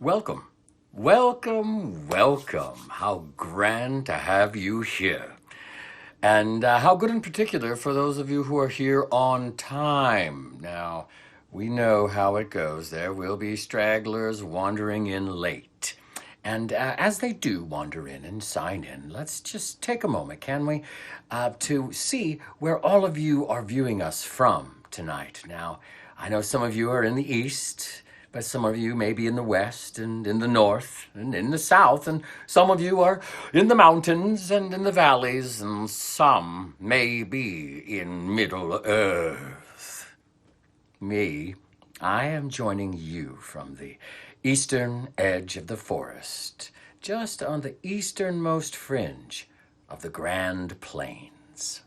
Welcome, welcome, welcome. How grand to have you here. And how good in particular for those of you who are here on time. Now, we know how it goes. There will be stragglers wandering in late. And as they do wander in and sign in, let's just take a moment, can we, to see where all of you are viewing us from tonight. Now, I know some of you are in the East, but some of you may be in the West and in the North and in the South, and some of you are in the mountains and in the valleys, and some may be in Middle Earth. Me, I am joining you from the eastern edge of the forest, just on the easternmost fringe of the Grand Plains.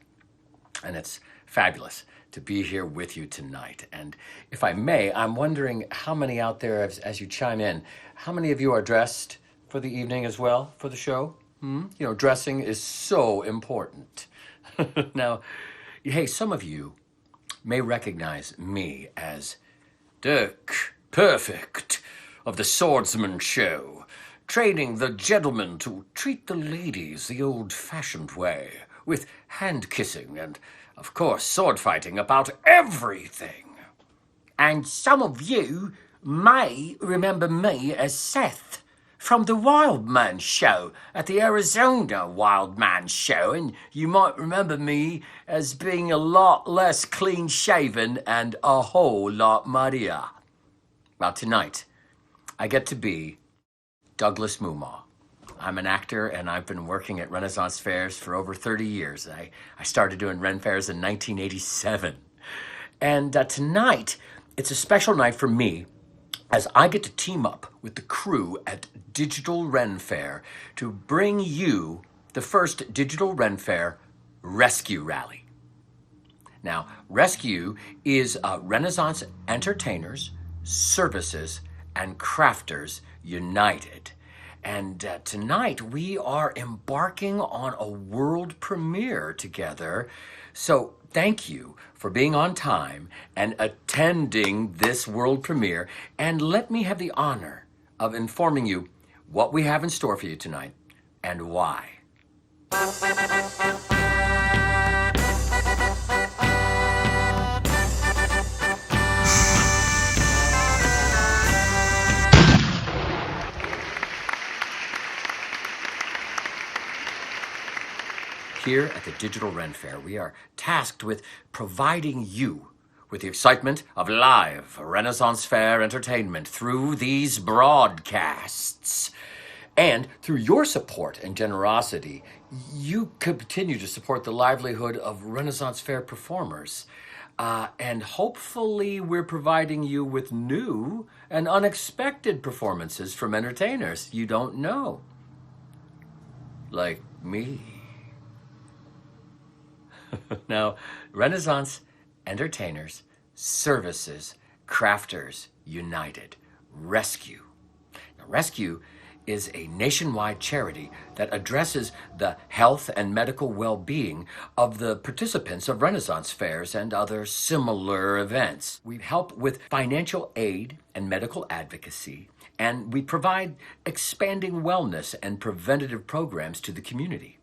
And it's fabulous to be here with you tonight. And if I may, I'm wondering how many out there, as you chime in, how many of you are dressed for the evening as well, for the show? You know, dressing is so important. Now, hey, some of you may recognize me as Dirk Perfect of the Swordsman show, training the gentlemen to treat the ladies the old-fashioned way, with hand-kissing and, of course, sword-fighting about everything. And some of you may remember me as Seth from the Wild Man show at the Arizona Wild Man show, and you might remember me as being a lot less clean-shaven and a whole lot muddier. Well, tonight, I get to be Douglas Mumaw. I'm an actor, and I've been working at Renaissance fairs for over 30 years. I started doing Ren fairs in 1987. And tonight, it's a special night for me, as I get to team up with the crew at Digital Ren Fair to bring you the first Digital Ren Fair Rescue Rally. Now, Rescue is Renaissance entertainers, services, and crafters united. And tonight we are embarking on a world premiere together. So thank you for being on time and attending this world premiere. And let me have the honor of informing you what we have in store for you tonight and why. Here at the Digital Ren Fair, we are tasked with providing you with the excitement of live Renaissance Fair entertainment through these broadcasts. And through your support and generosity, you continue to support the livelihood of Renaissance Fair performers. And hopefully we're providing you with new and unexpected performances from entertainers you don't know. Like me. Now, Renaissance entertainers, services, crafters united. Rescue. Now, Rescue is a nationwide charity that addresses the health and medical well-being of the participants of Renaissance fairs and other similar events. We help with financial aid and medical advocacy, and we provide expanding wellness and preventative programs to the community.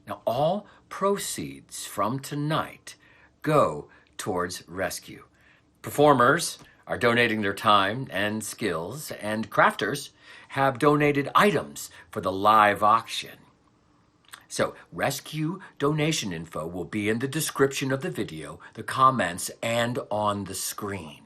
Now, all proceeds from tonight go towards Rescue. Performers are donating their time and skills, and crafters have donated items for the live auction. So, Rescue donation info will be in the description of the video, the comments, and on the screen.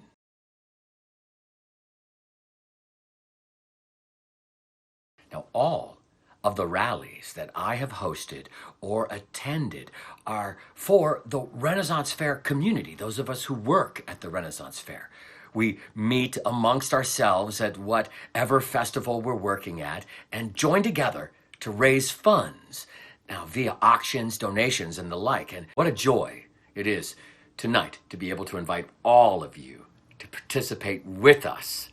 Now, all of the rallies that I have hosted or attended are for the Renaissance Fair community, those of us who work at the Renaissance Fair. We meet amongst ourselves at whatever festival we're working at and join together to raise funds, now via auctions, donations, and the like. And what a joy it is tonight to be able to invite all of you to participate with us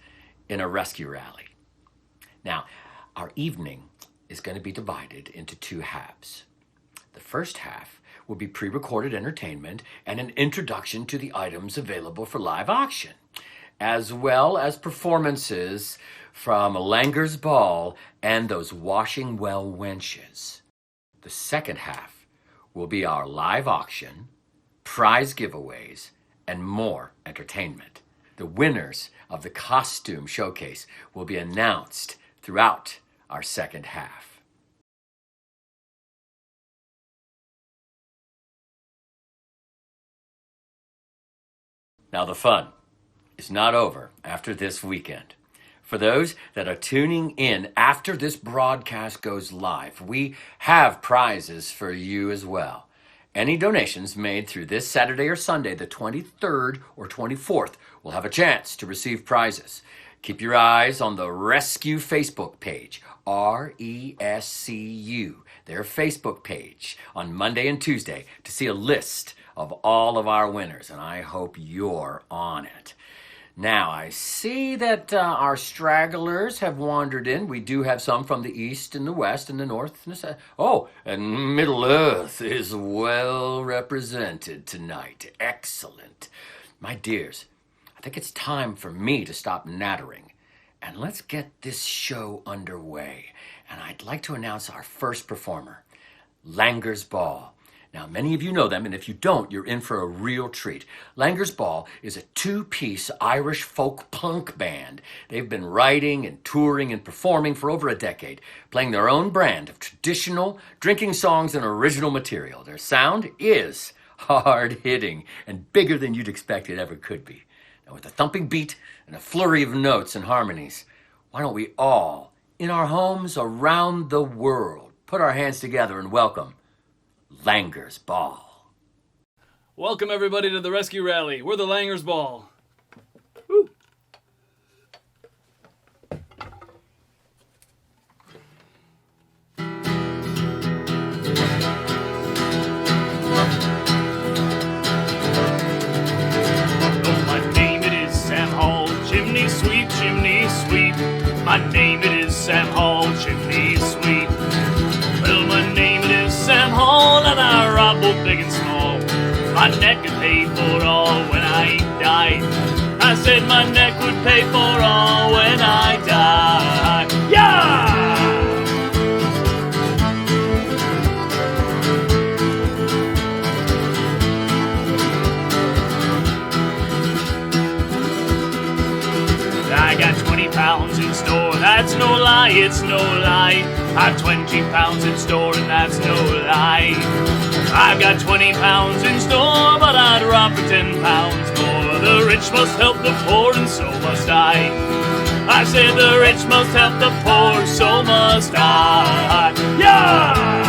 in a rescue rally. Now, our evening is going to be divided into two halves. The first half will be pre-recorded entertainment and an introduction to the items available for live auction. as well as performances from Langer's Ball and those Washing Well Wenches. The second half will be our live auction, prize giveaways, and more entertainment. The winners of the costume showcase will be announced throughout our second half. Now the fun is not over after this weekend. For those that are tuning in after this broadcast goes live, we have prizes for you as well. Any donations made through this Saturday or Sunday, the 23rd or 24th, will have a chance to receive prizes. Keep your eyes on the RESCU Facebook page, RESCU, their Facebook page, on Monday and Tuesday to see a list of all of our winners, and I hope you're on it. Now, I see that our stragglers have wandered in. We do have some from the east and the west and the north and the south. Oh, and Middle Earth is well represented tonight. Excellent. My dears, I think it's time for me to stop nattering, and let's get this show underway. And I'd like to announce our first performer, Langer's Ball. Now, many of you know them, and if you don't, you're in for a real treat. Langer's Ball is a two-piece Irish folk punk band. They've been writing and touring and performing for over a decade, playing their own brand of traditional drinking songs and original material. Their sound is hard-hitting and bigger than you'd expect it ever could be. Now, with a thumping beat and a flurry of notes and harmonies, why don't we all, in our homes around the world, put our hands together and welcome Langer's Ball. Welcome everybody to the rescue rally. We're the Langer's Ball. Woo. Oh, my name it is Sam Hall, chimney sweep, chimney sweep. My name it is Sam Hall, chimney sweep. Well, my name it is Sam Hall, and I rob both big and small. My neck could pay for all when I die. I said my neck would pay for all when I die. Yeah! I got 20 pounds in store, that's no lie, it's no lie. I've 20 pounds in store and that's no lie. I've got 20 pounds in store, but I'd rob for 10 pounds more. The rich must help the poor and so must I. I said the rich must help the poor, so must I. Yeah!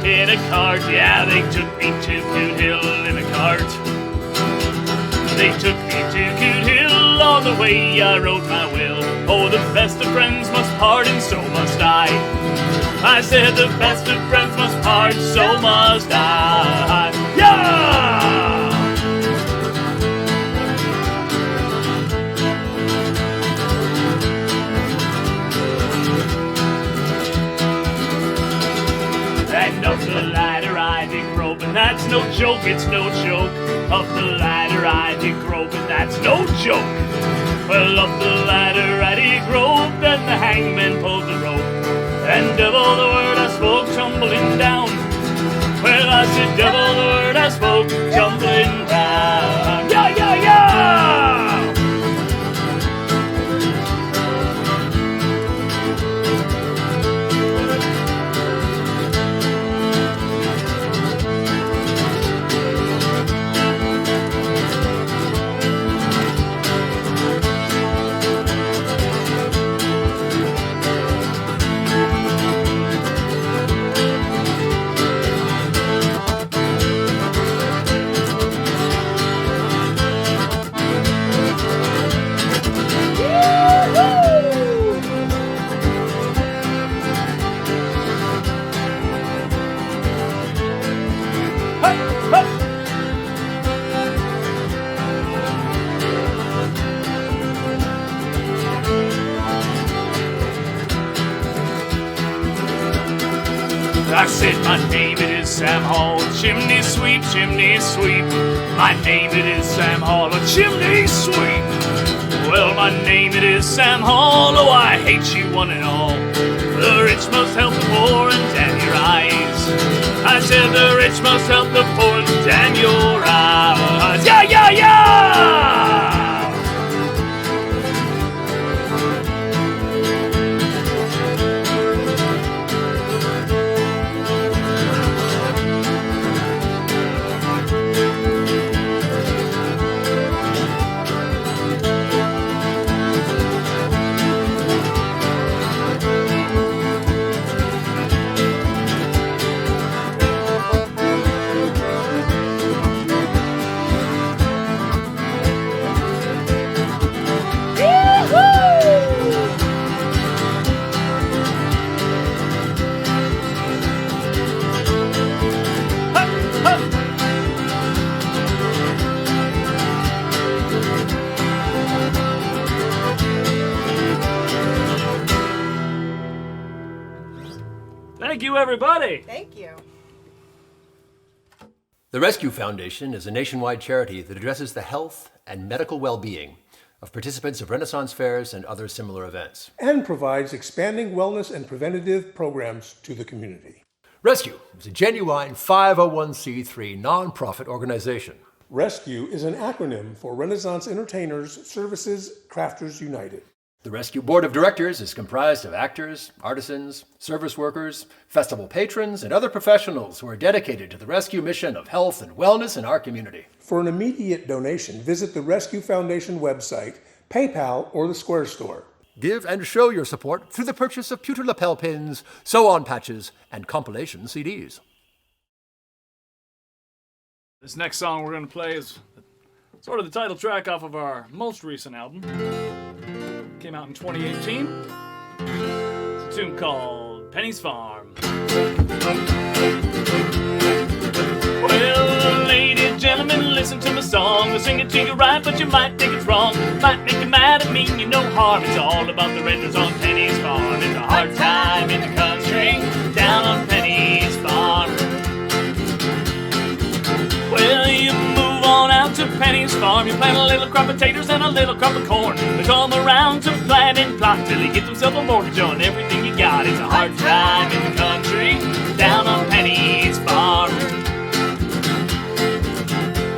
In a cart, yeah, they took me to Coot Hill in a cart. They took me to Coot Hill, on the way I wrote my will. Oh, the best of friends must part, and so must I. I said the best of friends must part, so must I. Yeah! And up the ladder I did grope, and that's no joke, it's no joke. Up the ladder I did grope, and that's no joke. Well, up the ladder I did grope, then the hangman pulled the rope. And double the word I spoke, tumbling down. Well, I said double the word I spoke, tumbling down. Yeah, yeah, yeah! I said my name it is Sam Hall, chimney sweep, chimney sweep. My name it is Sam Hall, a chimney sweep. Well, my name it is Sam Hall, oh I hate you one and all. The rich must help the poor and damn your eyes. I said the rich must help the poor and damn your eyes. Yeah, yeah, yeah! Thank you, everybody. Thank you. The RESCU Foundation is a nationwide charity that addresses the health and medical well-being of participants of Renaissance fairs and other similar events. And provides expanding wellness and preventative programs to the community. RESCU is a genuine 501c3 nonprofit organization. RESCU is an acronym for Renaissance Entertainers Services Crafters United. The RESCU Board of Directors is comprised of actors, artisans, service workers, festival patrons, and other professionals who are dedicated to the rescue mission of health and wellness in our community. For an immediate donation, visit the RESCU Foundation website, PayPal, or the Square Store. Give and show your support through the purchase of pewter lapel pins, sew-on patches, and compilation CDs. This next song we're going to play is sort of the title track off of our most recent album. Came out in 2018. It's a tune called Penny's Farm. Well, ladies and gentlemen, listen to my song. I'll sing it to you right, but you might think it's wrong. Might make you mad at me, you no harm. It's all about the renters on Penny's Farm. It's a hard time in the country, down on Penny's Farm. Well, you move on out to Penny's Farm. You plant a little crop of taters and a little crop of corn. They come around to plant and plot till he gets himself a mortgage on everything you got. It's a hard time in the country, down on Penny's Farm.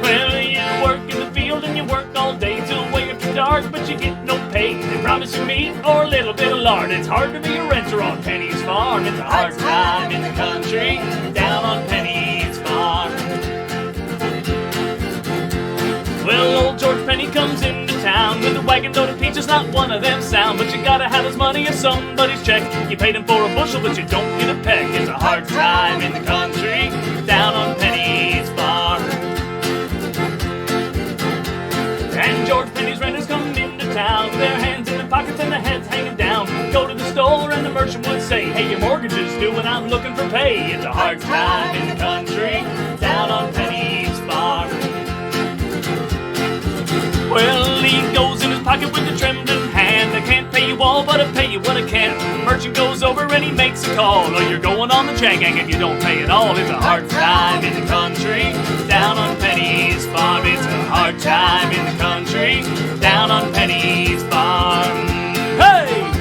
Well, you work in the field and you work all day till way after dark, but you get no pay. They promise you meat or a little bit of lard. It's hard to be a renter on Penny's Farm. It's a hard time in the country, down on Penny's Farm. Well, old George Penny comes into town with a wagon load of peaches, not one of them sound. But you gotta have his money or somebody's check. You paid him for a bushel, but you don't get a peck. It's a hard time in the country, down on Penny's Farm. And George Penny's renters come into town with their hands in their pockets and their heads hanging down. Go to the store and the merchant would say, hey, your mortgage is due and I'm looking for pay. It's a hard time in the country, down on Penny's Farm. Well, he goes in his pocket with a trembling hand. I can't pay you all, but I'll pay you what I can. The merchant goes over and he makes a call. Oh, you're going on the check gang if you don't pay it all. It's a hard time in the country, down on Penny's Farm. It's a hard time in the country, down on Penny's Farm. Hey!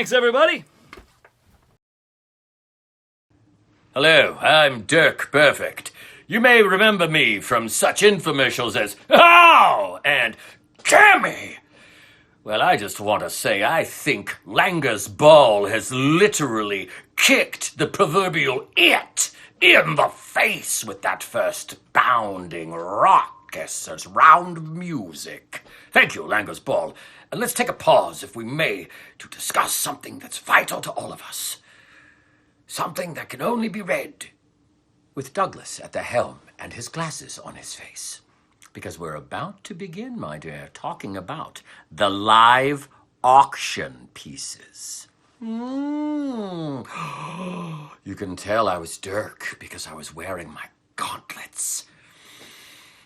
thanks, everybody. Hello, I'm Dirk Perfect. You may remember me from such infomercials as "Ow!" and "Cammy." Well, I just want to say I think Langer's ball has literally kicked the proverbial it in the face with that first bounding, raucous round of music. Thank you, Langer's ball. And let's take a pause, if we may, to discuss something that's vital to all of us. Something that can only be read with Douglas at the helm and his glasses on his face. Because we're about to begin, my dear, talking about the live auction pieces. You can tell I was Dirk because I was wearing my gauntlets.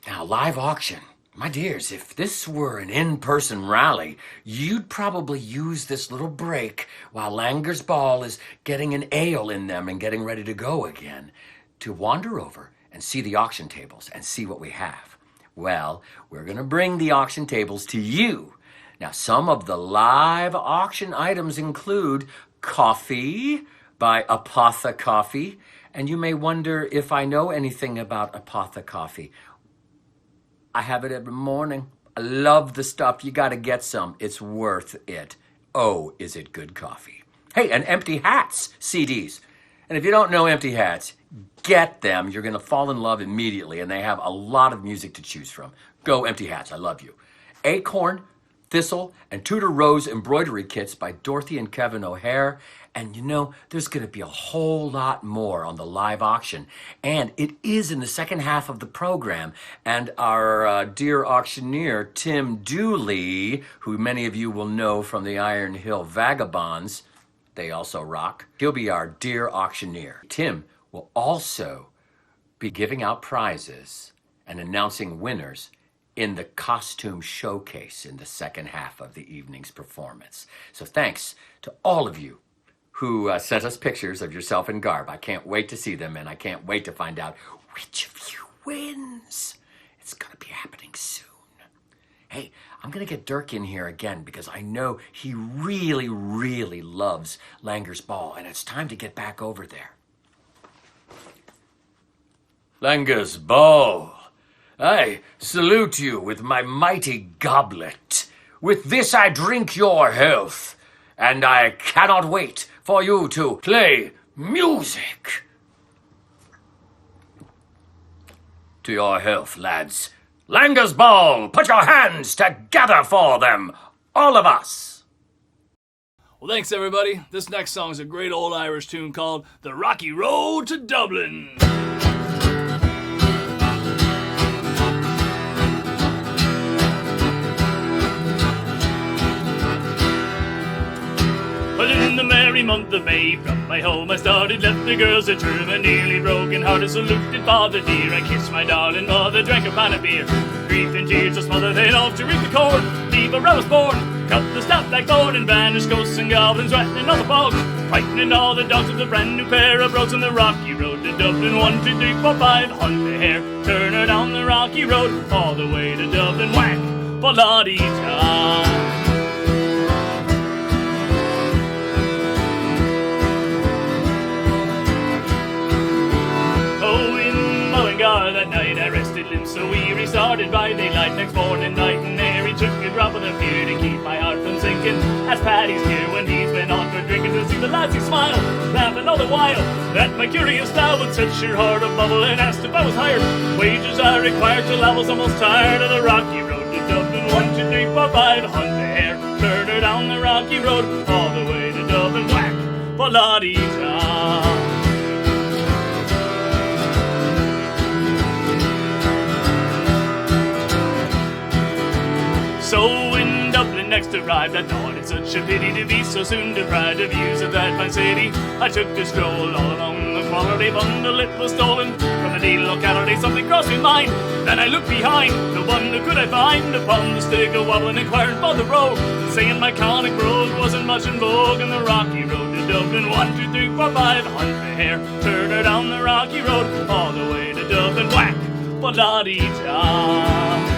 Now, live auction. My dears, if this were an in-person rally, you'd probably use this little break while Langer's ball is getting an ale in them and getting ready to go again to wander over and see the auction tables and see what we have. Well, we're going to bring the auction tables to you. Now, some of the live auction items include coffee by Apotha Coffee, and you may wonder if I know anything about Apotha Coffee. I have it every morning. I love the stuff. You got to get some. It's worth it. Oh, is it good coffee? Hey, and Empty Hats CDs. And if you don't know Empty Hats, get them. You're going to fall in love immediately, and they have a lot of music to choose from. Go Empty Hats. I love you. Acorn, Thistle, and Tudor Rose embroidery kits by Dorothy and Kevin O'Hare. And you know, there's going to be a whole lot more on the live auction. And it is in the second half of the program. And our dear auctioneer, Tim Dooley, who many of you will know from the Iron Hill Vagabonds, they also rock. He'll be our dear auctioneer. Tim will also be giving out prizes and announcing winners in the costume showcase in the second half of the evening's performance. So thanks to all of you who sent us pictures of yourself in garb. I can't wait to see them, and I can't wait to find out which of you wins. It's going to be happening soon. Hey, I'm going to get Dirk in here again because I know he really, really loves Langer's ball, and it's time to get back over there. Langer's ball. I salute you with my mighty goblet. With this I drink your health, and I cannot wait for you to play music. To your health, lads. Langer's ball, put your hands together for them, all of us. Well, thanks, everybody. This next song is a great old Irish tune called The Rocky Road to Dublin. Well, in the merry month of May, from my home I started, left the girls at home, and nearly broken hearted, saluted father dear. I kissed my darling mother, drank a pan of beer. Grief and tears to smother, they'd off to reap the corn. Leave where I was born, cut the staff like thorn, and banished ghosts and goblins rattling all the fog, frightening all the dogs with a brand new pair of brogues on the rocky road to Dublin. 1, 2, 3, 4, 5, hunt the hare, turn her down the rocky road, all the way to Dublin. Whack, Pollotti-ta. That night I rested limbs so weary, started by daylight next morning, night and airy, took a drop of the beer to keep my heart from sinking. As Paddy's here when he's been on for drinking, to see the lads he smile, laughing all the while at my curious style, would set your heart a bubble and asked if I was hired. Wages I required till I was almost tired of the rocky road to Dublin. 1, 2, 3, 4, 5, hunt the hare, turn her down the rocky road, all the way to Dublin. Whack, Pollotti-ta. So when Dublin next arrived, I thought it such a pity to be so soon deprived of views of that fine city. I took a stroll all along the quality bundle, it was stolen from a deal locality. Something crossed my mind, then I looked behind. No wonder could I find upon the stick a wobbling, inquiring for the rogue, saying my conic brogue wasn't much in vogue. And the rocky road to Dublin, 1, 2, 3, 4, 5, hunt the hare, turn her down the rocky road, all the way to Dublin. Whack, Pollotti-ta.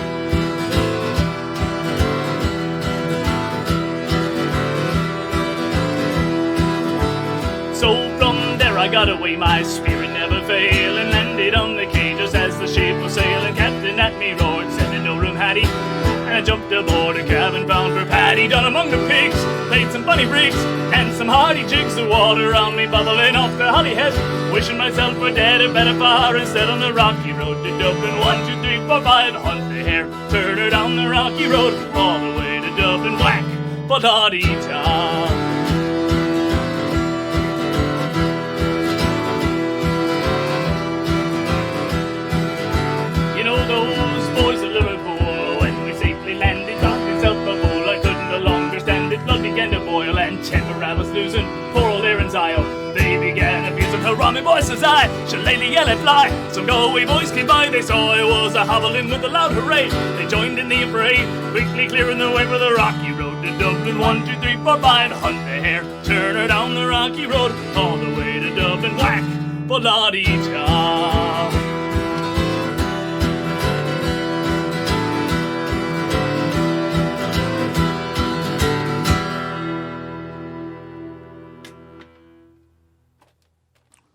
I got away, my spirit never failed, and landed on the quay just as the ship was sailing. Captain at me roared, said the no room had he, and I jumped aboard a cabin bound for Paddy. Down among the pigs, played some funny rigs, and some hearty jigs. The water around me bubbling off the Holyhead, wishing myself were dead and better far instead on the rocky road to Dublin. 1, 2, 3, 4, 5, hunt the hare, turn her down the rocky road, all the way to Dublin. Whack, ba-da-dee-da. Those boys at Liverpool, when we safely landed, knocked himself a fool. I couldn't no longer stand it, blood began to boil, and temper I was losing. Poor old Aaron's Isle, they began abusing her. Rummy boy, says I, shillelagh yell and fly. Some Galway boys came by, they saw I was a hobbling with a loud hooray. They joined in the affray, quickly clearing the way for the rocky road to Dublin. 1, 2, 3, 4, 5, hunt the hare, turn her down the rocky road, all the way to Dublin. Whack, ba-la-dee-da.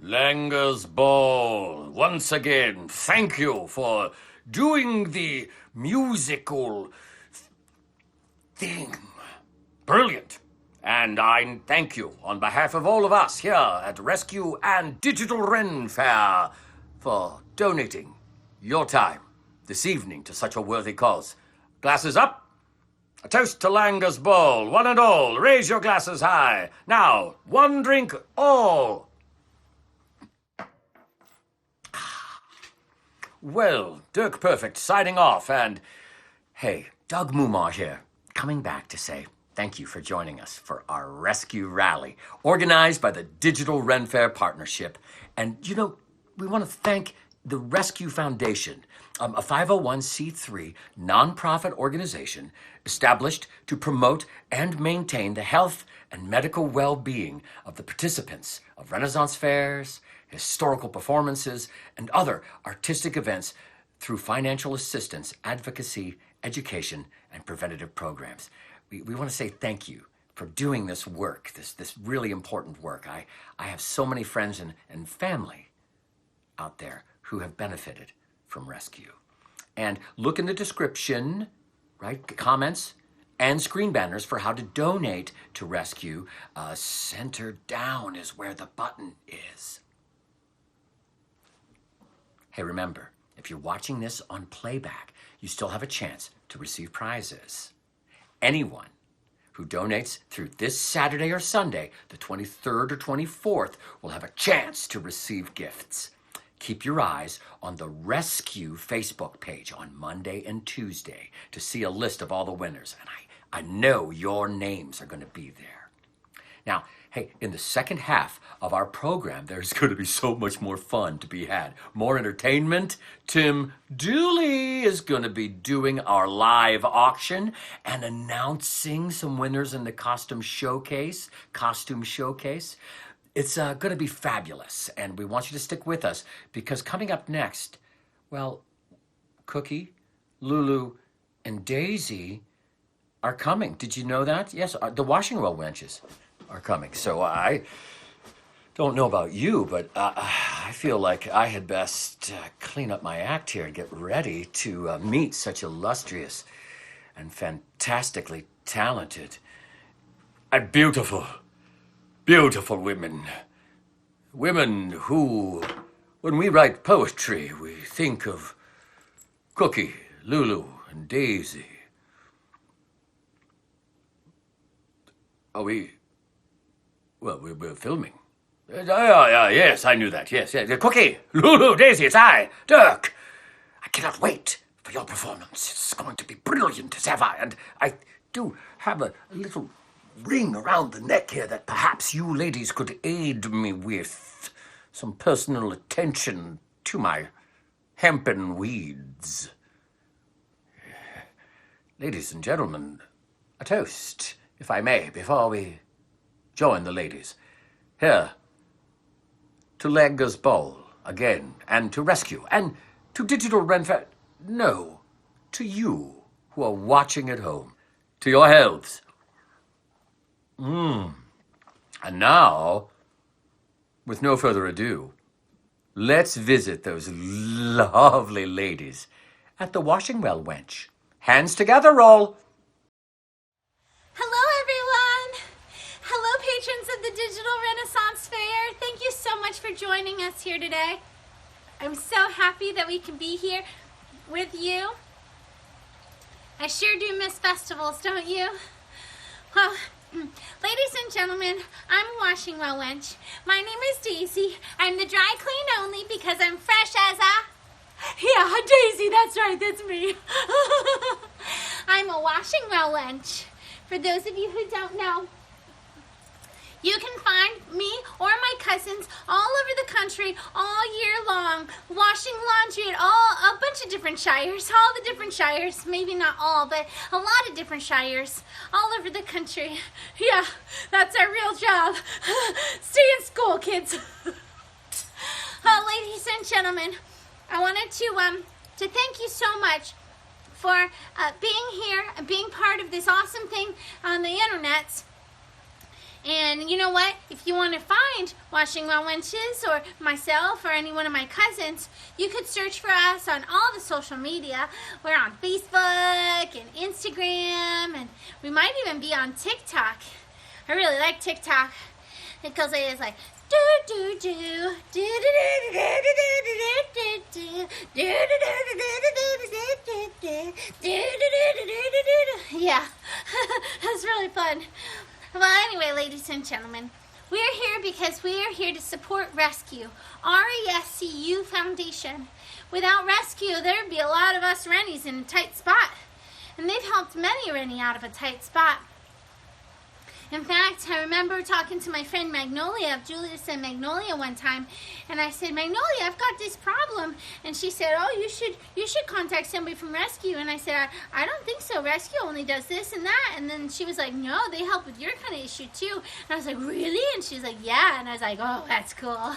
Langer's Ball, once again, thank you for doing the musical thing. Brilliant. And I thank you on behalf of all of us here at Rescue and Digital Ren Fair for donating your time this evening to such a worthy cause. Glasses up. A toast to Langer's Ball. One and all, raise your glasses high. Now, one drink all. Well, Dirk Perfect signing off, and hey, Doug Mumaw here, coming back to say thank you for joining us for our rescue rally, organized by the Digital Ren Fair Partnership. And, you know, we want to thank the RESCU Foundation, a 501c3 nonprofit organization established to promote and maintain the health and medical well-being of the participants of Renaissance fairs, historical performances, and other artistic events through financial assistance, advocacy, education, and preventative programs. We want to say thank you for doing this work, this really important work. I have so many friends and family out there who have benefited from rescue. And look in the description, right? Comments and screen banners for how to donate to rescue. Center down is where the button is. Hey, remember, if you're watching this on playback, you still have a chance to receive prizes. Anyone who donates through this Saturday or Sunday, the 23rd or 24th, will have a chance to receive gifts. Keep your eyes on the Rescue Facebook page on Monday and Tuesday to see a list of all the winners, and I know your names are going to be there. Now, hey, in the second half of our program, there's going to be so much more fun to be had. More entertainment. Tim Dooley is going to be doing our live auction and announcing some winners in the costume showcase. It's going to be fabulous, and we want you to stick with us because coming up next, well, Cookie, Lulu, and Daisy are coming. Did you know that? Yes, the washing well wenches are coming. So I don't know about you, but I feel like I had best clean up my act here and get ready to meet such illustrious and fantastically talented and beautiful women. Women who, when we write poetry, we think of Cookie, Lulu, and Daisy. Are we... Well, we're filming. Yes, I knew that. Yes. Cookie, Lulu, Daisy, it's I, Dirk. I cannot wait for your performance. It's going to be brilliant as ever. And I do have a little ring around the neck here that perhaps you ladies could aid me with. Some personal attention to my hempen weeds. Ladies and gentlemen, a toast, if I may, before we join the ladies. Here, to Langer's Ball again, and to Rescue, and to Digital Ren Fair. No, to you who are watching at home. To your healths. And now, with no further ado, let's visit those lovely ladies at the washing well, wench. Hands together, roll. Hello, everyone. Hello, patrons of the Digital Renaissance Fair. Thank you so much for joining us here today. I'm so happy that we can be here with you. I sure do miss festivals, don't you? Well, ladies and gentlemen, I'm a washing well wench. My name is Daisy. I'm the dry clean only because I'm fresh as a... Yeah, Daisy, that's right, that's me. I'm a washing well wench. For those of you who don't know, you can find me or my cousins all over the country all year long, washing laundry at a bunch of different shires, all the different shires, maybe not all, but a lot of different shires all over the country. Yeah, that's our real job. Stay in school, kids. Ladies and gentlemen, I wanted to thank you so much for being here and being part of this awesome thing on the internet. And you know what? If you want to find Washing Well Wenches or myself or any one of my cousins, you could search for us on all the social media. We're on Facebook and Instagram, and we might even be on TikTok. I really like TikTok because it's like do do do do do do do do do. Yeah, that's really fun. Well, anyway, ladies and gentlemen, we're here because we are here to support RESCU, RESCU Foundation. Without RESCU, there'd be a lot of us Rennies in a tight spot, and they've helped many Rennie out of a tight spot. In fact, I remember talking to my friend Magnolia of Julius and Magnolia one time, and I said, Magnolia, I've got this problem. And she said, oh, you should contact somebody from Rescue. And I said, I don't think so. Rescue only does this and that. And then she was like, no, they help with your kind of issue too. And I was like, really? And she's like, yeah. And I was like, oh, that's cool.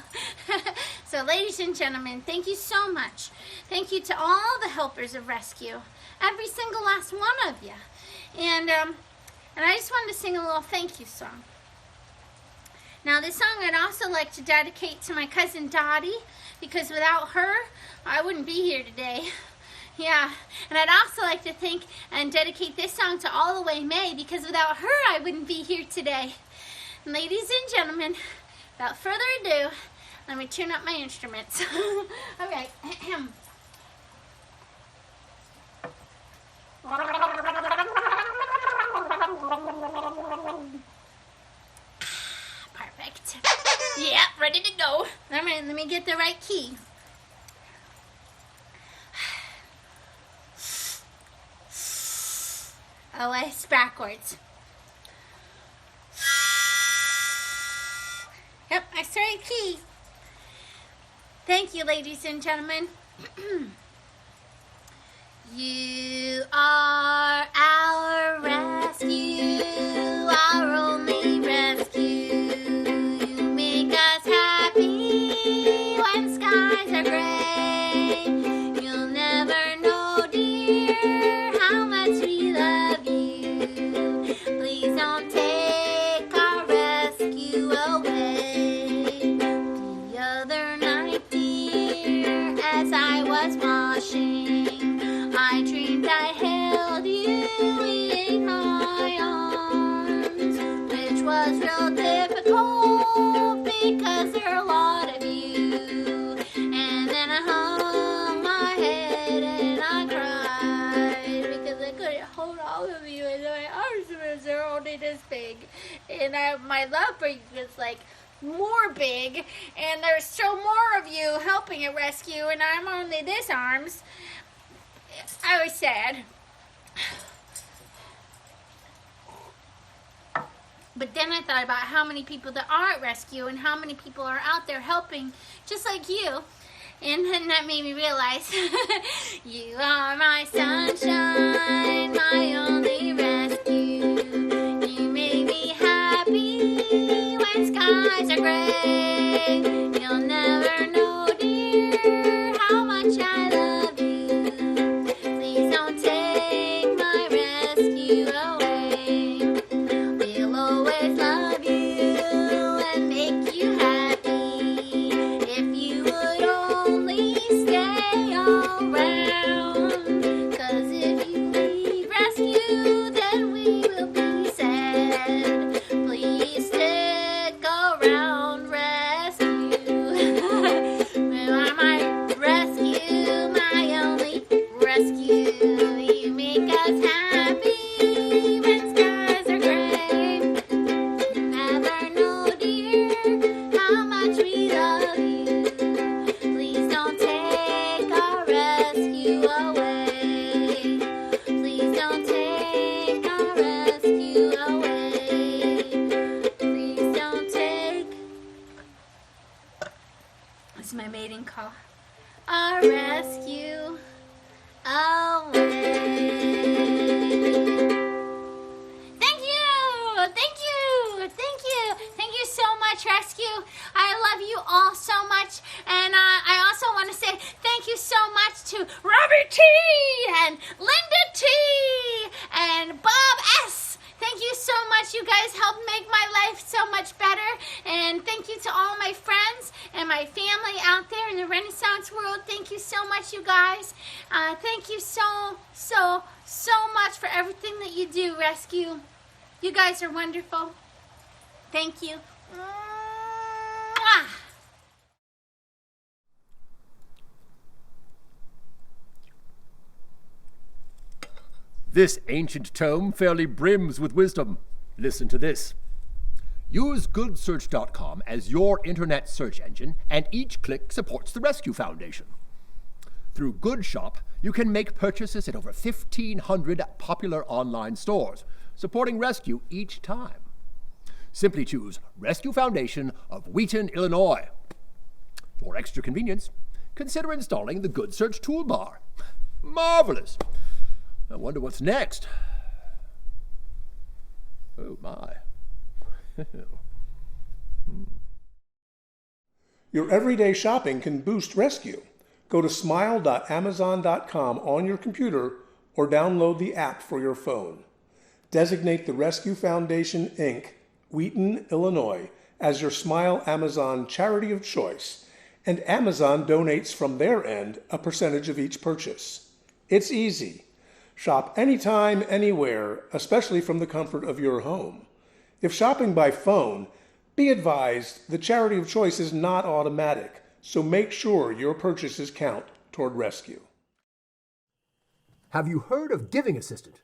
So ladies and gentlemen, thank you so much. Thank you to all the helpers of Rescue, every single last one of you. And I just wanted to sing a little thank you song. Now, this song I'd also like to dedicate to my cousin Dottie, because without her, I wouldn't be here today. Yeah, and I'd also like to thank and dedicate this song to All the Way May, because without her, I wouldn't be here today. And ladies and gentlemen, without further ado, let me tune up my instruments. All right. Perfect. Yeah, ready to go. All right, let me get the right key. Oh, it's backwards. Yep, that's the right key. Thank you, ladies and gentlemen. You are our rescue, our only rescue. You make us happy when skies are gray. You'll never know, dear, how much we love you. Please don't take our rescue away. The other night, dear, as I was washing, I dreamed I held you in my arms, which was real difficult because there are a lot of you. And then I hung my head and I cried because I couldn't hold all of you, and my arms were only this big. And my love for you was like more big, and there's still more of you helping at Rescue, and I'm only this arms. I was sad. But then I thought about how many people there are at Rescue and how many people are out there helping, just like you. And then that made me realize, you are my sunshine, my only rescue. You make me happy when skies are gray. You'll never know, dear, how much I love you. Please don't take my rescue away. We'll always love you and make you happy. rescue away. Thank you so much, Rescue. I love you all so much, and I also want to say thank you so much to Robbie T and Linda T and Bob S. Thank you so much. You guys helped make my life so much better, and thank you to all my friends and my family out there in the Renaissance world. Thank you so much, you guys. Thank you so much for everything that you do, Rescue. You guys are wonderful. Thank you. Mwah. This ancient tome fairly brims with wisdom. Listen to this. Use goodsearch.com as your internet search engine, and each click supports the RESCU Foundation. Through Good Shop, you can make purchases at over 1,500 popular online stores, supporting rescue each time. Simply choose RESCU Foundation of Wheaton, Illinois. For extra convenience, consider installing the Good Search toolbar. Marvelous! I wonder what's next. Oh, my. Your everyday shopping can boost rescue. Go to smile.amazon.com on your computer or download the app for your phone. Designate the Rescue Foundation, Inc., Wheaton, Illinois, as your Smile Amazon charity of choice, and Amazon donates from their end a percentage of each purchase. It's easy. Shop anytime, anywhere, especially from the comfort of your home. If shopping by phone, be advised the charity of choice is not automatic, so make sure your purchases count toward rescue. Have you heard of Giving Assistant?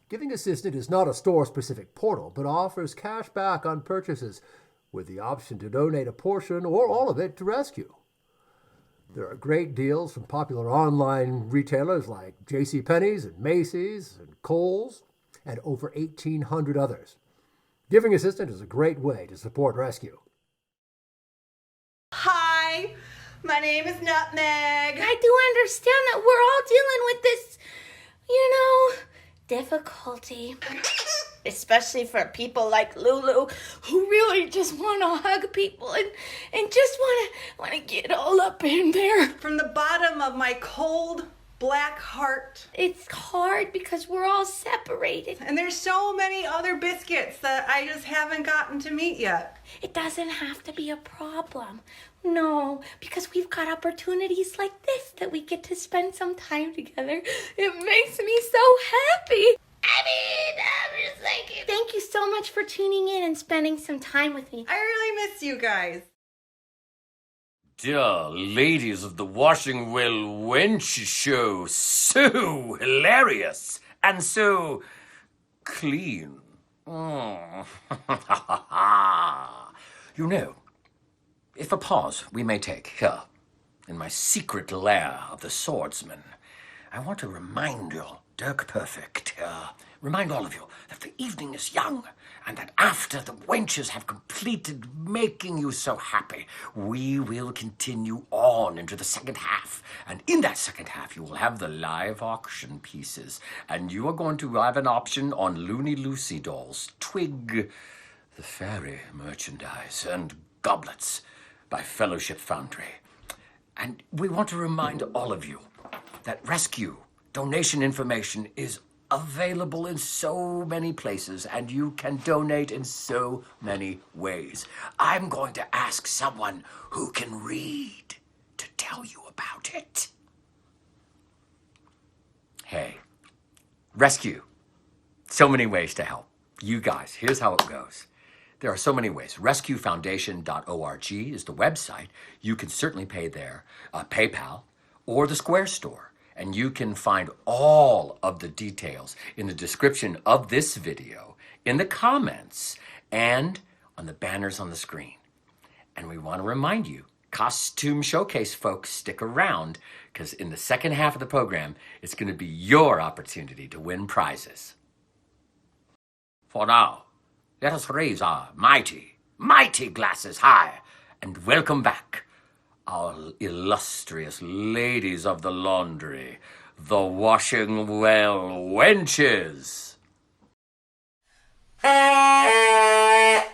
Giving Assistant is not a store-specific portal, but offers cash back on purchases with the option to donate a portion or all of it to rescue. There are great deals from popular online retailers like JCPenney's and Macy's and Kohl's and over 1,800 others. Giving Assistant is a great way to support rescue. Hi, my name is Nutmeg. I do understand that we're all dealing with this, difficulty. Especially for people like Lulu who really just want to hug people and just want to get all up in there. From the bottom of my cold black heart. It's hard because we're all separated. And there's so many other biscuits that I just haven't gotten to meet yet. It doesn't have to be a problem. No, because we've got opportunities like this that we get to spend some time together. It makes me so happy. I'm just like, thank you so much for tuning in and spending some time with me. I really miss you guys. Dear ladies of the Washing Well Wenches show, so hilarious and so clean. You know, if a pause we may take here in my secret lair of the Swordsmen, I want to remind you, Dirk Perfect, remind all of you that the evening is young and that after the wenches have completed making you so happy, we will continue on into the second half. And in that second half, you will have the live auction pieces. And you are going to have an option on Looney Lucy dolls, Twig, the fairy merchandise, and goblets by Fellowship Foundry. And we want to remind all of you that rescue donation information is available in so many places, and you can donate in so many ways. I'm going to ask someone who can read to tell you about it. Hey, rescue. So many ways to help. You guys, here's how it goes. There are so many ways. RescueFoundation.org is the website. You can certainly pay there, PayPal, or the Square Store. And you can find all of the details in the description of this video, in the comments, and on the banners on the screen. And we want to remind you, Costume Showcase folks, stick around, because in the second half of the program, it's going to be your opportunity to win prizes. For now, let us raise our mighty, mighty glasses high and welcome back our illustrious ladies of the laundry, the washing well wenches. Good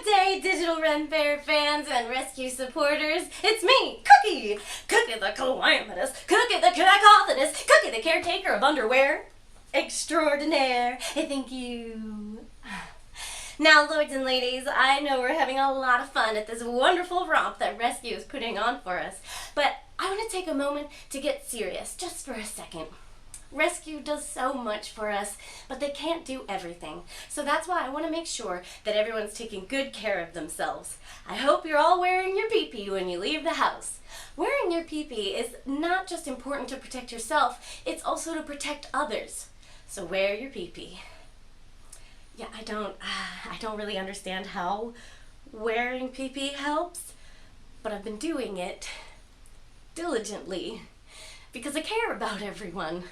day, Digital Ren Fair fans and rescue supporters. It's me, Cookie! Cookie the calamitous, Cookie the cacophonous, Cookie the caretaker of underwear extraordinaire. Thank you. Now, lords and ladies, I know we're having a lot of fun at this wonderful romp that Rescue is putting on for us, but I want to take a moment to get serious, just for a second. Rescue does so much for us, but they can't do everything. So that's why I want to make sure that everyone's taking good care of themselves. I hope you're all wearing your pee-pee when you leave the house. Wearing your pee-pee is not just important to protect yourself, it's also to protect others. So wear your pee-pee. Yeah, I don't really understand how wearing pee-pee helps, but I've been doing it diligently because I care about everyone.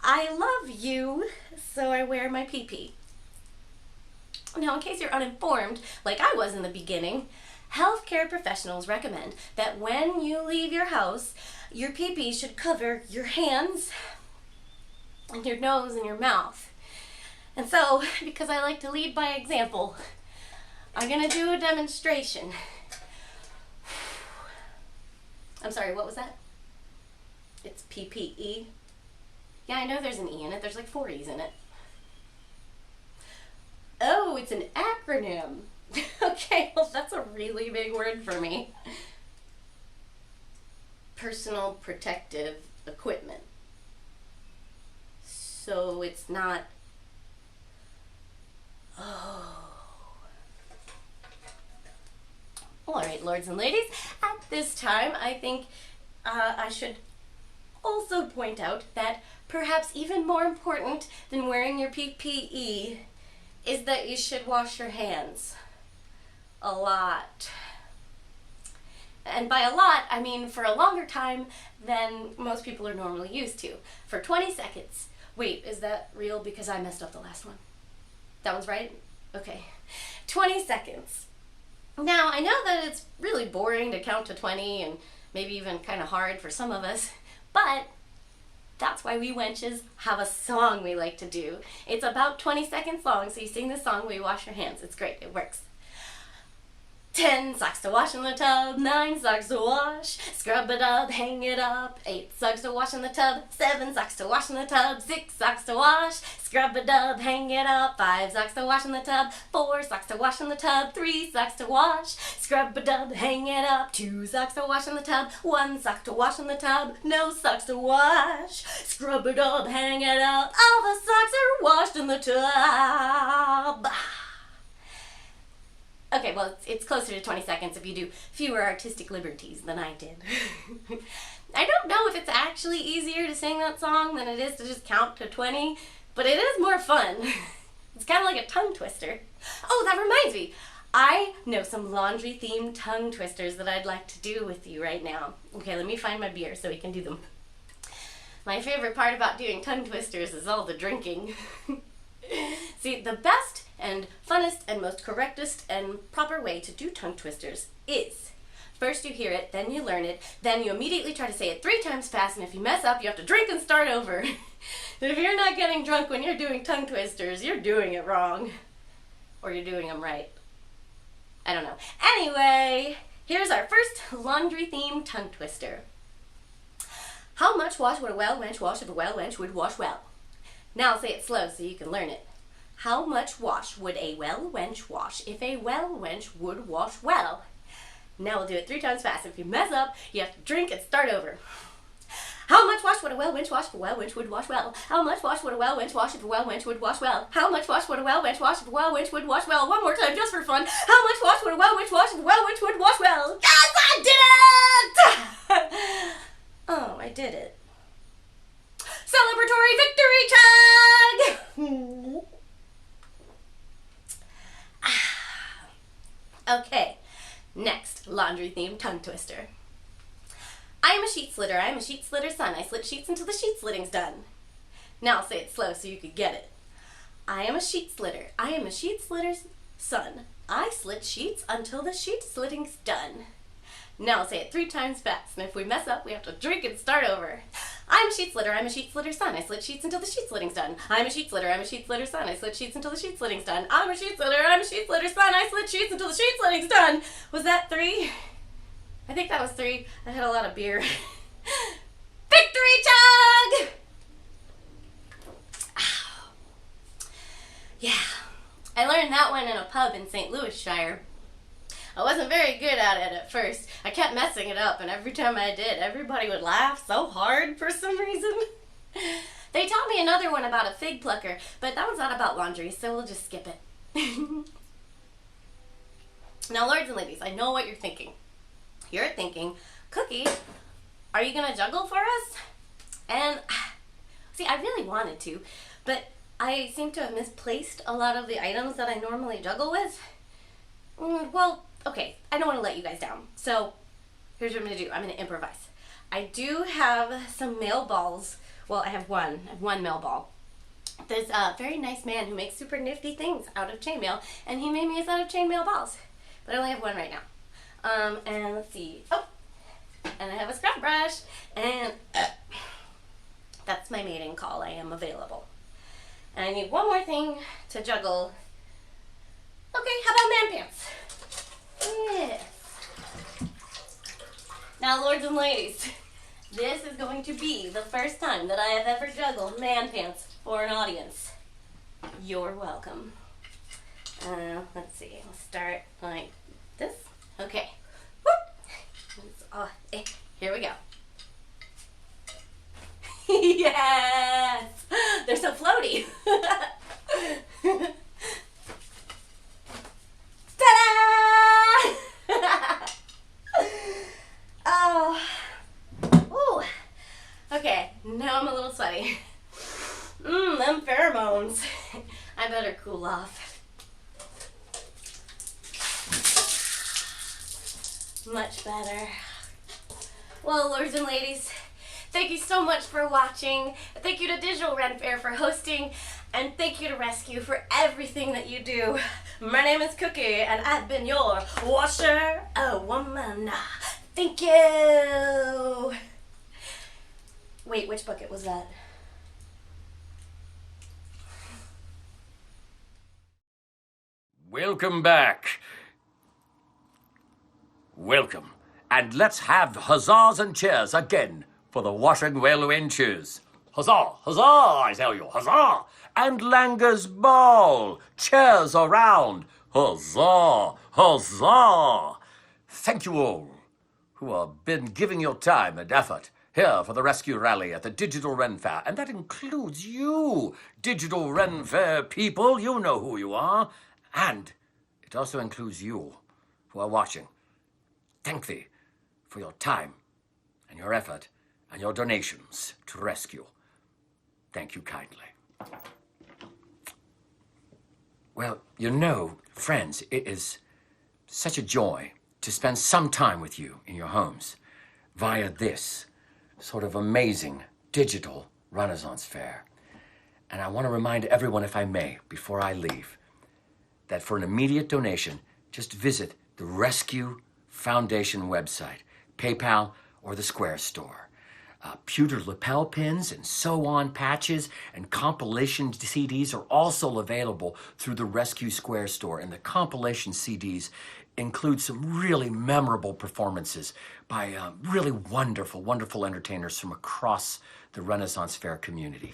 I love you, so I wear my pee-pee. Now, in case you're uninformed, like I was in the beginning, healthcare professionals recommend that when you leave your house, your pee-pee should cover your hands and your nose and your mouth. And so, because I like to lead by example, I'm gonna do a demonstration. I'm sorry, what was that? It's PPE. Yeah, I know there's an E in it. There's like 4 E's in it. Oh, it's an acronym. Okay, well that's a really big word for me. Personal protective equipment. So it's not... Oh. All right, lords and ladies, at this time, I think I should also point out that perhaps even more important than wearing your PPE is that you should wash your hands. A lot. And by a lot, I mean for a longer time than most people are normally used to. For 20 seconds. Wait, is that real? Because I messed up the last one. That one's right? Okay. 20 seconds. Now, I know that it's really boring to count to 20 and maybe even kind of hard for some of us, but that's why we wenches have a song we like to do. It's about 20 seconds long, so you sing this song while you wash your hands. It's great. It works. 10 socks to wash in the tub, 9 socks to wash, scrub it up, hang it up, 8 socks to wash in the tub, 7 socks to wash in the tub, 6 socks to wash, scrub it up, hang it up, 5 socks to wash in the tub, 4 socks to wash in the tub, 3 socks to wash, scrub it up, hang it up, 2 socks to wash in the tub, 1 sock to wash in the tub, no socks to wash, scrub it up, hang it up, all the socks are washed in the tub. Okay, well, it's closer to 20 seconds if you do fewer artistic liberties than I did. I don't know if it's actually easier to sing that song than it is to just count to 20, but it is more fun. It's kind of like a tongue twister. Oh, that reminds me. I know some laundry-themed tongue twisters that I'd like to do with you right now. Okay, let me find my beer so we can do them. My favorite part about doing tongue twisters is all the drinking. See, the best and funnest and most correctest and proper way to do tongue twisters is first you hear it, then you learn it, then you immediately try to say it 3 times fast, and if you mess up, you have to drink and start over. If you're not getting drunk when you're doing tongue twisters, you're doing it wrong. Or you're doing them right. I don't know. Anyway, here's our first laundry-themed tongue twister. How much wash would a well wench wash if a well wench would wash well? Now I'll say it slow so you can learn it. How much wash would a well wench wash if a well wench would wash well? Now we'll do it 3 times fast. If you mess up, you have to drink and start over. How much wash would a well wench wash if a well wench would wash well? How much wash would a well wench wash if a well wench would wash well? How much wash would a well wench wash if a well wench would wash well? One more time just for fun. How much wash would a well wench wash if a well wench would wash well? Yes, I did it! Oh, I did it. Celebratory victory tag! Okay, next laundry-themed tongue twister. I am a sheet slitter. I am a sheet slitter's son. I slit sheets until the sheet slitting's done. Now I'll say it slow so you could get it. I am a sheet slitter. I am a sheet slitter's son. I slit sheets until the sheet slitting's done. Now say it 3 times fast, and if we mess up, we have to drink and start over. I'm a sheet slitter, I'm a sheet slitter son. I slit sheets until the sheet slitting's done. I'm a sheet slitter, I'm a sheet slitter son. I slit sheets until the sheet slitting's done. I'm a sheet slitter, I'm a sheet slitter son. I slit sheets until the sheet slitting's done. Was that 3? I think that was 3. I had a lot of beer. Victory chug! Yeah, I learned that one in a pub in St. Louis Shire. I wasn't very good at it at first. I kept messing it up, and every time I did, everybody would laugh so hard for some reason. They taught me another one about a fig plucker, but that one's not about laundry, so we'll just skip it. Now, lords and ladies, I know what you're thinking. You're thinking, Cookie, are you going to juggle for us? And, see, I really wanted to, but I seem to have misplaced a lot of the items that I normally juggle with. Well, okay, I don't want to let you guys down. So, here's what I'm going to do. I'm going to improvise. I do have some mail balls. Well, I have one mail ball. There's a very nice man who makes super nifty things out of chainmail, and he made me a set of chainmail balls. But I only have one right now. And let's see. Oh, and I have a scrub brush, and that's my mating call. I am available. And I need one more thing to juggle. Okay, how about man pants? Yes. Now, lords and ladies, this is going to be the first time that I have ever juggled man pants for an audience. You're welcome. Let's see, we'll start like this. Okay. Here we go. Yes! They're so floaty. Ta-da! Oh. Ooh. Okay, now I'm a little sweaty. Them pheromones. I better cool off. Much better. Well, lords and ladies, thank you so much for watching. Thank you to Digital Ren Fair for hosting. And thank you to Rescue for everything that you do. My name is Cookie, and I've been your washer woman. Thank you. Wait, which bucket was that? Welcome back. Welcome. And let's have huzzahs and cheers again for the washing well wenches. Huzzah, huzzah, I tell you, huzzah! And Langer's ball. Cheers around. Huzzah, huzzah! Thank you all who have been giving your time and effort here for the rescue rally at the Digital Ren Fair. And that includes you, Digital Ren Fair people. You know who you are. And it also includes you who are watching. Thank thee for your time and your effort and your donations to rescue. Thank you kindly. Well, you know, friends, it is such a joy to spend some time with you in your homes via this sort of amazing digital Renaissance fair. And I want to remind everyone, if I may, before I leave, that for an immediate donation, just visit the RESCU Foundation website, PayPal, or the Square store. Pewter lapel pins and sew-on patches and compilation CDs are also available through the Rescue Square store. And the compilation CDs include some really memorable performances by really wonderful, wonderful entertainers from across the Renaissance Fair community.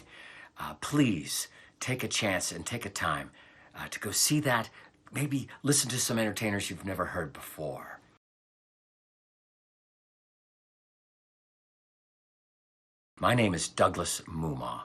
Please take a chance and take a time to go see that. Maybe listen to some entertainers you've never heard before. My name is Douglas Mumaw,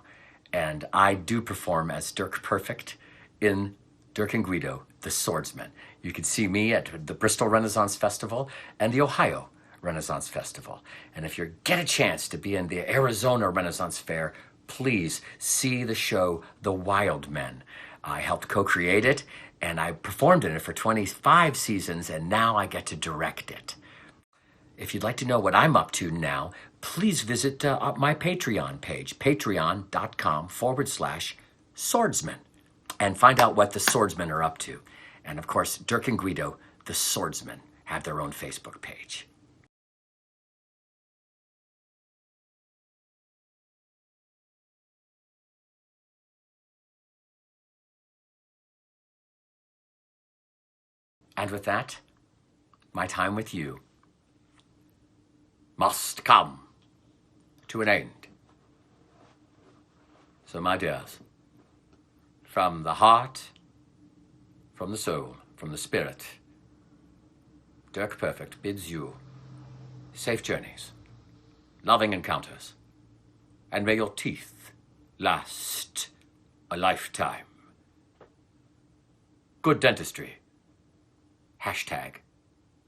and I do perform as Dirk Perfect in Dirk and Guido, the Swordsmen. You can see me at the Bristol Renaissance Festival and the Ohio Renaissance Festival. And if you get a chance to be in the Arizona Renaissance Fair, please see the show The Wyld Men. I helped co-create it, and I performed in it for 25 seasons, and now I get to direct it. If you'd like to know what I'm up to now, please visit my Patreon page, patreon.com/Swordsmen, and find out what the Swordsmen are up to. And of course, Dirk and Guido, the Swordsmen, have their own Facebook page. And with that, my time with you must come to an end. So, my dears, from the heart, from the soul, from the spirit, Dirk Perfect bids you safe journeys, loving encounters, and may your teeth last a lifetime. Good dentistry. Hashtag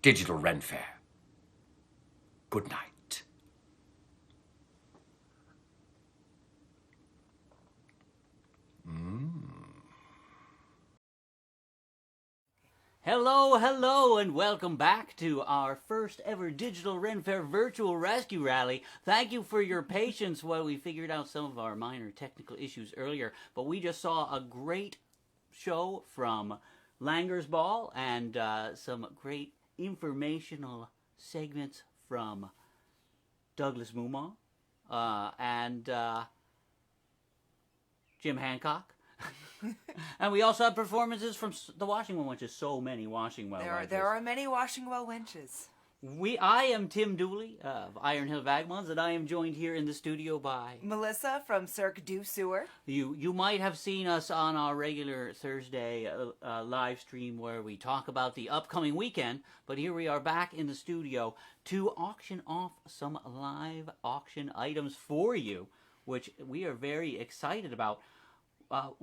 Digital Ren Fair. Good night. Hello, and welcome back to our first ever Digital Ren Fair virtual rescue rally. Thank you for your patience while we figured out some of our minor technical issues earlier, but we just saw a great show from Langer's Ball and some great informational segments from Douglas Mumaw and Jim Hancock. And we also have performances from the Washing Well Wenches. So many Washing Well Wenches. There are many Washing Well Wenches. I am Tim Dooley of Iron Hill Vagabonds, and I am joined here in the studio by Melissa from Cirque du Sewer. You might have seen us on our regular Thursday live stream where we talk about the upcoming weekend, but here we are back in the studio to auction off some live auction items for you, which we are very excited about. I'm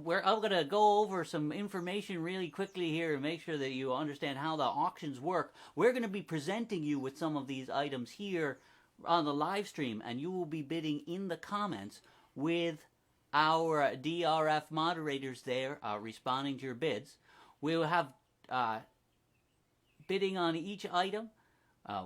going to go over some information really quickly here and make sure that you understand how the auctions work. We're going to be presenting you with some of these items here on the live stream, and you will be bidding in the comments with our DRF moderators there responding to your bids. We'll have bidding on each item.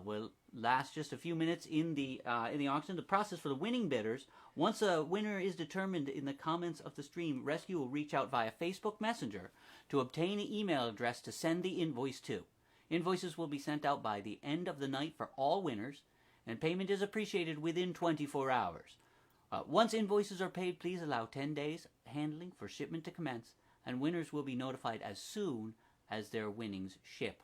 Will last just a few minutes in the auction. The process for the winning bidders: once a winner is determined in the comments of the stream, Rescue will reach out via Facebook Messenger to obtain an email address to send the invoice to. Invoices will be sent out by the end of the night for all winners, and payment is appreciated within 24 hours. Once invoices are paid, please allow 10 days handling for shipment to commence, and winners will be notified as soon as their winnings ship.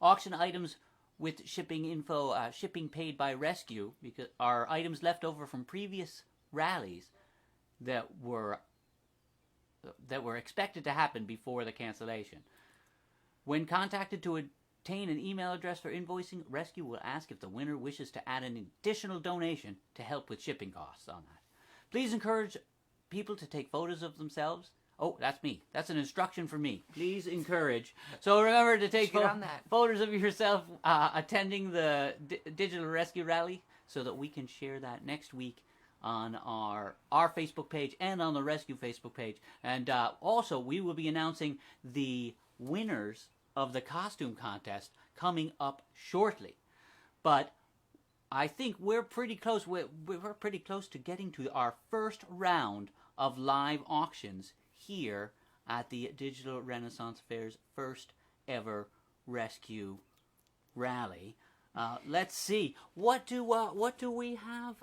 Auction items with shipping info, shipping paid by Rescue, because are items left over from previous rallies that were expected to happen before the cancellation. When contacted to obtain an email address for invoicing, Rescue will ask if the winner wishes to add an additional donation to help with shipping costs on that. Please encourage people to take photos of themselves. Oh, that's me. That's an instruction for me. Please encourage. So remember to take photos of yourself attending the Digital Rescue Rally so that we can share that next week on our Facebook page and on the Rescue Facebook page. And also, we will be announcing the winners of the costume contest coming up shortly. But I think we're pretty close. We're pretty close to getting to our first round of live auctions here at the Digital Renaissance Fair's first ever rescue rally. Let's see, what do we have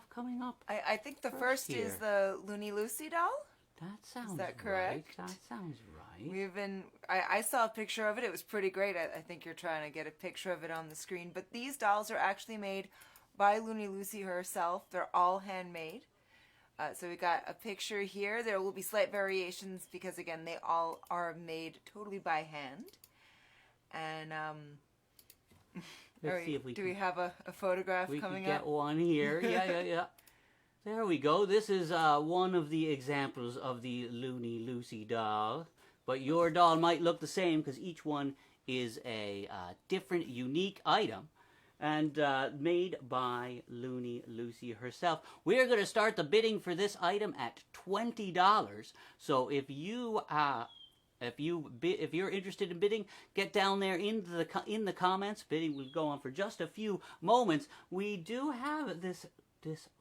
coming up? I think the first here is the Looney Lucy doll. That sounds Is that correct? Right. That sounds right. I saw a picture of it. It was pretty great. I think you're trying to get a picture of it on the screen. But these dolls are actually made by Looney Lucy herself. They're all handmade. So we got a picture here. There will be slight variations because, again, they all are made totally by hand. And let's see if we do we have a photograph coming up? We can get one here. Yeah. There we go. This is one of the examples of the Looney Lucy doll. But your doll might look the same because each one is a different, unique item. And made by Looney Lucy herself. We are going to start the bidding for this item at $20. So if you're interested in bidding, get down there in the comments. Bidding will go on for just a few moments. We do have this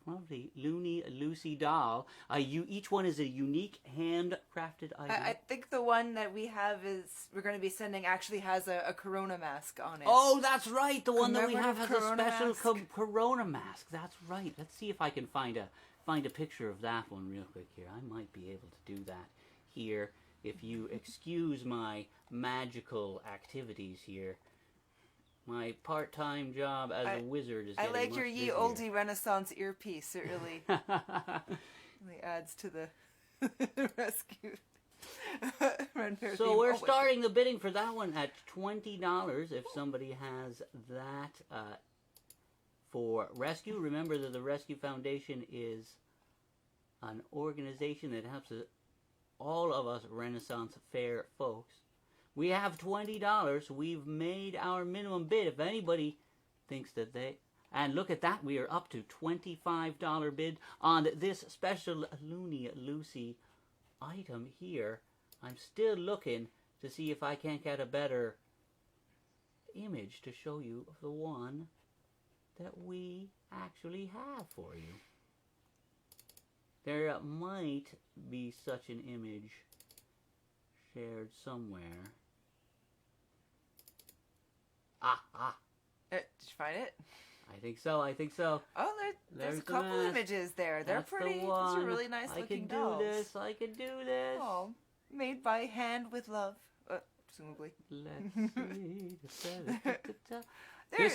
lovely Looney Lucy doll. Each one is a unique handcrafted item. I think the one that we're going to be sending actually has a Corona mask on it. Oh, that's right. The one that we have has a special Corona mask. That's right. Let's see if I can find a picture of that one real quick here. I might be able to do that here if you excuse my magical activities here, my part-time job as a wizard is I getting like much your ye busier. olde Renaissance earpiece. It really, really adds to the rescue. So we're starting the bidding for that one at $20 if somebody has that for rescue. Remember that the Rescue Foundation is an organization that helps all of us Renaissance Fair folks. We have $20. We've made our minimum bid. If anybody thinks that they... And look at that. We are up to $25 bid on this special Looney Lucy item here. I'm still looking to see if I can't get a better image to show you of the one that we actually have for you. There might be such an image shared somewhere. Did you find it? I think so. I think so. Oh, there's a couple images there. They're That's pretty. The Those are one. really nice looking dolls. I can do this. Oh, made by hand with love, presumably. Let's see. There's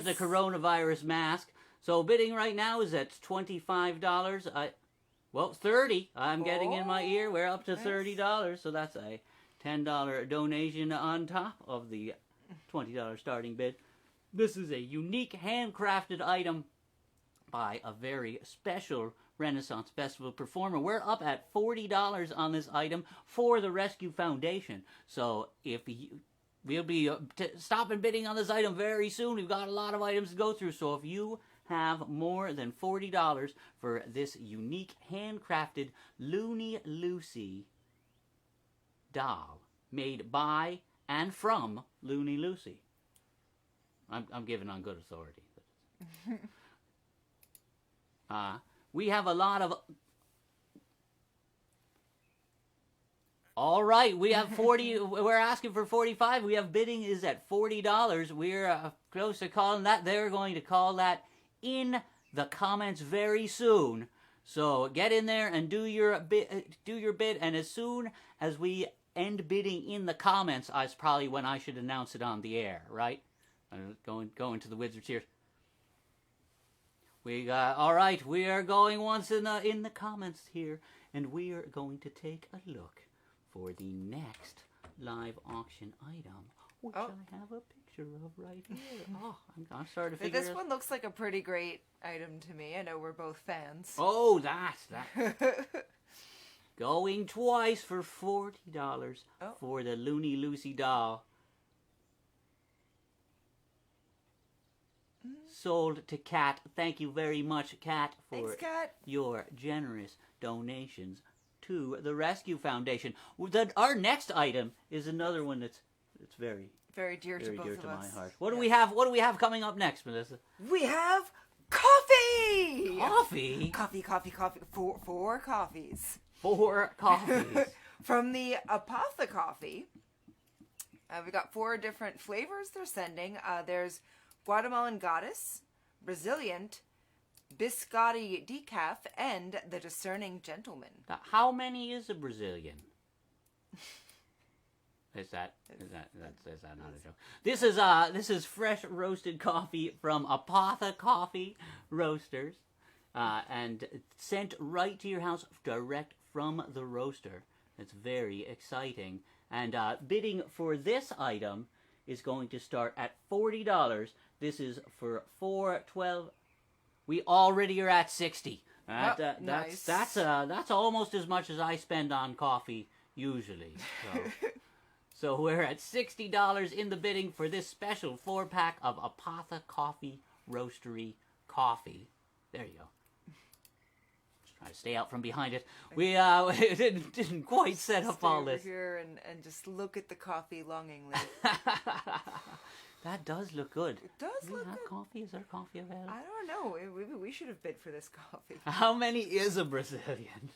the coronavirus mask. So bidding right now is at $25. Well, $30. I'm getting in my ear. We're up to $30. So that's a $10 donation on top of the $20 starting bid. This is a unique handcrafted item by a very special Renaissance Festival performer. We're up at $40 on this item for the Rescue Foundation. So we'll be stopping bidding on this item very soon. We've got a lot of items to go through. So if you have more than $40 for this unique handcrafted Looney Lucy doll made by and from Looney Lucy. I'm giving on good authority. We have a lot of... All right, we have 40... We're asking for 45. We have bidding is at $40. We're close to calling that. They're going to call that in the comments very soon. So get in there and do your bid. And as soon as we end bidding in the comments, is probably when I should announce it on the air, right? Going to the wizards here. We got all right. We are going once in the comments here, and we are going to take a look for the next live auction item, which I have a picture of right here. Oh, I'm starting to figure this one looks like a pretty great item to me. I know we're both fans. Oh, that's that. Going twice for $40 for the Looney Lucy doll. Sold to Kat. Thank you very much, Kat, for your generous donations to the Rescue Foundation. Our next item is another one that's very dear to both of us. My heart. What do we have? What do we have coming up next, Melissa? We have coffee. Coffee. Four coffees. 4 coffees from the Apothecoffee. We got 4 different flavors they're sending. There's Guatemalan Goddess, Brazilian, Biscotti Decaf, and the Discerning Gentleman. Now, how many is a Brazilian? Is that not a joke? This is fresh roasted coffee from Apothecoffee Roasters, and sent right to your house direct from the roaster. It's very exciting. And bidding for this item is going to start at $40. This is for 412. We already are at 60. Nice. That's almost as much as I spend on coffee usually. So we're at $60 in the bidding for this special 4-pack of Apothecoffee Roastery coffee. There you go. Just try to stay out from behind it. We didn't quite set up all this. Stay over here and just look at the coffee longingly. That does look good. It does look good. Coffee? Is there coffee available? I don't know. Maybe we should have bid for this coffee. How many is a Brazilian?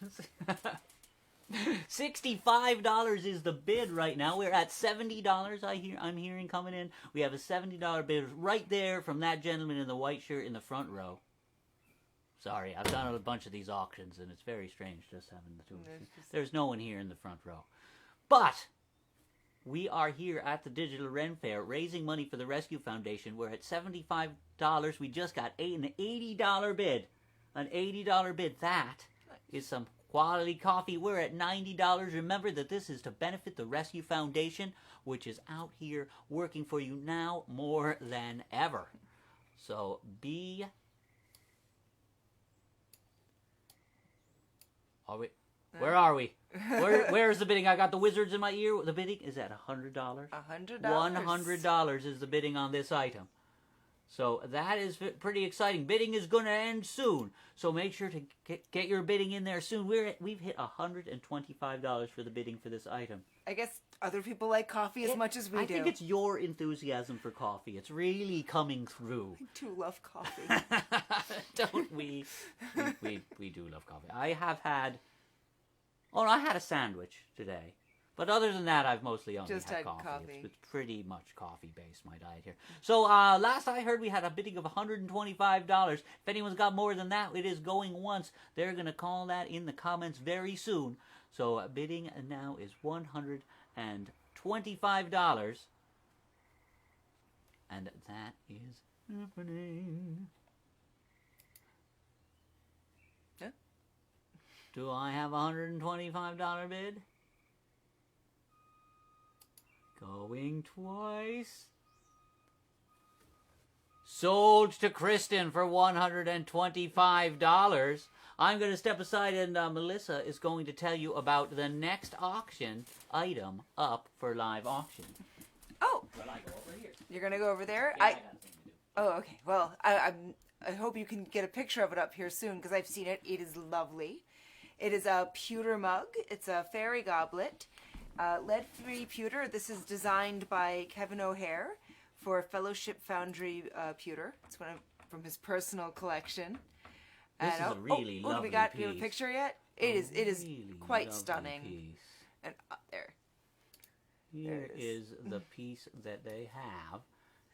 $65 is the bid right now. We're at $70. I'm hearing coming in. We have a $70 bid right there from that gentleman in the white shirt in the front row. Sorry, I've done a bunch of these auctions, and it's very strange just having the two of us. There's no one here in the front row. But we are here at the Digital Ren Fair raising money for the Rescue Foundation. We're at $75. We just got an $80 bid. An $80 bid. That is some quality coffee. We're at $90. Remember that this is to benefit the Rescue Foundation, which is out here working for you now more than ever. So be... Where are we? Where's the bidding? I got the wizards in my ear. The bidding is at $100. $100. $100 is the bidding on this item. So that is pretty exciting. Bidding is going to end soon. So make sure to get your bidding in there soon. We've hit $125 for the bidding for this item. I guess other people like coffee as much as we do. I think it's your enthusiasm for coffee. It's really coming through. I do love coffee. Don't we? We do love coffee. I had a sandwich today. But other than that, I've mostly only Just had had coffee. It's pretty much coffee-based, my diet here. So last I heard, we had a bidding of $125. If anyone's got more than that, it is going once. They're going to call that in the comments very soon. So bidding now is $125. And that is happening. Yeah. Do I have a $125 bid? Going twice. Sold to Kristen for $125. I'm going to step aside, and Melissa is going to tell you about the next auction item up for live auction. Oh. Well, I go over here. You're going to go over there? Yeah, I got something to do. Oh, okay. Well, I hope you can get a picture of it up here soon, because I've seen it. It is lovely. It is a pewter mug. It's a fairy goblet. Lead-free pewter. This is designed by Kevin O'Hare for Fellowship Foundry pewter. It's one from his personal collection. This is a really lovely do we got piece. You have a picture yet? It is Really quite lovely stunning. Piece. And there. Here it is the piece that they have.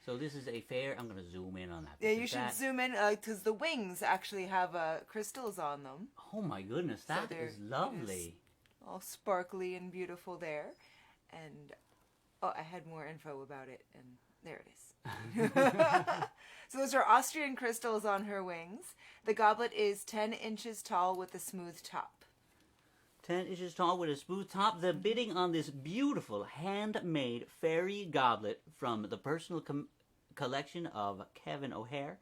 So this is a fair. I'm going to zoom in on that. Yeah, you should zoom in because the wings actually have crystals on them. Oh my goodness, that is lovely. All sparkly and beautiful there. And I had more info about it, and there it is. So those are Austrian crystals on her wings. The goblet is 10 inches tall with a smooth top. 10 inches tall with a smooth top. The bidding on this beautiful handmade fairy goblet from the personal collection of Kevin O'Hare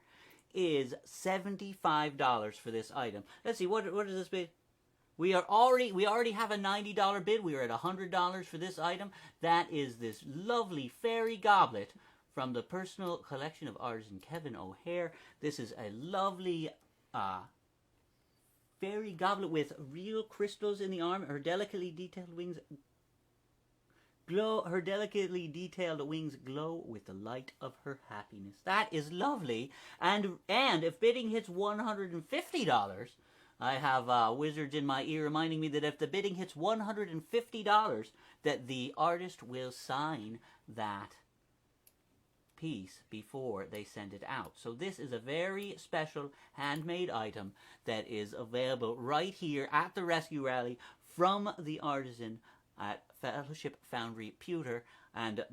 is $75 for this item. Let's see, what is this bid? We already have a $90 bid. We are at $100 for this item. That is this lovely fairy goblet from the personal collection of artisan Kevin O'Hare. This is a lovely fairy goblet with real crystals in the arm. Her delicately detailed wings glow. Her delicately detailed wings glow with the light of her happiness. That is lovely. And if bidding hits $150. I have wizards in my ear reminding me that if the bidding hits $150, that the artist will sign that piece before they send it out. So this is a very special handmade item that is available right here at the Rescue Rally from the artisan at Fellowship Foundry Pewter. And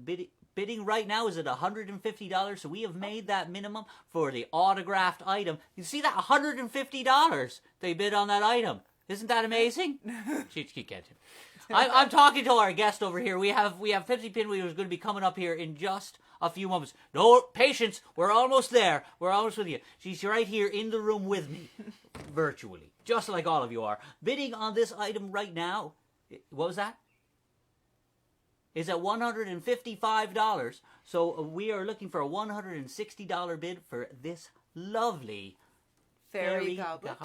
bidding right now is at $150, so we have made that minimum for the autographed item. You see that? $150 they bid on that item. Isn't that amazing? She can't. I'm talking to our guest over here. We have 50 Pinwheel who's going to be coming up here in just a few moments. No, patience. We're almost there. We're almost with you. She's right here in the room with me, virtually, just like all of you are. Bidding on this item right now, what was that? Is at $155. So we are looking for a $160 bid for this lovely fairy goblet.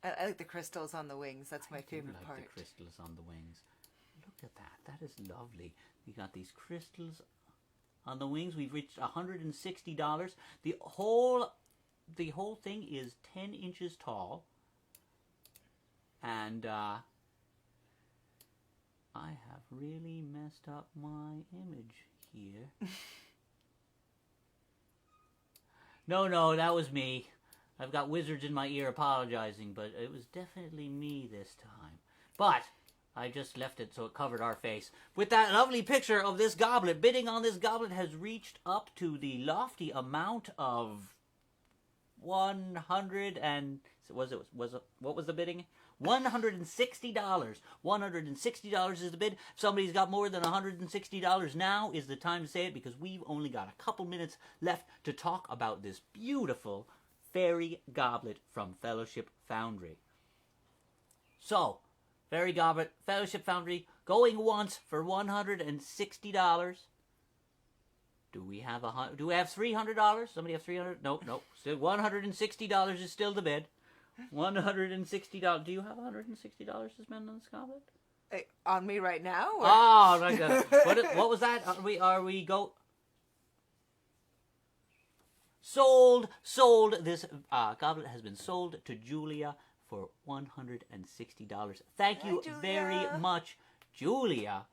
I like the crystals on the wings. That's my favorite I like part. the crystals on the wings. Look at that. That is lovely. We got these crystals on the wings. We've reached $160. The whole thing is 10 inches tall. And I have really messed up my image here. No, that was me. I've got wizards in my ear apologizing, but it was definitely me this time. But I just left it so it covered our face. With that lovely picture of this goblet, bidding on this goblet has reached up to the lofty amount of 100 and... what was the bidding? $160. $160 is the bid. If somebody's got more than $160, now is the time to say it, because we've only got a couple minutes left to talk about this beautiful fairy goblet from Fellowship Foundry. So, fairy goblet, Fellowship Foundry, going once for $160. Do we have $300? Somebody have $300? Nope. Still $160 is still the bid. $160. Do you have $160 to spend on this goblet? On me right now? Or? Oh, like that. What was that? Are we go? Sold. This goblet has been sold to Julia for $160. Thank you very much, Julia.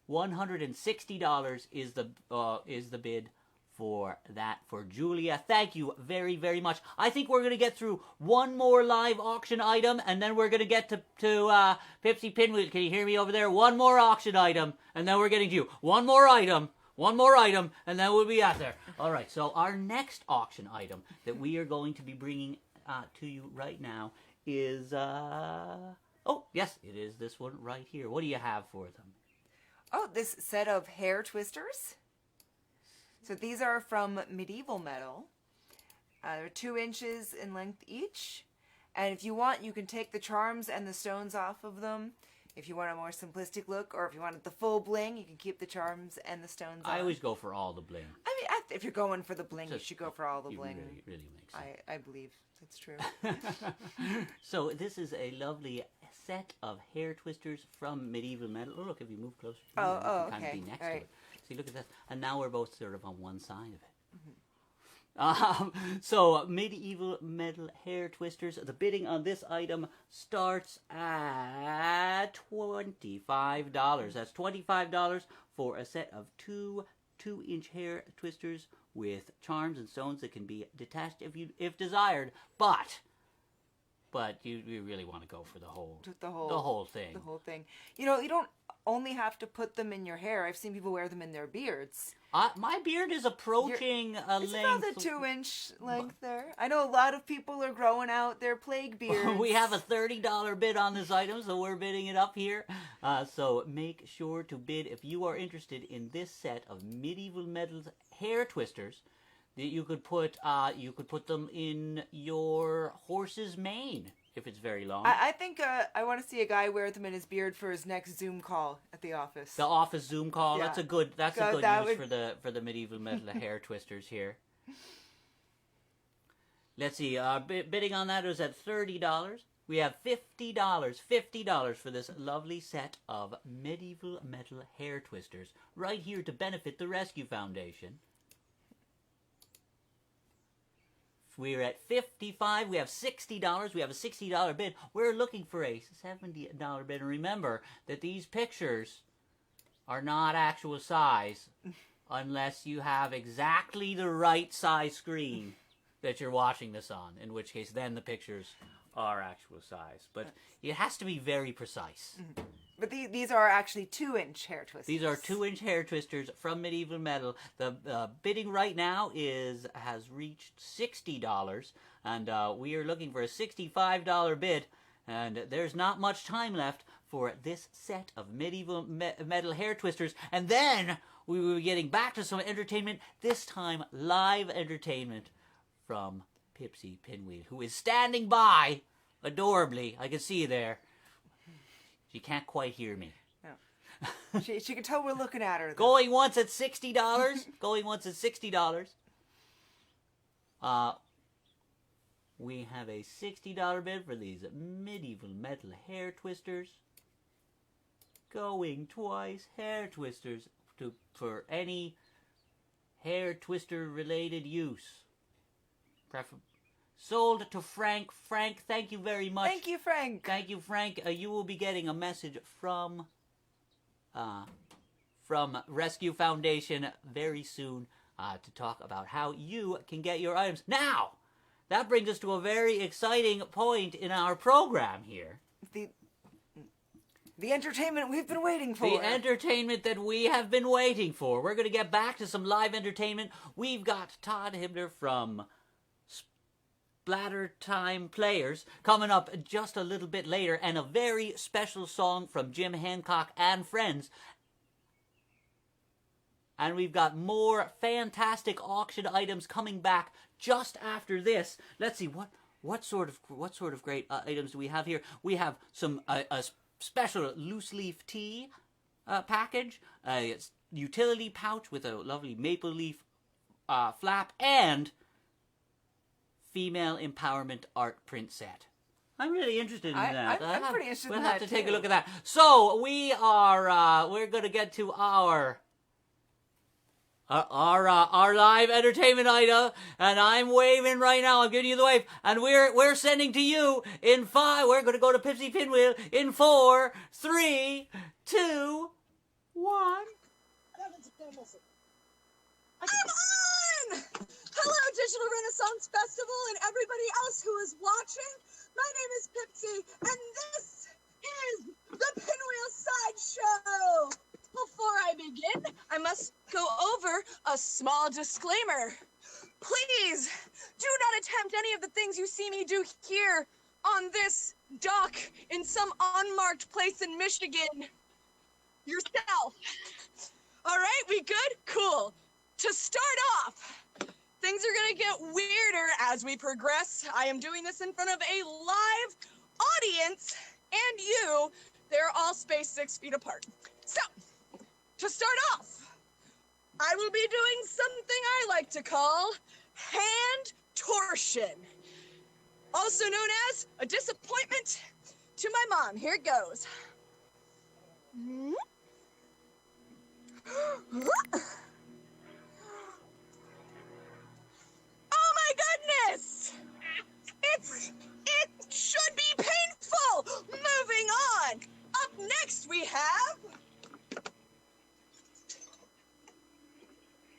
$160 is the bid for that for Julia. Thank you very, very much. I think we're going to get through one more live auction item, and then we're going to get to Pipsy Pinwheel. Can you hear me over there? One more auction item, and then we're getting to you. One more item, and then we'll be out there. All right, so our next auction item that we are going to be bringing to you right now is... oh, yes, it is this one right here. What do you have for them? Oh, this set of hair twisters. So these are from Medieval Metal. They're 2 inches in length each. And if you want, you can take the charms and the stones off of them. If you want a more simplistic look, or if you want the full bling, you can keep the charms and the stones on. I always go for all the bling. I mean, if you're going for the bling, you should go for all the bling. Really makes sense. I believe it's true. So this is a lovely set of hair twisters from Medieval Metal. Oh, look, if you move closer. Oh, you can okay. kind of be next all to right. it. See, look at that. And now we're both sort of on one side of it. So, Medieval Metal hair twisters. The bidding on this item starts at $25. That's $25 for a set of 2-inch hair twisters with charms and stones that can be detached if desired. But you really want to go for the whole thing. The whole thing. You know, you don't only have to put them in your hair. I've seen people wear them in their beards. My beard is approaching a it's length. It's about the 2-inch length there. I know a lot of people are growing out their plague beards. We have a $30 bid on this item, so we're bidding it up here. So make sure to bid if you are interested in this set of Medieval Metal hair twisters. That you could put them in your horse's mane if it's very long. I think I want to see a guy wear them in his beard for his next Zoom call at the office. The office Zoom call. Yeah. That's a good use for the Medieval Metal hair twisters here. Let's see. Bidding on that is at $30. We have $50 for this lovely set of Medieval Metal hair twisters right here to benefit the Rescue Foundation. We're at $55. We have $60. We have a $60 bid. We're looking for a $70 bid. And remember that these pictures are not actual size unless you have exactly the right size screen that you're watching this on, in which case then the pictures are actual size. But it has to be very precise. But these are actually 2-inch hair twisters. These are 2-inch hair twisters from Medieval Metal. The bidding right now has reached $60, and we are looking for a $65 bid. And there's not much time left for this set of Medieval Metal hair twisters. And then we will be getting back to some entertainment, this time live entertainment from Pipsy Pinwheel, who is standing by adorably. I can see you there. She can't quite hear me. No. She can tell we're looking at her. Though. Going once at $60. Going once at $60. We have a $60 bid for these Medieval Metal hair twisters. Going twice, hair twisters for any hair twister related use. Sold to Frank. Frank, thank you very much. Thank you, Frank. Thank you, Frank. You will be getting a message from Rescue Foundation very soon. to talk about how you can get your items. Now, that brings us to a very exciting point in our program here. The entertainment we've been waiting for. The entertainment that we have been waiting for. We're going to get back to some live entertainment. We've got Todd Hibbeler from Splatter Time Players coming up just a little bit later, and a very special song from Jim Hancock and friends. And we've got more fantastic auction items coming back just after this. Let's see, what sort of great items do we have here? We have some a special loose leaf tea package, a utility pouch with a lovely maple leaf flap, and female empowerment art print set. I'm really interested in that. I'm pretty interested in that. We'll have to take a look at that. So we're going to get to our live entertainment item, and I'm waving right now. I'm giving you the wave, and we're sending to you in 5. We're going to go to Pipsy Pinwheel in 4, 3, 2, 1. I'm on! Hello, Digital Renaissance Festival, and everybody else who is watching. My name is Pipsy, and this is the Pinwheel Sideshow. Before I begin, I must go over a small disclaimer. Please do not attempt any of the things you see me do here on this dock in some unmarked place in Michigan yourself. All right, we good? Cool. To start off, things are going to get weirder as we progress. I am doing this in front of a live audience, and you. They're all spaced 6 feet apart. So, to start off, I will be doing something I like to call hand torsion, also known as a disappointment to my mom. Here it goes. Oh my goodness! It should be painful! Moving on! Up next we have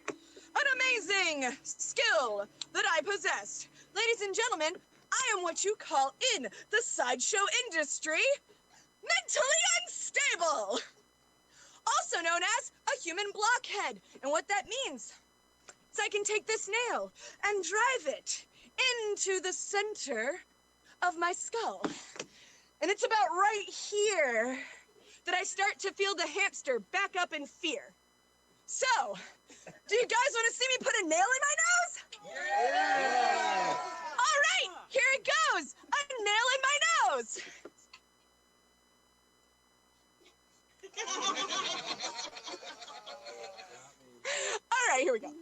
an amazing skill that I possess. Ladies and gentlemen, I am what you call in the sideshow industry mentally unstable, also known as a human blockhead. And what that means is I can take this nail and drive it into the center of my skull. And it's about right here that I start to feel the hamster back up in fear. So, do you guys want to see me put a nail in my nose? Yeah! All right, here it goes. A nail in my nose. All right, here we go.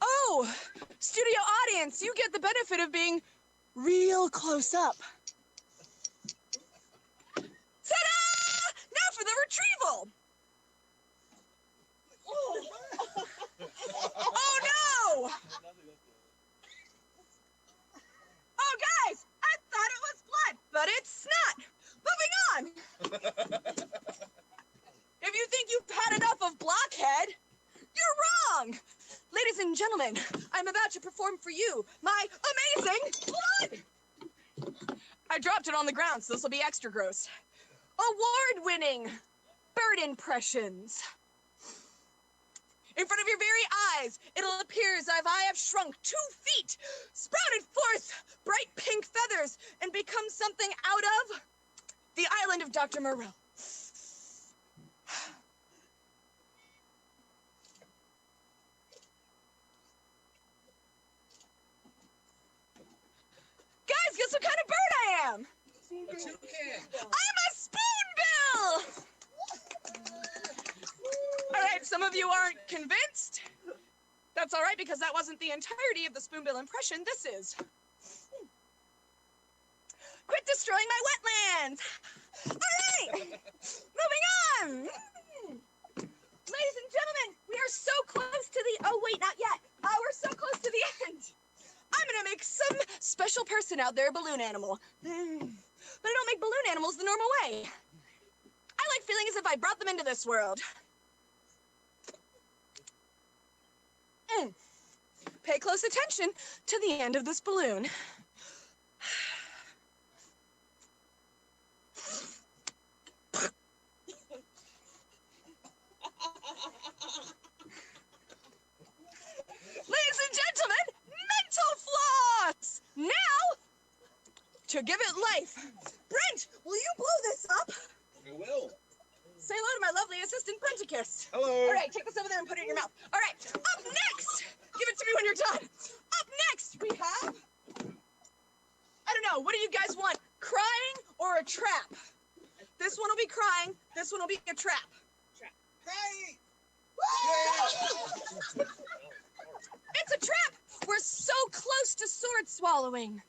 Oh, studio audience, you get the benefit of being real close up. Ta-da! Now for the retrieval. Oh no! Oh guys, I thought it was blood, but it's not. Moving on. If you think you've had enough of blockhead, you're wrong. Ladies and gentlemen, I'm about to perform for you my amazing blood. I dropped it on the ground, so this will be extra gross. Award-winning bird impressions. In front of your very eyes, it'll appear as if I have shrunk 2 feet, sprouted forth bright pink feathers, and become something out of the island of Dr. Moreau. Guys, guess what kind of bird I am? A toucan. I'm a spoonbill! All right, some of you aren't convinced. That's all right, because that wasn't the entirety of the spoonbill impression. This is. Quit destroying my wetlands! All right, moving on. Ladies and gentlemen, we are so close to the, oh wait, not yet. We're so close to the end. I'm gonna make some special person out there a balloon animal. But I don't make balloon animals the normal way. I like feeling as if I brought them into this world. Pay close attention to the end of this balloon. Ladies and gentlemen, mental floss! Now, to give it life. Brent, will you blow this up? I will. Say hello to my lovely assistant, Brenticus. Hello. All right, take this over there and put it in your mouth. All right, up next, give it to me when you're done. Up next, we have, I don't know, what do you guys want? Crying or a trap? This one will be crying, this one will be a trap. Crying. It's a trap! We're so close to sword swallowing.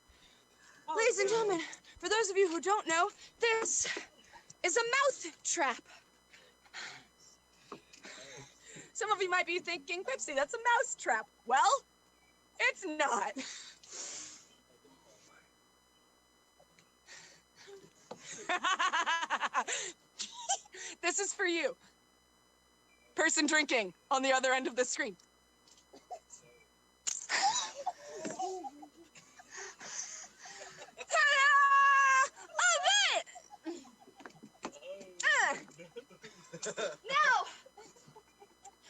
Ladies and gentlemen, for those of you who don't know, this is a mouth trap. Some of you might be thinking, Pepsi, that's a mouse trap. Well, it's not. This is for you. Person drinking on the other end of the screen. Now,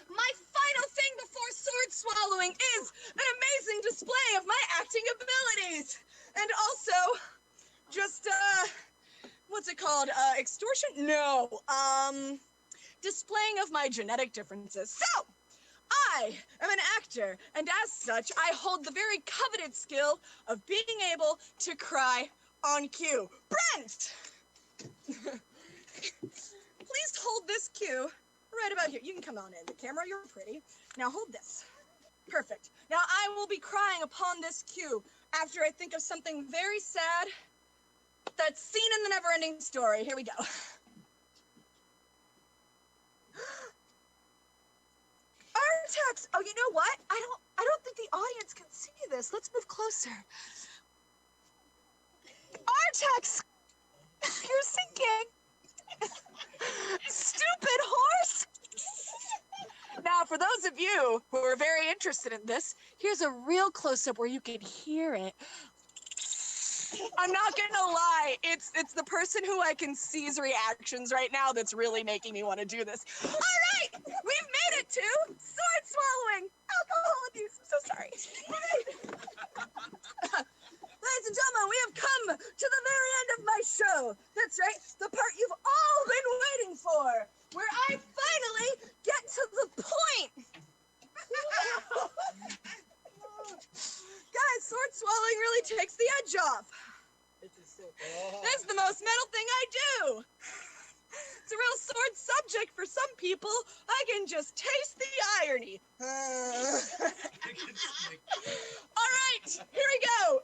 my final thing before sword swallowing is an amazing display of my acting abilities. And also, just, what's it called? Extortion? No, displaying of my genetic differences. So, I am an actor, and as such, I hold the very coveted skill of being able to cry on cue. Brent! Please hold this cue right about here. You can come on in. The camera, you're pretty. Now hold this. Perfect. Now I will be crying upon this cue after I think of something very sad that's seen in the never-ending story. Here we go. Artax! Oh, you know what? I don't think the audience can see this. Let's move closer. Artax! You're sinking! Stupid horse! Now, for those of you who are very interested in this, here's a real close-up where you can hear it. I'm not gonna lie, it's the person who I can see's reactions right now that's really making me want to do this. All right, we've made it to sword swallowing, alcohol abuse. I'm so sorry. Ladies and gentlemen, we have come to the very end of my show. That's right, the part you've all been waiting for, where I finally get to the point. Guys, sword swallowing really takes the edge off. That's the most metal thing I do. It's a real sword subject for some people. I can just taste the irony. All right, here we go.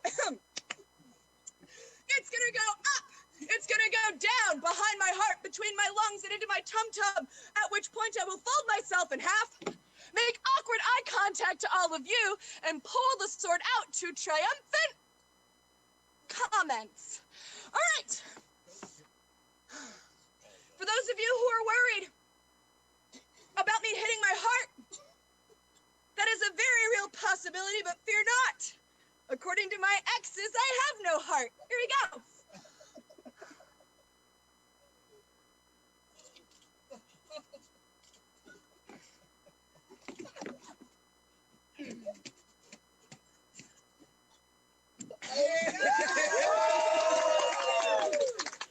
It's gonna go up. It's gonna go down behind my heart, between my lungs and into my tum-tum, at which point I will fold myself in half, make awkward eye contact to all of you, and pull the sword out to triumphant comments. All right. For those of you who are worried about me hitting my heart, that is a very real possibility, but fear not. According to my exes, I have no heart. Here we go.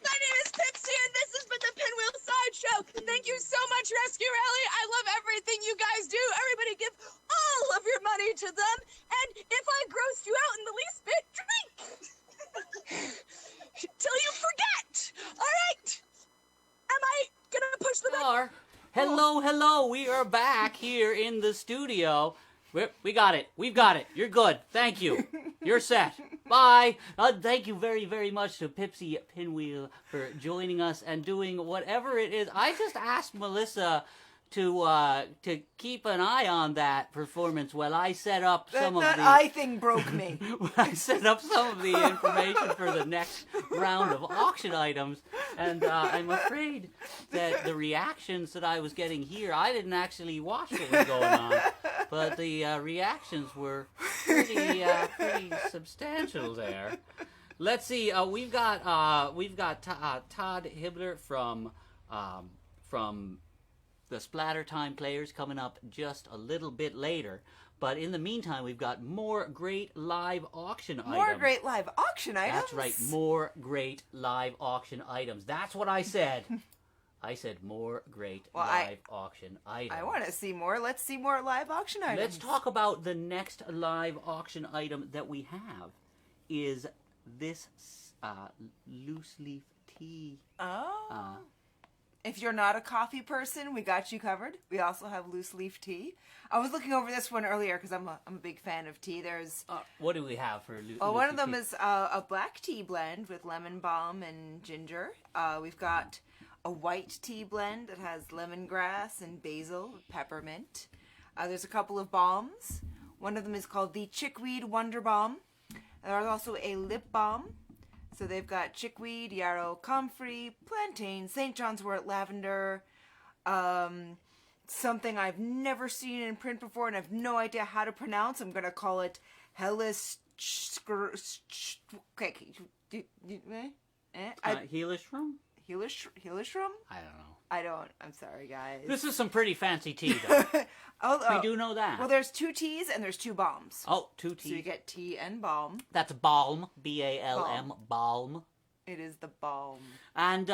My name is Pipsy, and this has been the Pinwheel Sideshow. Thank you so much, Rescue Rally. I love everything you guys do. Everybody give all of your money to them. And if I grossed you out in the least bit, drink. Till you forget. All right. Am I going to push the button? Hello. We are back here in the studio. We got it. We've got it. You're good. Thank you. You're set. Bye. Thank you very, very much to Pipsy Pinwheel for joining us and doing whatever it is. I just asked Melissa to keep an eye on that performance while I set up some of that the eye thing broke me. I set up some of the information for the next round of auction items, and I'm afraid that the reactions that I was getting here, I didn't actually watch what was going on, but the reactions were pretty substantial there. Let's see. We've got Todd Hibbeler from the Splatter Time Players coming up just a little bit later. But in the meantime, we've got more great live auction items. More great live auction items? That's right, more great live auction items. That's what I said. I said more great live auction items. I want to see more. Let's see more live auction items. Let's talk about the next live auction item that we have is this loose leaf tea. Oh. If you're not a coffee person, we got you covered. We also have loose leaf tea. I was looking over this one earlier because I'm a big fan of tea. There's what do we have for loose leaf tea? One of them is a black tea blend with lemon balm and ginger. We've got a white tea blend that has lemongrass and basil with peppermint. There's a couple of balms. One of them is called the Chickweed Wonder Balm. There's also a lip balm. So they've got chickweed, yarrow, comfrey, plantain, St. John's wort, lavender, something I've never seen in print before and I have no idea how to pronounce. I'm going to call it Hellis... Helishrum? Helishrum? I don't know. I'm sorry, guys. This is some pretty fancy tea, though. We do know that. Well, there's 2 teas and there's 2 balms. Oh, 2 teas. So you get tea and balm. That's balm, B-A-L-M, balm. It is the balm. And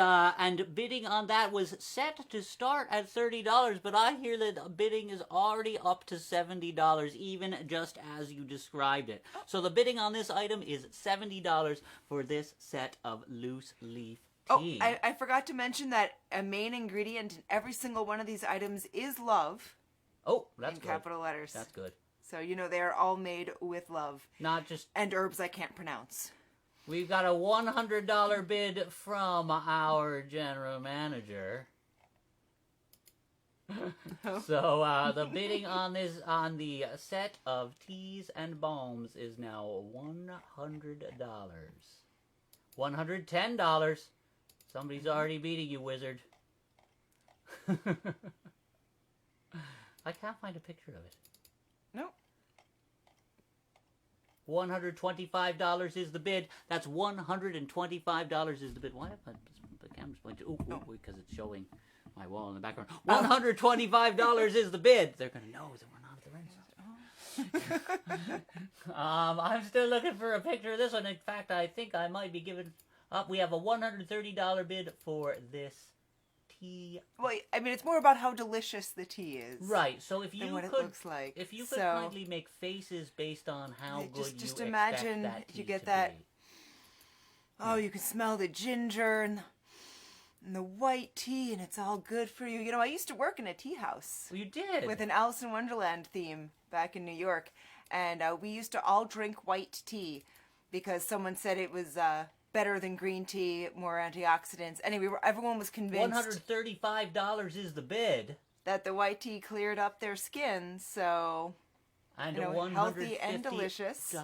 bidding on that was set to start at $30, but I hear that bidding is already up to $70, even just as you described it. So the bidding on this item is $70 for this set of loose leaf tea. Oh, I forgot to mention that a main ingredient in every single one of these items is love. Oh, that's in good. Capital letters. That's good. So, they are all made with love. Not just... And herbs I can't pronounce. We've got a $100 bid from our general manager. So, the bidding on the set of teas and balms is now $100. $110. Somebody's already beating you, wizard. I can't find a picture of it. Nope. $125 is the bid. That's $125 is the bid. Why have the camera's pointed? Oh, because it's showing my wall in the background. $125 is the bid. They're going to know that we're not at the Renaissance. I'm still looking for a picture of this one. In fact, I think I might be giving up. We have a $130 bid for this tea. Well, it's more about how delicious the tea is. Right. So if you what could, it looks like. If you could kindly make faces based on how good just you imagine expect that tea you get to that. be. Oh, you can smell the ginger and the white tea, and it's all good for you. I used to work in a tea house. Well, you did. With an Alice in Wonderland theme back in New York, and we used to all drink white tea because someone said it was better than green tea, more antioxidants. Anyway, everyone was convinced $135 is the bid. That the white tea cleared up their skin, so... And healthy and delicious.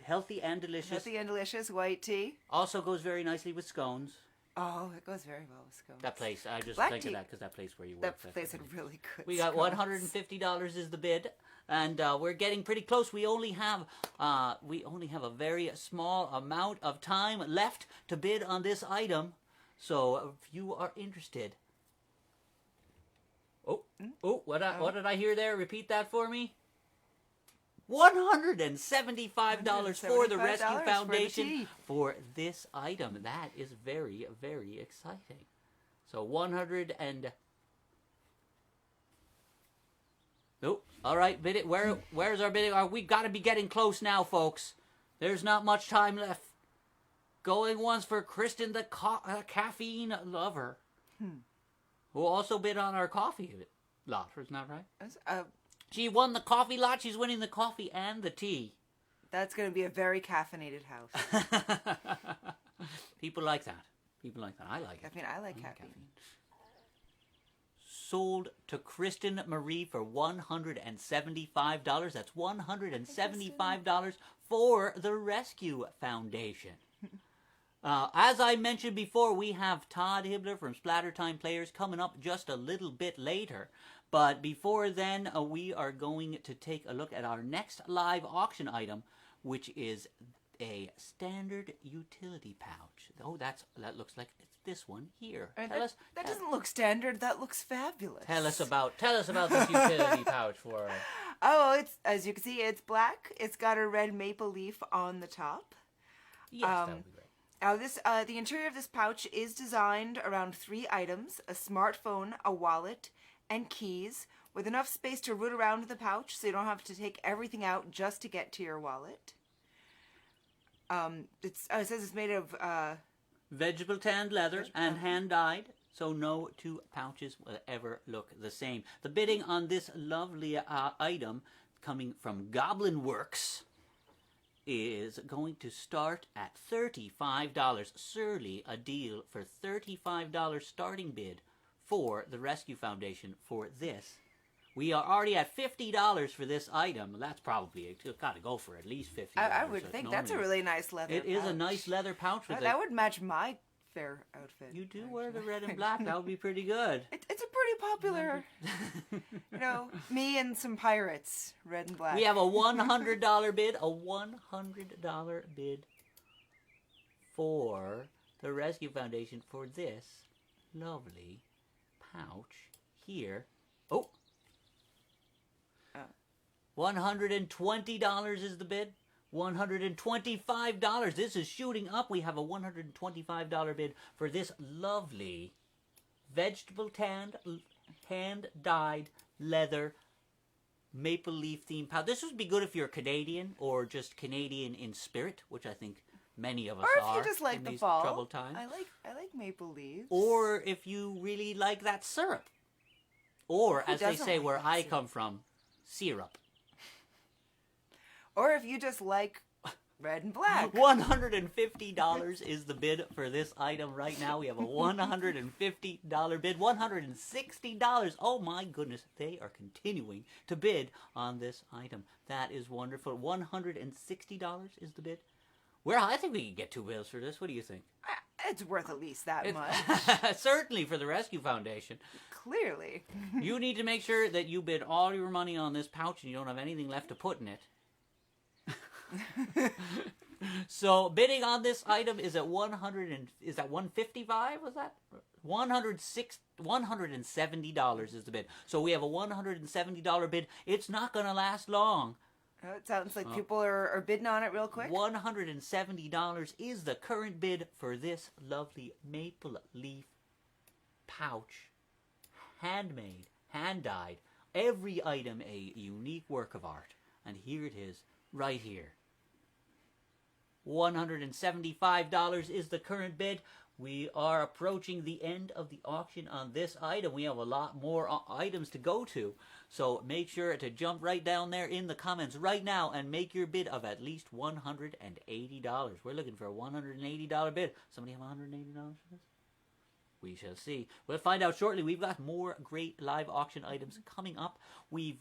Healthy and delicious. Healthy and delicious white tea. Also goes very nicely with scones. Oh, it goes very well with scones. That place, I just think of that because that place where you work. That place had really good We got scones. $150 is the bid. And we're getting pretty close. We only have a very small amount of time left to bid on this item. So if you are interested. What did I hear there? Repeat that for me. $175 for the Rescue Foundation for this item. That is very, very exciting. So all right, bid it. Where's our bidding? We've got to be getting close now, folks. There's not much time left. Going once for Kristen, the caffeine lover, who also bid on our coffee lot. Isn't that right? She won the coffee lot. She's winning the coffee and the tea. That's going to be a very caffeinated house. People like that. I like it. I like caffeine. sold to Kristen Marie for $175. That's $175 for the Rescue Foundation. As I mentioned before, we have Todd Hibbeler from Splatter Time Players coming up just a little bit later. But before then, we are going to take a look at our next live auction item, which is a standard utility pouch. Oh, that looks like it's this one here. That doesn't look standard. That looks fabulous. Tell us about this utility pouch for us. Oh, it's, as you can see, it's black. It's got a red maple leaf on the top. Yes, that would be great. Now, the interior of this pouch is designed around 3 items: a smartphone, a wallet, and keys, with enough space to root around in the pouch so you don't have to take everything out just to get to your wallet. It says it's made of vegetable tanned leather and hand dyed, so no two pouches will ever look the same. The bidding on this lovely item, coming from Goblin Works, is going to start at $35. Surely a deal for $35 starting bid for the Rescue Foundation for this. We are already at $50 for this item. That's probably, it's got to go for at least $50. I would think that's a really nice leather pouch. It is a nice leather pouch. That would match my fair outfit. You do wear the red and black. That would be pretty good. It's a pretty popular, me and some pirates, red and black. We have a $100 bid, a $100 bid for the Rescue Foundation for this lovely pouch here. Oh! $120 is the bid. $125. This is shooting up. We have a $125 bid for this lovely vegetable tanned, hand-dyed leather maple leaf theme pouch. This would be good if you're Canadian or just Canadian in spirit, which I think many of us are. Or if you just like in the these fall. troubled times. I like maple leaves. Or if you really like that syrup. Or, as they say where I come from, syrup. Or if you just like red and black. $150 is the bid for this item right now. We have a $150 bid. $160. Oh my goodness. They are continuing to bid on this item. That is wonderful. $160 is the bid. I think we can get 2 bids for this. What do you think? It's worth at least that much. Certainly for the Rescue Foundation. Clearly. You need to make sure that you bid all your money on this pouch and you don't have anything left to put in it. So bidding on this item is at is that $155? Was that $170 is the bid. So we have a $170 bid. It's not going to last long. It sounds like people are bidding on it real quick. $170 is the current bid for this lovely maple leaf pouch. Handmade, hand-dyed. Every item a unique work of art. And here it is, right here. $175 is the current bid. We are approaching the end of the auction on this item. We have a lot more items to go to. So make sure to jump right down there in the comments right now and make your bid of at least $180. We're looking for a $180 bid. Somebody have $180 for this? We shall see. We'll find out shortly. We've got more great live auction items coming up. We've...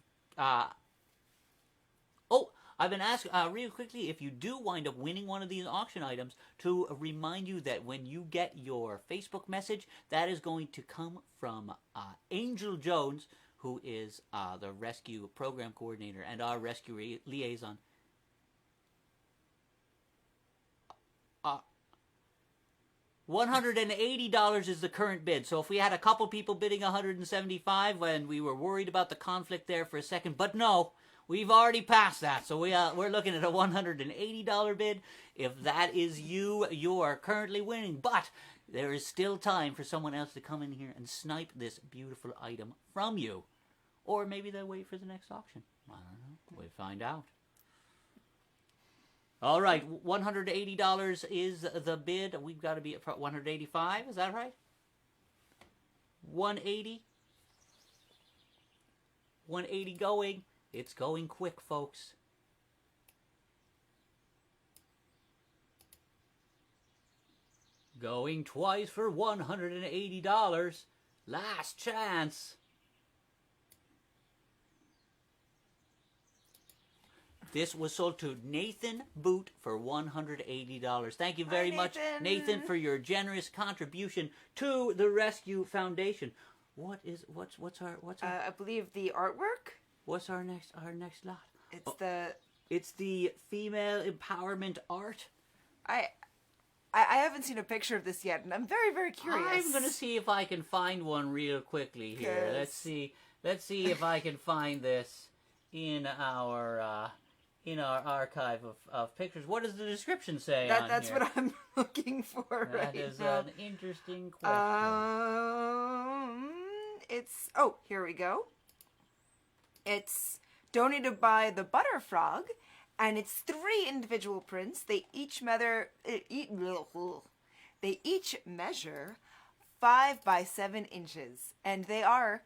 I've been asked real quickly if you do wind up winning one of these auction items to remind you that when you get your Facebook message, that is going to come from Angel Jones, who is the rescue program coordinator and our rescue liaison. $180 is the current bid. So if we had a couple people bidding $175 when we were worried about the conflict there for a second, but no. We've already passed that, so we're looking at a $180 bid. If that is you, you are currently winning. But there is still time for someone else to come in here and snipe this beautiful item from you. Or maybe they'll wait for the next auction. I don't know. We'll find out. All right, $180 is the bid. We've got to be at $185. Is that right? $180. $180 going. It's going quick, folks. Going twice for $180. Last chance. This was sold to Nathan Boot for $180. Thank you very much, Nathan, for your generous contribution to the Rescue Foundation. What's our I believe the artwork. What's our next lot? It's the female empowerment art. I haven't seen a picture of this yet, and I'm very, very curious. I'm gonna see if I can find one real quickly here. Yes. Let's see if I can find this in our archive of pictures. What does the description say on That's here? what I'm looking for right now. That is an interesting question. Here we go. It's donated by the Butterfrog, and it's 3 individual prints. They each measure 5 by 7 inches, and they are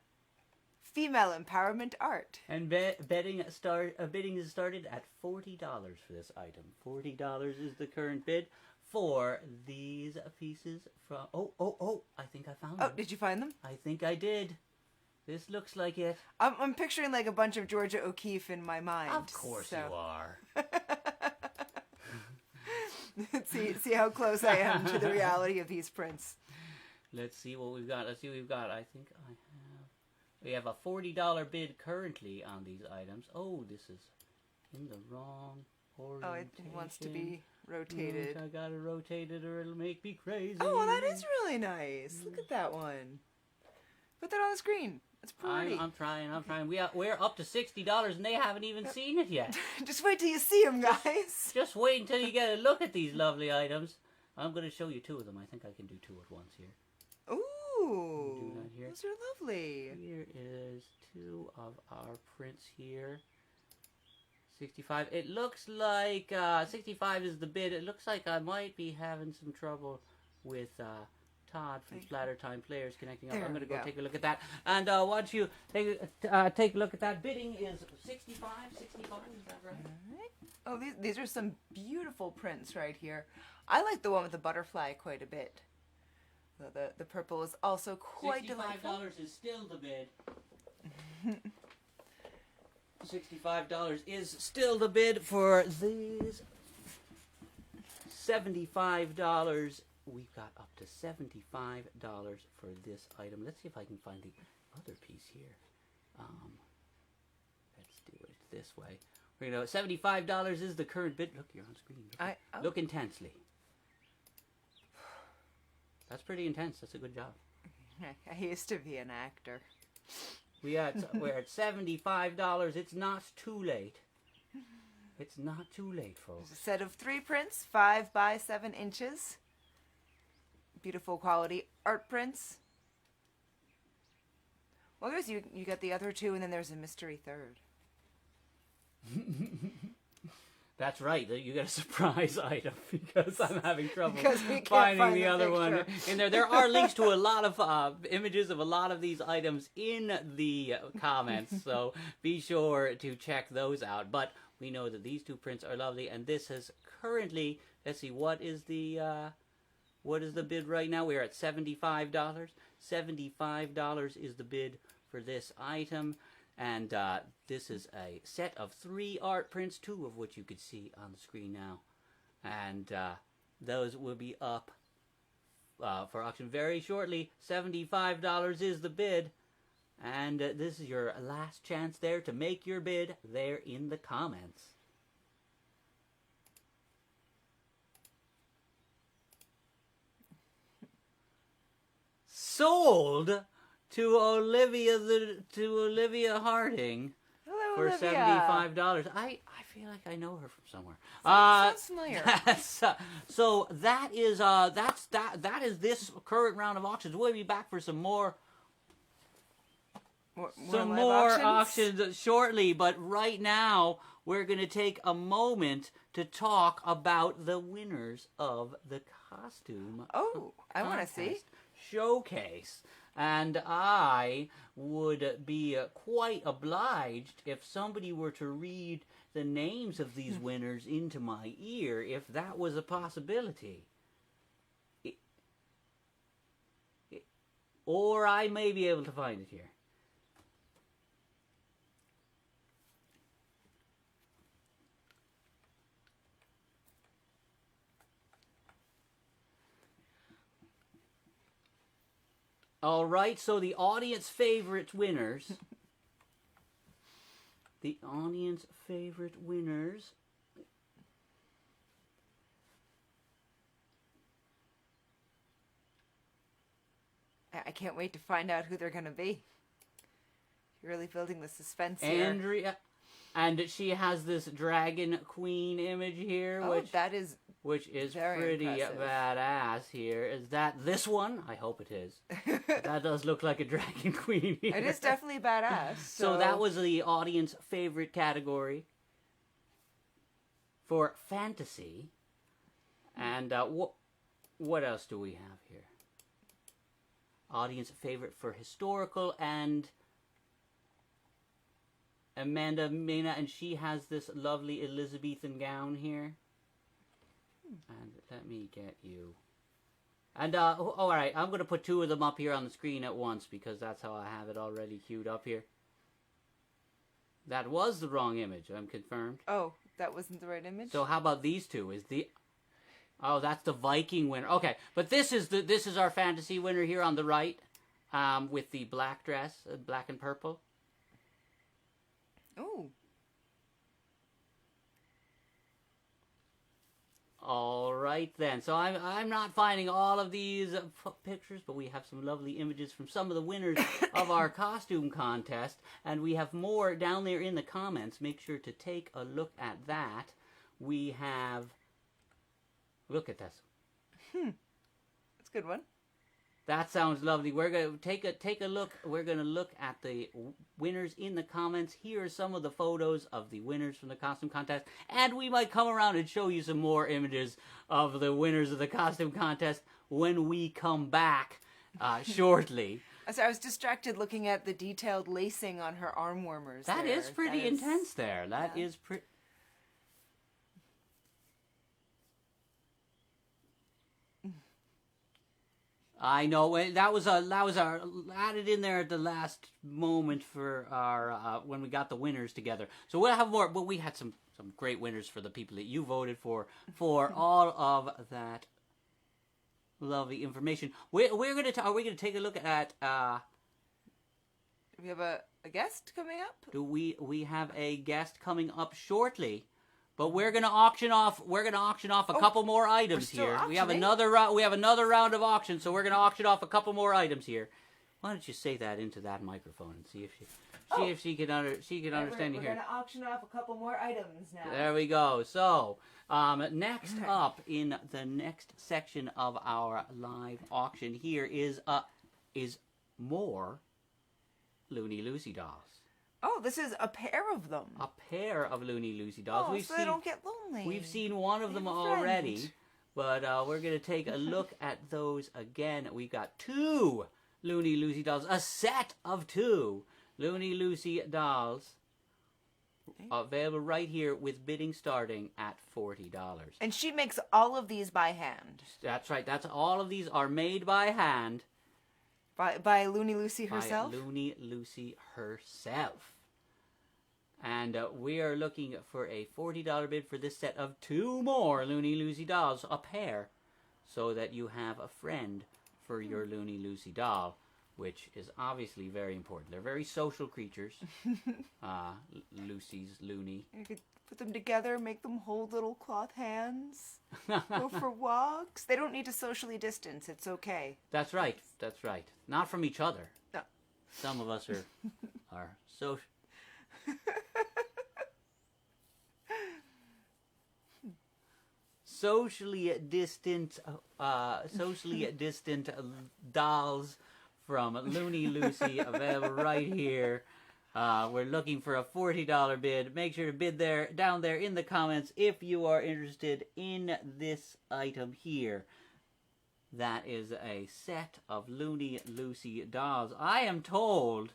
female empowerment art. And bidding is started at $40 for this item. $40 is the current bid for these pieces from... Oh, I think I found them. Oh, did you find them? I think I did. This looks like it. I'm picturing like a bunch of Georgia O'Keeffe in my mind. Of course you are. see how close I am to the reality of these prints. Let's see what we've got. I think we have a $40 bid currently on these items. Oh, this is in the wrong orientation. Oh, it wants to be rotated. I gotta rotate it or it'll make me crazy. Oh, well, that is really nice. Look at that one. Put that on the screen. That's pretty. I'm trying. We're up to $60 and they haven't even seen it yet. Just wait till you see them, guys. Just wait until you get a look at these lovely items. I'm going to show you 2 of them. I think I can do 2 at once here. Ooh, do that here. Those are lovely. Here is 2 of our prints here. 65. It looks like 65 is the bid. It looks like I might be having some trouble with Todd from Splatter Time Players connecting up. I'm going to go take a look at that. And once you take a look at that, bidding is 65. 65, is that right? All right. Oh, these are some beautiful prints right here. I like the one with the butterfly quite a bit. The purple is also quite delightful. $65 is still the bid. $65 is still the bid for these. $75. We've got up to $75 for this item. Let's see if I can find the other piece here. Let's do it this way. We're gonna $75 is the current bid. Look, you're on screen. Look intensely. That's pretty intense. That's a good job. I used to be an actor. We're at $75. It's not too late. It's not too late, folks. There's a set of 3 prints, 5 by 7 inches. Beautiful quality art prints. Well, there's you got the other 2, and then there's a mystery 3rd. That's right. You got a surprise item because I'm having trouble finding find the other one in there. There are links to a lot of images of a lot of these items in the comments, so be sure to check those out. But we know that these 2 prints are lovely, and this has currently, let's see, what is the bid right now? We're at $75. $75 is the bid for this item. And this is a set of 3 art prints, 2 of which you could see on the screen now. And those will be up for auction very shortly. $75 is the bid. And this is your last chance there to make your bid there in the comments. Sold to Olivia Harding. Hello, for Olivia. $75. I feel like I know her from somewhere. Sounds familiar. So that is that is this current round of auctions. We'll be back for some more auctions shortly, but right now we're going to take a moment to talk about the winners of the costume. Oh, I want to see. Showcase. And I would be quite obliged if somebody were to read the names of these winners into my ear, if that was a possibility. Or I may be able to find it here. All right, so the audience favorite winners. The audience favorite winners. I can't wait to find out who they're going to be. You're really building the suspense here. Andrea, and she has this dragon queen image here, which is pretty impressive. badass here. Is that this one? I hope it is. That does look like a dragon queen here. It is definitely badass. So that was the audience favorite category for fantasy. And what else do we have here? Audience favorite for historical, and Amanda Mina, and she has this lovely Elizabethan gown here. And let me get you. And, all right, I'm going to put two of them up here on the screen at once because that's how I have it already queued up here. That was the wrong image, I'm confirmed. Oh, that wasn't the right image? So how about these two? Oh, that's the Viking winner. Okay, but this is our fantasy winner here on the right, with the black dress, black and purple. Ooh. All right then. So I'm not finding all of these pictures, but we have some lovely images from some of the winners of our costume contest, and we have more down there in the comments. Make sure to take a look at that. We have. Look at this. That's a good one. That sounds lovely. We're going to take a look. We're going to look at the winners in the comments. Here are some of the photos of the winners from the costume contest. And we might come around and show you some more images of the winners of the costume contest when we come back shortly. So I was distracted looking at the detailed lacing on her arm warmers. That is pretty intense there. That is pretty... I know that was our added in there at the last moment for our when we got the winners together. So we'll have more, but we had some great winners for the people that you voted for all of that lovely information. Are we gonna take a look at? Do we have a guest coming up? Do we have a guest coming up shortly? But we're gonna auction off. A couple more items here. Auctioning? We have another round of auction, so we're gonna auction off a couple more items here. Why don't you say that into that microphone and see if she can understand you here. We're gonna auction off a couple more items now. There we go. So next up in the next section of our live auction here is more Looney Lucy dolls. Oh, this is a pair of them. A pair of Looney Lucy dolls. Oh, so they don't get lonely. We've seen one of them already, but we're going to take a look at those again. We've got two Looney Lucy dolls, a set of two Looney Lucy dolls, available right here with bidding starting at $40. And she makes all of these by hand. That's right. All of these are made by hand. By Looney Lucy herself? By Looney Lucy herself. And we are looking for a $40 bid for this set of two more Looney Lucy dolls, a pair, so that you have a friend for your Looney Lucy doll, which is obviously very important. They're very social creatures. Lucy's Looney. You could put them together, make them hold little cloth hands, go for walks. They don't need to socially distance. It's okay. That's right. That's right. Not from each other. No. Some of us are social. Socially distant dolls from Looney Lucy, available right here. We're looking for a $40 bid. Make sure to bid down there in the comments if you are interested in this item here. That is a set of Looney Lucy dolls. I am told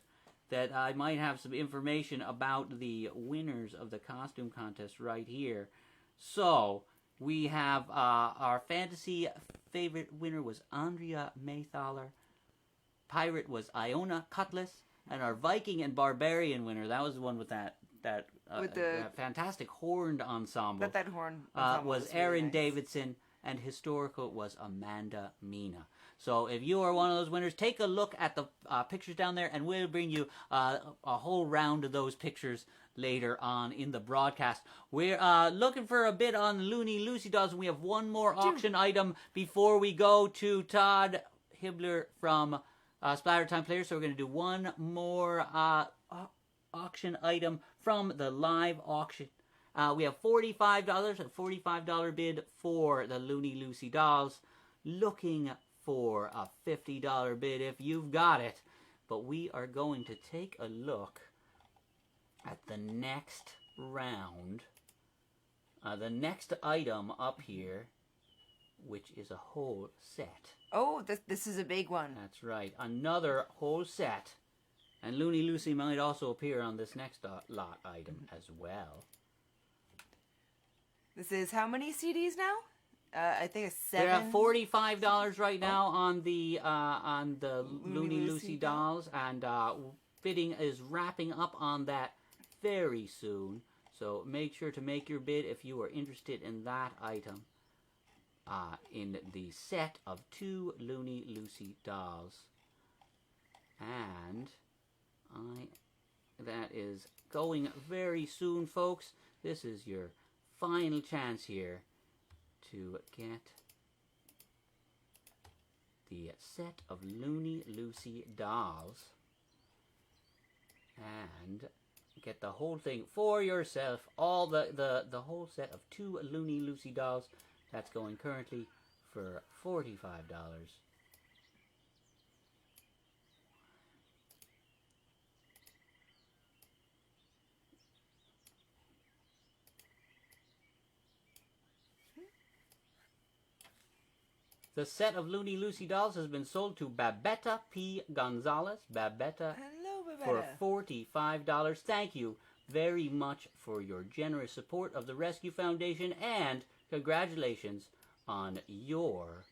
that I might have some information about the winners of the costume contest right here. So, we have our fantasy favorite winner was Andrea Maythaler. Pirate was Iona Cutlass. And our Viking and Barbarian winner, that was the one with that fantastic horned ensemble. That horn ensemble was really Erin nice. Davidson, and historical was Amanda Mina. So if you are one of those winners, take a look at the pictures down there, and we'll bring you a whole round of those pictures later on in the broadcast. We're looking for a bid on Looney Lucy dolls, and we have one more auction item before we go to Todd Hibbeler from Splatter Time Players. So we're going to do one more auction item from the live auction. We have $45, a $45 bid for the Looney Lucy dolls. Looking for a $50 bid if you've got it. But we are going to take a look at the next round. The next item up here, which is a whole set. Oh, this is a big one. That's right. Another whole set. And Looney Lucy might also appear on this next lot item as well. This is how many CDs now? I think it's 7. They're at $45 right now on the Looney Lucy dolls, and bidding is wrapping up on that very soon. So make sure to make your bid if you are interested in that item. In the set of 2 Looney Lucy dolls, and that is going very soon, folks. This is your final chance here to get the set of Looney Lucy dolls and get the whole thing for yourself. All the whole set of 2 Looney Lucy dolls. That's going currently for $45. The set of Looney Lucy dolls has been sold to Babetta P. Gonzalez. Babetta, Hello, for Babetta. $45. Thank you very much for your generous support of the Rescue Foundation, and congratulations on your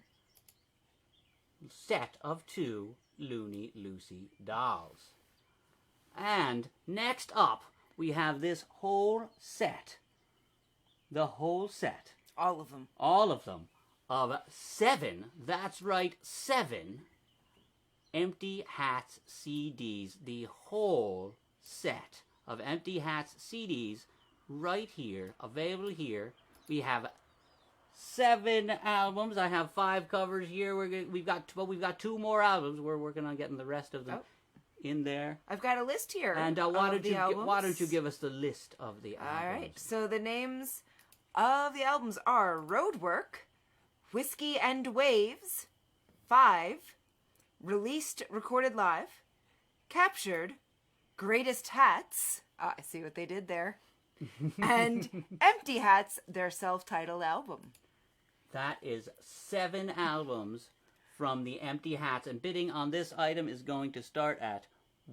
set of 2 Looney Lucy dolls. And next up, we have this whole set. The whole set. All of them. All of them. Of 7, that's right, 7 Empty Hats CDs. The whole set of Empty Hats CDs right here, available here. We have 7 albums. I have 5 covers here. We've got 2 more albums. We're working on getting the rest of them in there. I've got a list here. And why don't you give us the list of the albums? All right. So the names of the albums are Roadwork, Whiskey and Waves, 5, Released Recorded Live, Captured, Greatest Hats, I see what they did there, and Empty Hats, their self-titled album. That is 7 albums from the Empty Hats, and bidding on this item is going to start at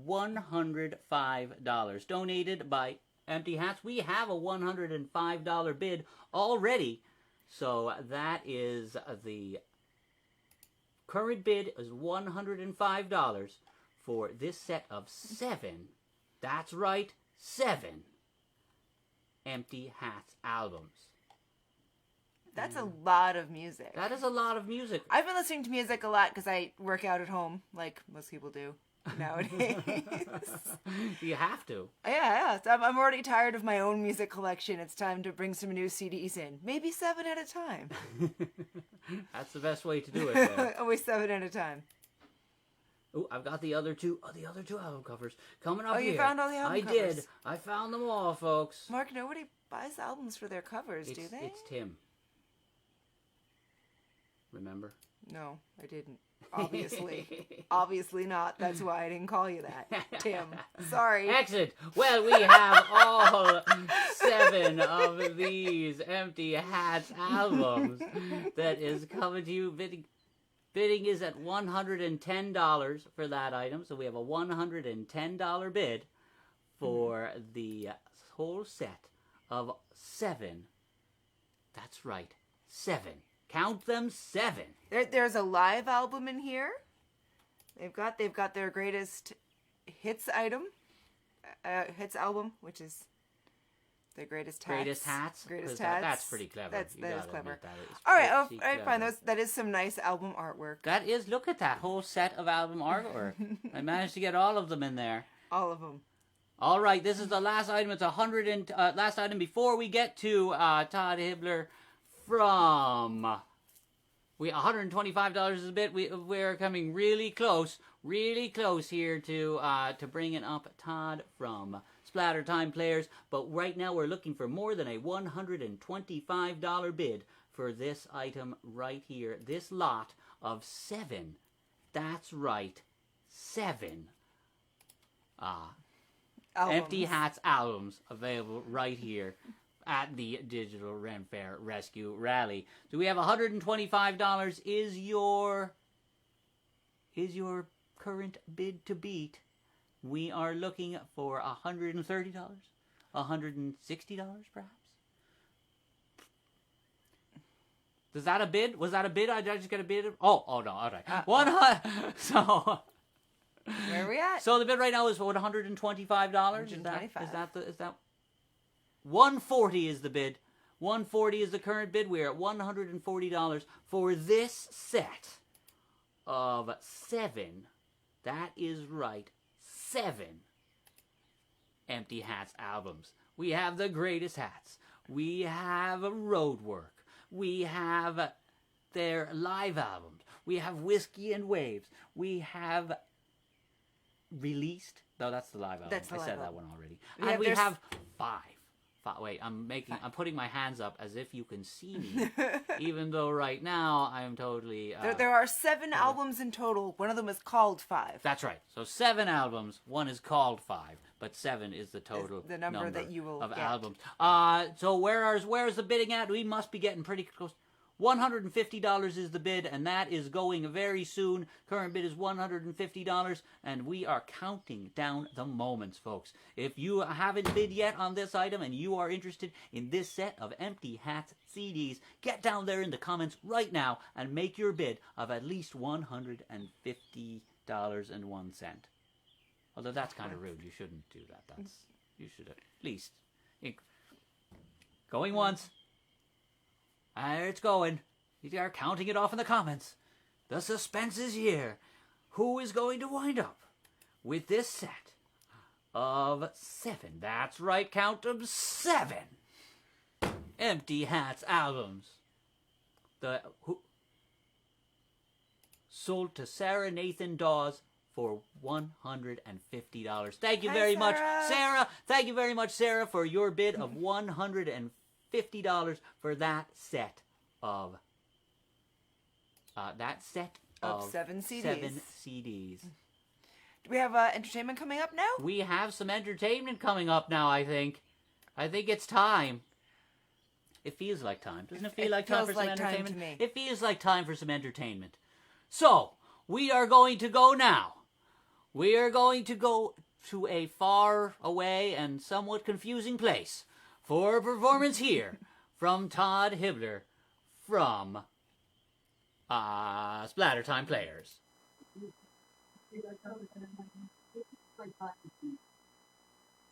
$105. Donated by Empty Hats. We have a $105 bid already. So that is the current bid is $105 for this set of 7. That's right, 7 Empty Hats albums. That's a lot of music. That is a lot of music. I've been listening to music a lot because I work out at home, like most people do nowadays. You have to. Yeah. So I'm already tired of my own music collection. It's time to bring some new CDs in. Maybe 7 at a time. That's the best way to do it. There. Always 7 at a time. Oh, I've got the other 2 album covers coming up here. Oh, you found all the album covers? I did. I found them all, folks. Mark, nobody buys albums for their covers, do they? It's Tim. Remember? No, I didn't. Obviously not. That's why I didn't call you that, Tim. Sorry. Excellent. Well, we have all 7 of these Empty Hats albums that is coming to you. Bidding is at $110 for that item, so we have a $110 bid for the whole set of 7. That's right, 7. Count them, 7. There's a live album in here. They've got their greatest hits album, which is The greatest hats. Greatest hats? Greatest 'Cause hats. That's pretty clever. That is gotta clever. admit that is All right, pretty all right, fine. clever. That is some nice album artwork. That is, look at that whole set of album artwork. I managed to get all of them in there. All of them. All right, this is the last item. It's last item before we get to Todd Hibbeler from. $125 is a bit. We're coming really close here to bringing up Todd from Splatter Time Players. But right now we're looking for more than a $125 bid for this item right here. This lot of 7. That's right, 7. Empty Hats albums available right here at the Digital Ren Fair Rescue Rally. So we have $125 is your current bid to beat. We are looking for $130, $160 perhaps. Is that a bid? Was that a bid? I just got a bid. Oh no, all right. 100. So where are we at? So the bid right now is what, $125? Is that 140 is the bid. 140 is the current bid. We're at $140 for this set of 7. That is right, 7 Empty Hats albums. We have the greatest hats. We have Roadwork. We have their live albums. We have Whiskey and Waves. We have Released. No, that's the live album. I said that one already. And we have 5. Wait, I'm putting my hands up as if you can see me, even though right now I am totally. There are 7 albums in total. One of them is called 5. That's right. So 7 albums. One is called 5, but 7 is the total the number that you will of get. albums. So where's the bidding at? We must be getting pretty close. $150 is the bid, and that is going very soon. Current bid is $150, and we are counting down the moments, folks. If you haven't bid yet on this item and you are interested in this set of Empty Hats CDs, get down there in the comments right now and make your bid of at least $150.01. Although that's kind of rude. You shouldn't do that. You should at least... Going once. There it's going. You are counting it off in the comments. The suspense is here. Who is going to wind up with this set of 7? That's right, count them 7 Empty Hats albums. Sold to Sarah Nathan Dawes for $150. Thank you very much, Sarah. Thank you very much, Sarah, for your bid of $150 for that set of 7 CDs. 7 CDs. Do we have entertainment coming up now? We have some entertainment coming up now, I think. I think it's time. It feels like time. Doesn't it feel like time for some entertainment? To me. It feels like time for some entertainment. So, we are going to go now. We are going to go to a far away and somewhat confusing place for a performance here from Todd Hibbeler from Splatter Time Players.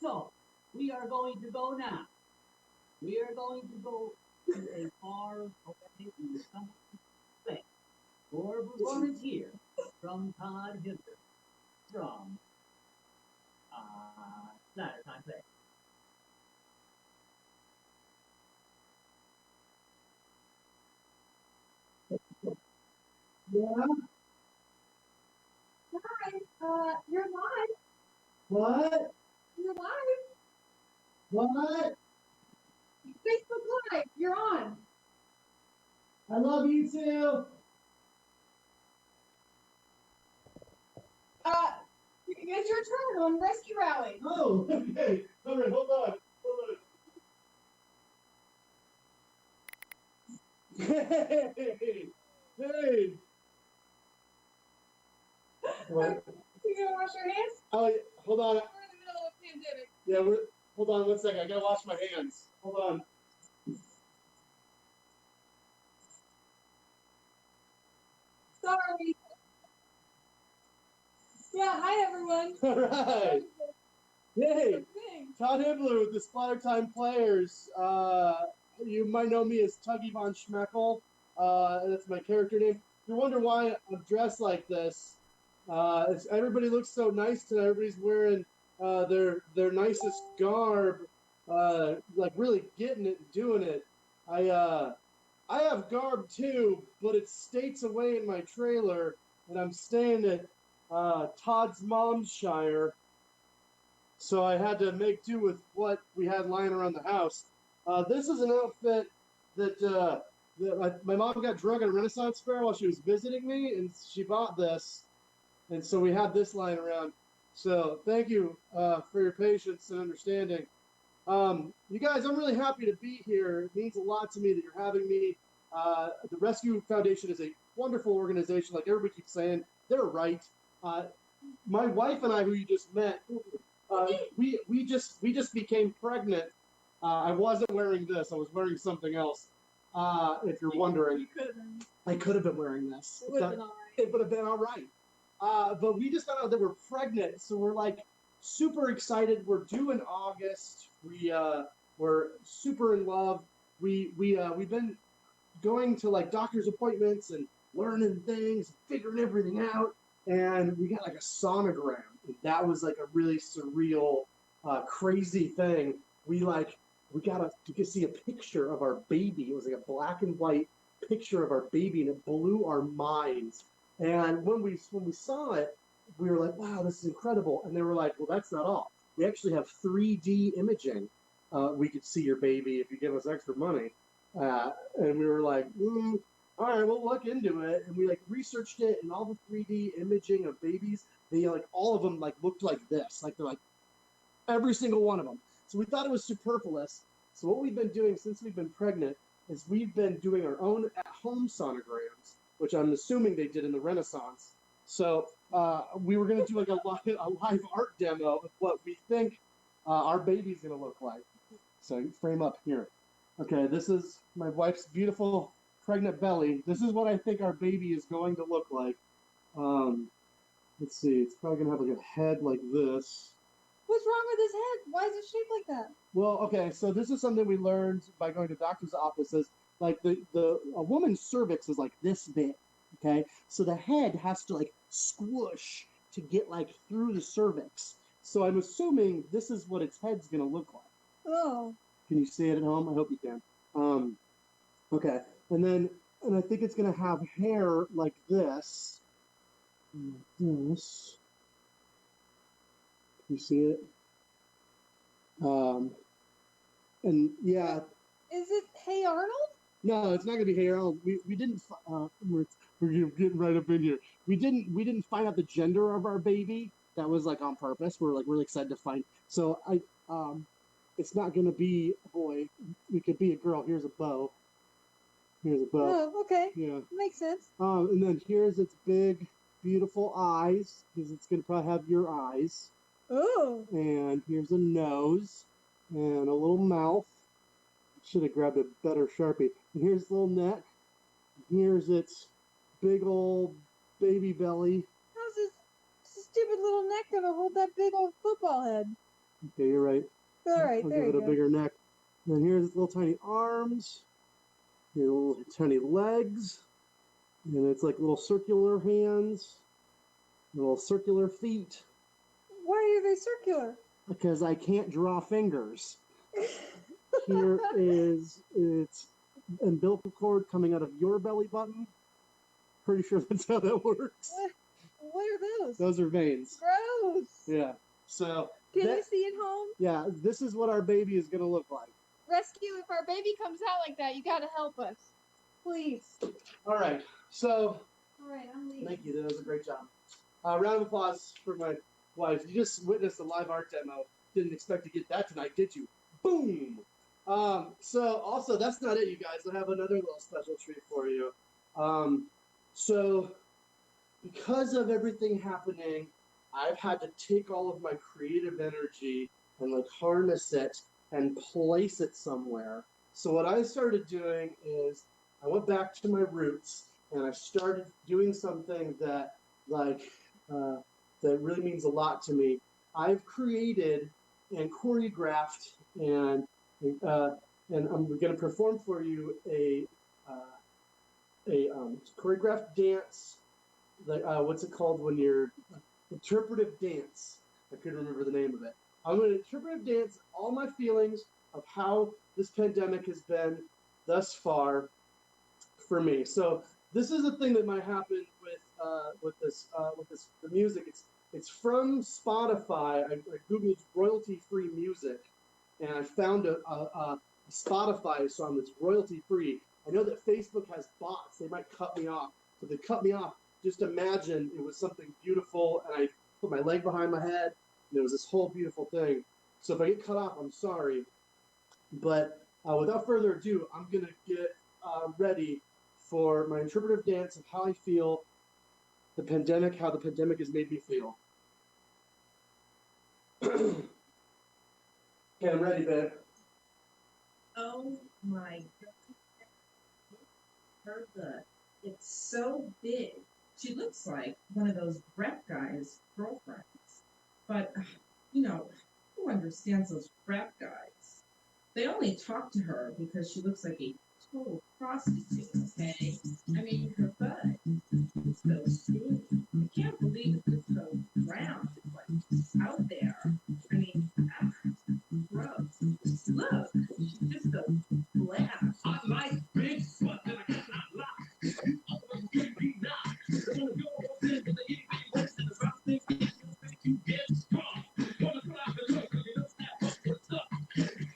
So, we are going to go now. We are going to go to a far away and somewhat place for a performance here from Todd Hibbeler from Splatter Time Players. Yeah. Hi, you're live. What? You're live. What? Facebook Live. You're on. I love you too. It's your turn on Rescue Rally. Oh, okay. All right, hold on. Hey. Hey. What? You gonna wash your hands? Oh, hold on. We're in the middle of a pandemic. Yeah, hold on 1 second. I gotta wash my hands. Hold on. Sorry. Yeah, hi everyone. All right. Hey. Thanks. Todd Hibbeler with the Splatter Time Players. You might know me as Tuggy Von Schmeckel. That's my character name. If you wonder why I'm dressed like this, everybody looks so nice today. Everybody's wearing their nicest garb, like really getting it and doing it. I have garb too, but it states away in my trailer, and I'm staying at Todd's mom's shire. So I had to make do with what we had lying around the house. This is an outfit that my mom got drunk at a Renaissance fair while she was visiting me, and she bought this. And so we had this lying around. So thank you for your patience and understanding. You guys, I'm really happy to be here. It means a lot to me that you're having me. The RESCU Foundation is a wonderful organization. Like everybody keeps saying, they're right. My wife and I, who you just met, we just became pregnant. I wasn't wearing this. I was wearing something else. If you're wondering, I could have been wearing this. It would have been all right. It would have been all right. But we just found out that we're pregnant, so we're like super excited. We're due in August. We're super in love. We've been going to like doctor's appointments and learning things, figuring everything out, and we got like a sonogram. And that was like a really surreal, crazy thing. We got to see a picture of our baby. It was like a black and white picture of our baby, and it blew our minds. And when we saw it, we were like, wow, this is incredible. And they were like, well, that's not all. We actually have 3D imaging. We could see your baby if you give us extra money. And we were like, all right, we'll look into it. And we like researched it, and all the 3D imaging of babies, they like all of them like looked like this. Like they're like every single one of them. So we thought it was superfluous. So what we've been doing since we've been pregnant is we've been doing our own at-home sonograms, which I'm assuming they did in the Renaissance. So we were going to do like a live art demo of what we think our baby's going to look like. So you frame up here. Okay, this is my wife's beautiful pregnant belly. This is what I think our baby is going to look like. Let's see, it's probably going to have like a head like this. What's wrong with his head? Why is it shaped like that? Well, okay, so this is something we learned by going to doctor's offices. Like a woman's cervix is like this big, okay? So the head has to like squish to get like through the cervix. So I'm assuming this is what its head's gonna look like. Oh. Can you see it at home? I hope you can. Okay, and I think it's gonna have hair like this. This. You see it? And yeah. Is it Hey Arnold? No, it's not gonna be Hey Arnold. We didn't. We're getting right up in here. We didn't find out the gender of our baby. That was like on purpose. We're like really excited to find. So it's not gonna be a boy. It could be a girl. Here's a bow. Here's a bow. Oh, okay. Yeah. Makes sense. And then here's its big, beautiful eyes, because it's gonna probably have your eyes. Oh. And here's a nose and a little mouth. Should have grabbed a better Sharpie. And here's the little neck. Here's its big old baby belly. How's this stupid little neck gonna hold that big old football head? Okay, you're right. All right, I'll there give you it a go. bigger neck. And then here's its little tiny arms. Here's little tiny legs. And it's like little circular hands. Little circular feet. Why are they circular? Because I can't draw fingers. Here is its umbilical cord coming out of your belly button. Pretty sure that's how that works. What are those? Those are veins. Gross. Yeah. So. Can you see it home? Yeah, this is what our baby is going to look like. Rescue, if our baby comes out like that, you gotta help us. Please. All right. So. All right, I'm leaving. Thank you. That was a great job. Round of applause for my wife. You just witnessed a live art demo. Didn't expect to get that tonight, did you? Boom! So also, that's not it, you guys. I have another little special treat for you. So because of everything happening, I've had to take all of my creative energy and like harness it and place it somewhere. So what I started doing is I went back to my roots and I started doing something that that really means a lot to me. I've created and choreographed, and I'm going to perform for you a choreographed dance. Like what's it called when you're interpretive dance? I couldn't remember the name of it. I'm going to interpretive dance all my feelings of how this pandemic has been thus far for me. So this is a thing that might happen with the music. It's from Spotify. I googled royalty-free music, and I found a Spotify song that's royalty-free. I know that Facebook has bots. They might cut me off. So if they cut me off, just imagine it was something beautiful, and I put my leg behind my head, and it was this whole beautiful thing. So if I get cut off, I'm sorry. But without further ado, I'm going to get ready for my interpretive dance of how I feel how the pandemic has made me feel. Okay, I'm ready, babe. Oh my God. Her butt. It's so big. She looks like one of those rep guys' girlfriends. But, who understands those rep guys? They only talk to her because she looks like a total prostitute, okay? I mean, her butt is so big. I can't believe it's so round. It's like out there. I mean, gross. Look, she just goes black. I like big butt that I cannot lie. Maybe not. Wanna go all in, but the evening works in the round thing. Make you get strong. Wanna fly the look, cause you don't have what's up.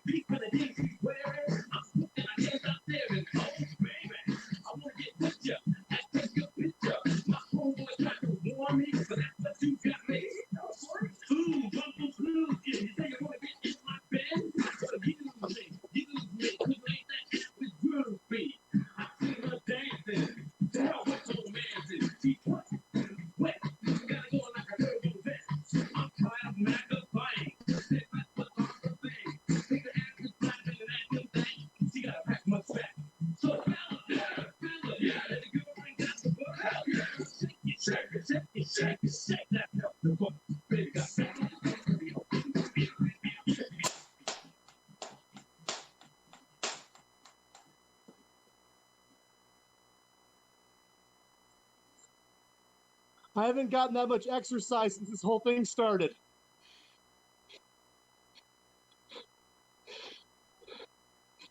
These kind of things he's wearing, I'm looking, I can't stop staring. Oh, baby, I wanna get with ya and take your picture. My homeboy tried to warn me, but that's what you got me. Ooh, bumble blues, yeah, you say you wanna get in my bed? Well, use me, cause ain't that average groovy. I see her dancing, tell what your man's is. She what? Wet, you gotta go like a turbo vet. I'm tired of magnifying. That's what I'm the thing. Think the average black man and that new thing. She gotta pack much back. So fella, yeah, let the girl bring down the book. Hell yeah, shake it, shake it, shake it, shake it, shake that help the book. Baby got back. I haven't gotten that much exercise since this whole thing started.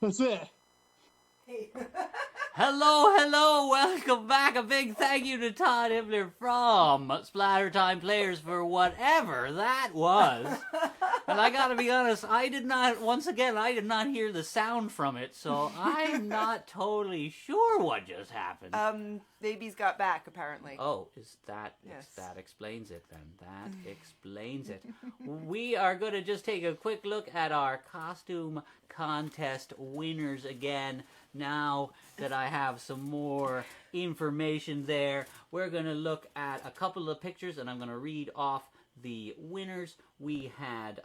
That's it. Hey. Hello, welcome back. A big thank you to Todd Hibbeler from Splatter Time Players for whatever that was. And I gotta be honest, I did not hear the sound from it, so I'm not totally sure what just happened. Baby's got back, apparently. Oh, Yes. That explains it then. That explains it. We are going to just take a quick look at our costume contest winners again. Now that I have some more information there, we're going to look at a couple of pictures, and I'm going to read off the winners. We had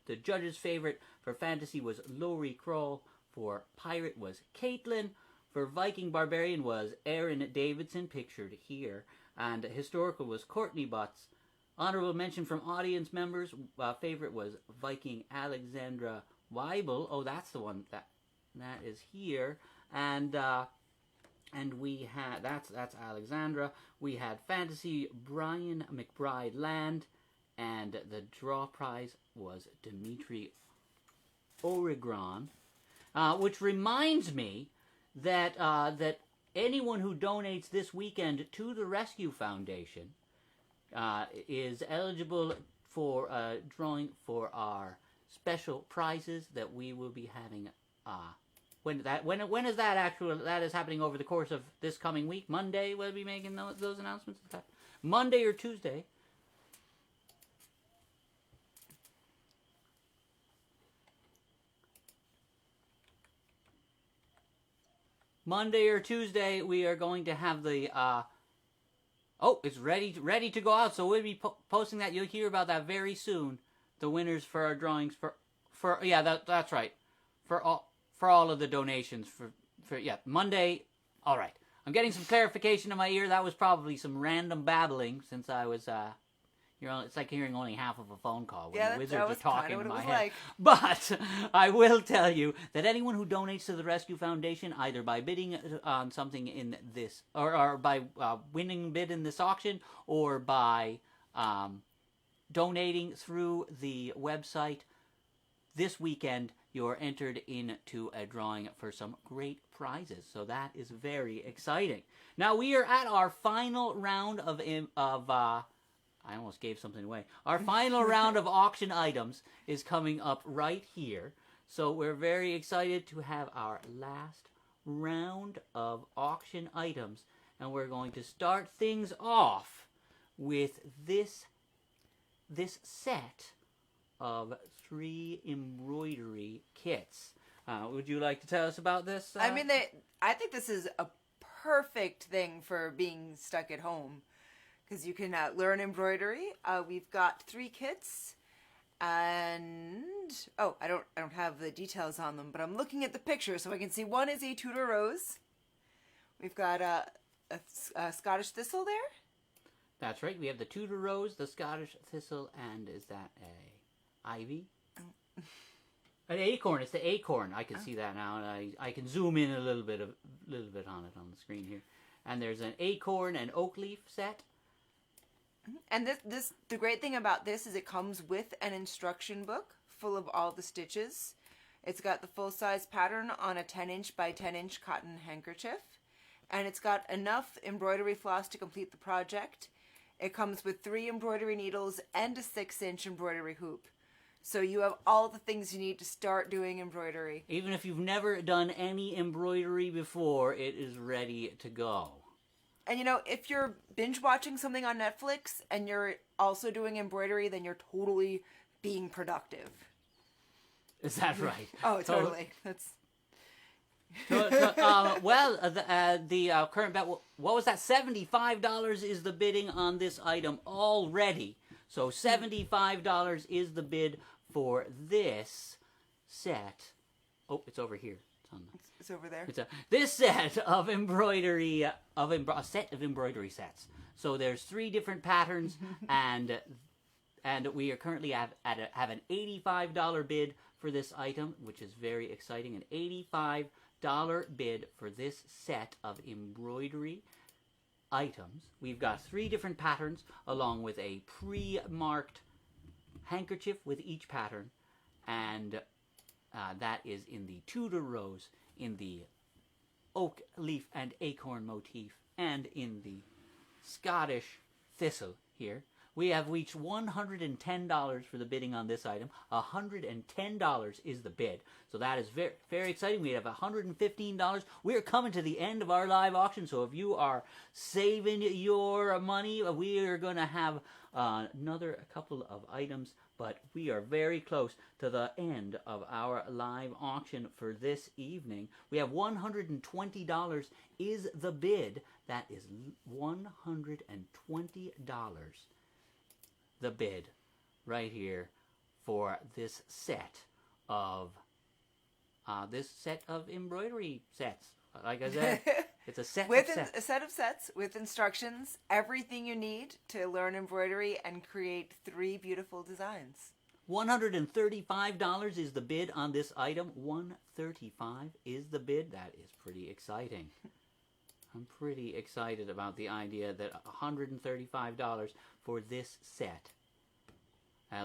the judge's favorite for fantasy was Laurie Kroll. For pirate was Caitlin. For Viking Barbarian was Aaron Davidson, pictured here. And historical was Courtney Butts. Honorable mention from audience members, favorite was Viking Alexandra Wyld. Oh, that's the one that is here. And we had that's Alexandra. We had fantasy Brian McBride Land, and the draw prize was Dimitri Oregron. Which reminds me that that anyone who donates this weekend to the RESCU Foundation is eligible for drawing for our special prizes that we will be having. When is that actual? That is happening over the course of this coming week. Monday we'll be making those announcements. Monday or Tuesday. Monday or Tuesday, we are going to have the, it's ready to go out, so we'll be posting that. You'll hear about that very soon. The winners for our drawings that's right. For all of the donations for Monday. All right. I'm getting some clarification in my ear. That was probably some random babbling since I was, It's like hearing only half of a phone call when Yeah, the wizards that are was talking kinda in what my it was head. like. But I will tell you that anyone who donates to the Rescue Foundation, either by bidding on something in this, or by winning bid in this auction, or by donating through the website, this weekend you're entered into a drawing for some great prizes. So that is very exciting. Now we are at our final round of I almost gave something away. Our final round of auction items is coming up right here. So we're very excited to have our last round of auction items. And we're going to start things off with this set of 3 embroidery kits. Would you like to tell us about this? I mean, I think this is a perfect thing for being stuck at home, because you can learn embroidery. We've got 3 kits, and I don't have the details on them, but I'm looking at the picture so I can see. One is a Tudor rose. We've got a Scottish thistle there. That's right. We have the Tudor rose, the Scottish thistle, and is that a ivy? An acorn. It's the acorn. I can see that now, and I can zoom in a little bit on it on the screen here. And there's an acorn and oak leaf set. And the great thing about this is it comes with an instruction book full of all the stitches. It's got the full-size pattern on a 10-inch by 10-inch cotton handkerchief. And it's got enough embroidery floss to complete the project. It comes with 3 embroidery needles and a 6-inch embroidery hoop. So you have all the things you need to start doing embroidery. Even if you've never done any embroidery before, it is ready to go. And if you're binge watching something on Netflix and you're also doing embroidery, then you're totally being productive. Is that right? Oh, totally. That's... the current bet, what was that? $75 is the bidding on this item already. So $75 is the bid for this set. Oh, it's over here. It's over there. This set of embroidery, a set of embroidery sets. So there's 3 different patterns, and we are currently have an $85 bid for this item, which is very exciting. An $85 bid for this set of embroidery items. We've got 3 different patterns, along with a pre-marked handkerchief with each pattern, and that is in the Tudor rose, in the oak leaf and acorn motif, and in the Scottish thistle here. We have reached $110 for the bidding on this item. $110 is the bid. So that is very, very exciting. We have $115. We're coming to the end of our live auction. So if you are saving your money, we are going to have another couple of items. But we are very close to the end of our live auction for this evening. We have $120 is the bid. That is $120. The bid right here for this set of embroidery sets. Like I said, it's a set with of sets. A set of sets with instructions, everything you need to learn embroidery and create 3 beautiful designs. $135 is the bid on this item. $135 is the bid. That is pretty exciting. I'm pretty excited about the idea that $135 for this set.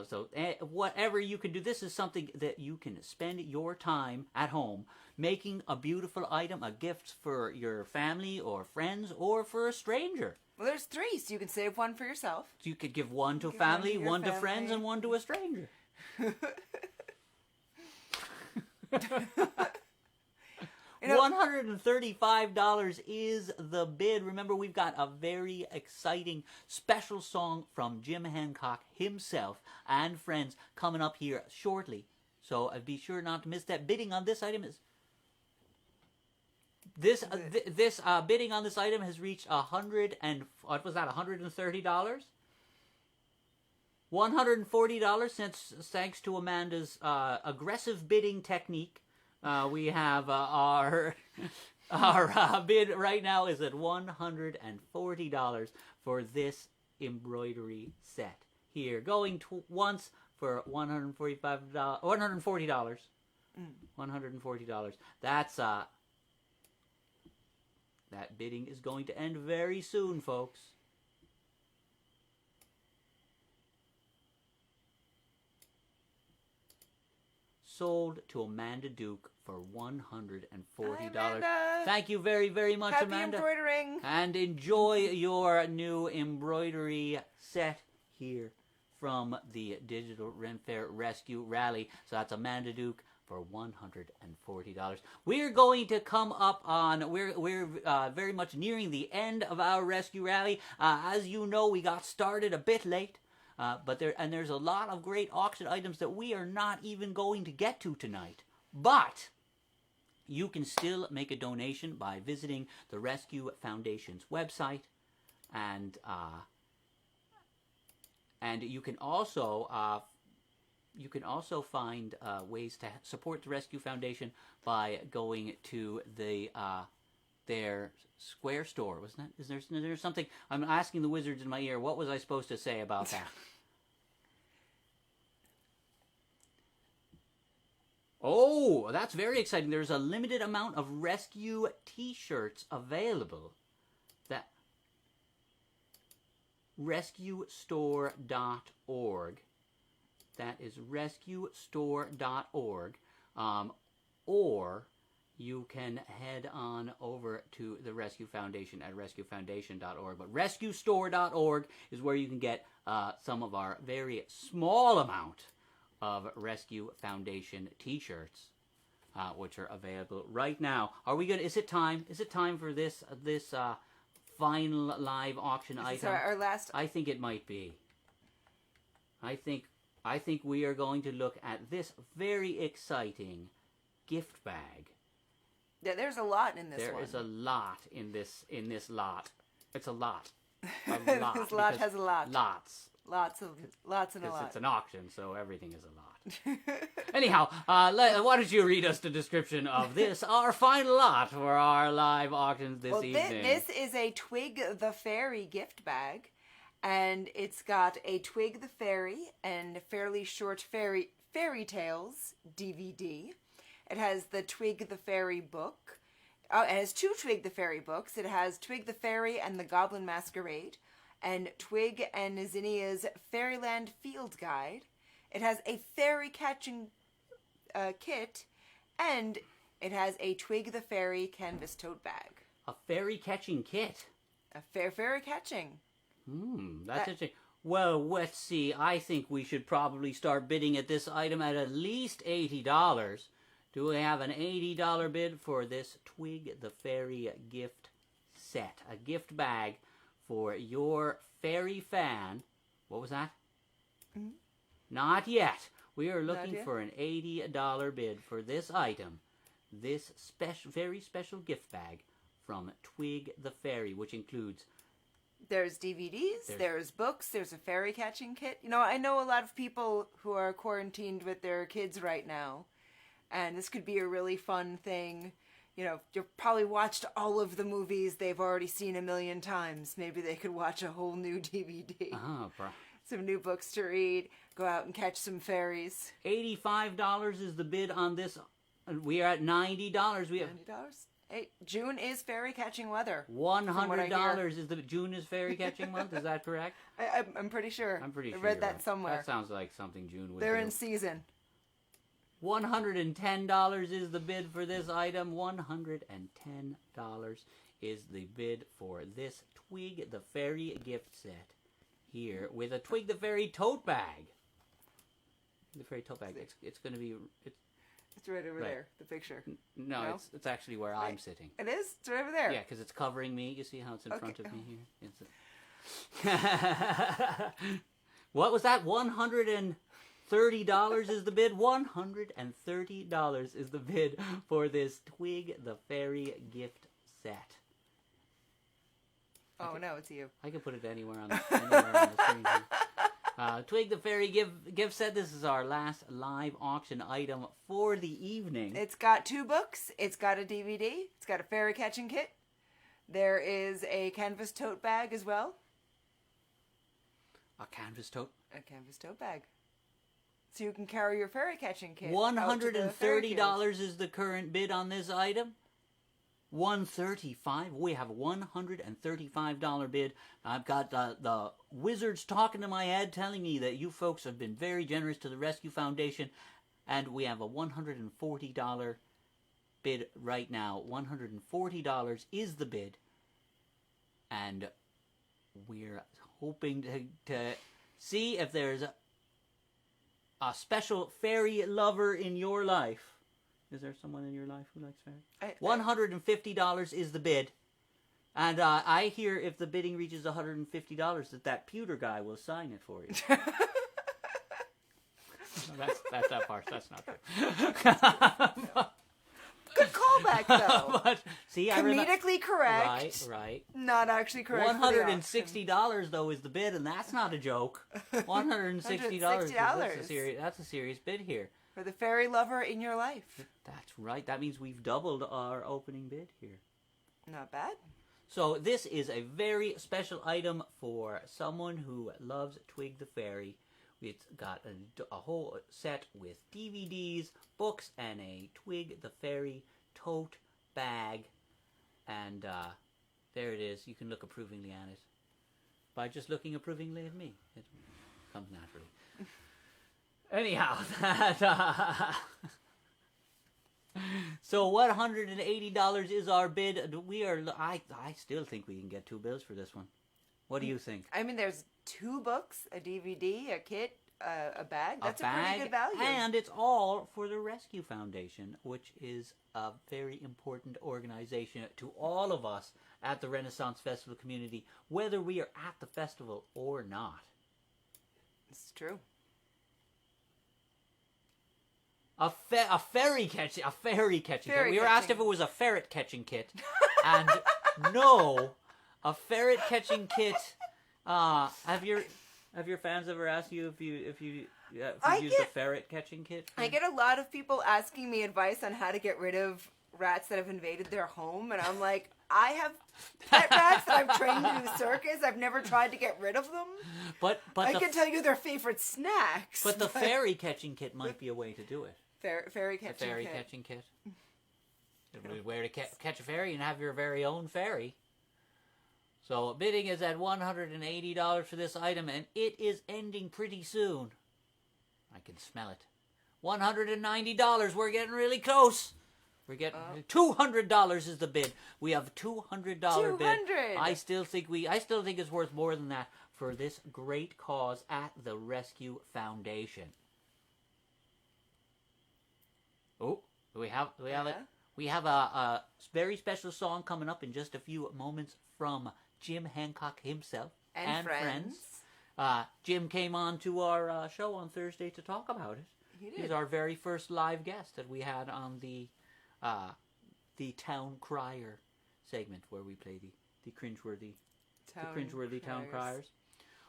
So whatever you can do, this is something that you can spend your time at home making a beautiful item, a gift for your family or friends or for a stranger. Well, there's 3, so you can save one for yourself. So you could give one to family, one to friends, and one to a stranger. $135 is the bid. Remember, we've got a very exciting special song from Jim Hancock himself and friends coming up here shortly. So be sure not to miss that. Bidding on this item is... This bidding on this item has reached $130? $140 thanks to Amanda's aggressive bidding technique. We have our bid right now is at $140 for this embroidery set here. Going once for $140. $140. That's that bidding is going to end very soon, folks. Sold to Amanda Duke for $140. Amanda. Thank you very, very much, Happy Amanda. embroidering. And enjoy your new embroidery set here from the Digital Ren Fair Rescue Rally. So that's Amanda Duke for $140. We're going to come up on, we're very much nearing the end of our rescue rally. As you know, we got started a bit late. But there's a lot of great auction items that we are not even going to get to tonight. But you can still make a donation by visiting the Rescue Foundation's website, and you can also find ways to support the Rescue Foundation by going to their Square store, wasn't it? Is there something? I'm asking the wizards in my ear. What was I supposed to say about that? Oh, that's very exciting. There's a limited amount of rescue t-shirts available. That rescuestore.org. That is rescuestore.org. Or you can head on over to the Rescue Foundation at rescuefoundation.org. But rescuestore.org is where you can get some of our very small amount of Rescue Foundation t-shirts, which are available right now. Are we gonna? Is it time? Is it time for this final live auction item? Our last. I think it might be. I think we are going to look at this very exciting gift bag. Yeah, there's a lot in this one. There is a lot in this lot. It's a lot. This lot has a lot. Lots. Lots and a lot. It's an auction, so everything is a lot. Anyhow, why don't you read us the description of this, our final lot for our live auctions this evening. This is a Twig the Fairy gift bag, and it's got a Twig the Fairy and Fairly Short Fairy Tales DVD. It has the Twig the Fairy book. It has two Twig the Fairy books. It has Twig the Fairy and the Goblin Masquerade, and Twig and Zinnia's Fairyland Field Guide. It has a fairy catching kit, and it has a Twig the Fairy canvas tote bag. A fairy catching kit? A fairy catching. That's interesting. Well, let's see. I think we should probably start bidding at this item at least $80. Do we have an $80 bid for this Twig the Fairy gift set? A gift bag for your fairy fan. What was that? Mm-hmm. Not yet. We are looking for an $80 bid for this item. This very special gift bag from Twig the Fairy, which includes... There's DVDs, there's books, there's a fairy catching kit. You know, I know a lot of people who are quarantined with their kids right now, and this could be a really fun thing. You know, you've probably watched all of the movies they've already seen a million times. Maybe they could watch a whole new DVD. Some new books to read, go out and catch some fairies. $85 is the bid on this. We are at $90. We have $90? Hey, June is fairy catching weather. $100 is the June is fairy catching month. Is that correct? I'm pretty sure. I'm pretty sure. I read that somewhere. That sounds like something June would do. They're in season. $110 is the bid for this item. $110 is the bid for this Twig the Fairy gift set here with a Twig the Fairy tote bag. The fairy tote bag. It's going to be. It's right over there. The picture. No, it's actually where I'm sitting. It is. It's right over there. Yeah, because it's covering me. You see how it's in front of me here. What was that? $130 is the bid. $130 is the bid for this Twig the Fairy gift set. Oh, no, it's you. I can put it anywhere on the screen here. Twig the Fairy gift set. This is our last live auction item for the evening. It's got 2 books. It's got a DVD. It's got a fairy catching kit. There is a canvas tote bag as well. A canvas tote. A canvas tote bag. So you can carry your ferry catching kit. $130 is the current bid on this item. $135. We have a $135 bid. I've got the wizards talking to my head, telling me that you folks have been very generous to the Rescue Foundation, and we have a $140 bid right now. $140 is the bid, and we're hoping to see if there's a special fairy lover in your life. Is there someone in your life who likes fairies? $150 is the bid. And I hear if the bidding reaches $150 that pewter guy will sign it for you. That's that part. That's not true. Good callback, though. But, see, comedically correct. Right. Not actually correct. $160 though is the bid, and that's not a joke. $160. That's a serious bid here. For the fairy lover in your life. That's right. That means we've doubled our opening bid here. Not bad. So this is a very special item for someone who loves Twig the Fairy. It's got a whole set with DVDs, books, and a Twig the Fairy tote bag. And there it is. You can look approvingly at it. By just looking approvingly at me. It comes naturally. Anyhow, so $180 is our bid. I still think we can get 2 bills for this one. What do you think? I mean, there's 2 books, a DVD, a kit, a bag. That's a pretty good value. And it's all for the Rescue Foundation, which is a very important organization to all of us at the Renaissance Festival community, whether we are at the festival or not. It's true. A fairy catching kit. We were asked if it was a ferret catching kit, and no, a ferret catching kit. Have your fans ever asked you if you used a ferret catching kit? I get a lot of people asking me advice on how to get rid of rats that have invaded their home, and I'm like, I have pet rats that I've trained to do circus. I've never tried to get rid of them. But I can tell you their favorite snacks. But the fairy catching kit might be a way to do it. Fairy catching kit. Where to catch a fairy and have your very own fairy. So bidding is at $180 for this item, and it is ending pretty soon. I can smell it. $190. We're getting really close. We're getting $200 is the bid. We have $200 bid. I still think it's worth more than that for this great cause at the Rescue Foundation. Oh, we have it. We have a very special song coming up in just a few moments from Jim Hancock himself and friends. Jim came on to our show on Thursday to talk about it. He did. He's our very first live guest that we had on the Town Crier segment, where we play the cringeworthy town criers,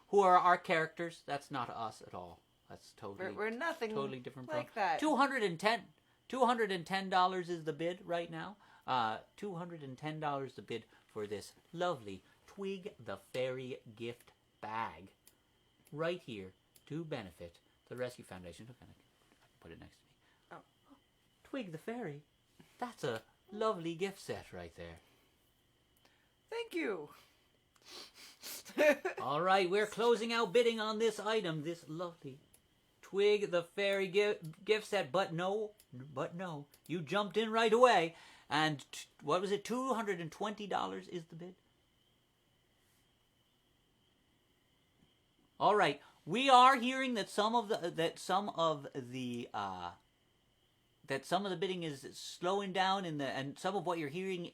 who are our characters. That's not us at all. That's we're nothing totally different like that. $210 is the bid right now. $210 the bid for this lovely Twig the Fairy gift bag right here to benefit the Rescue Foundation. Look, I can put it next to me. Oh. Twig the Fairy. That's a lovely gift set right there. Thank you. All right, we're closing out bidding on this item, this lovely Twig the Fairy gift set, but no, you jumped in right away, and what was it? $220 is the bid. All right, we are hearing that some of the bidding is slowing down, and some of what you're hearing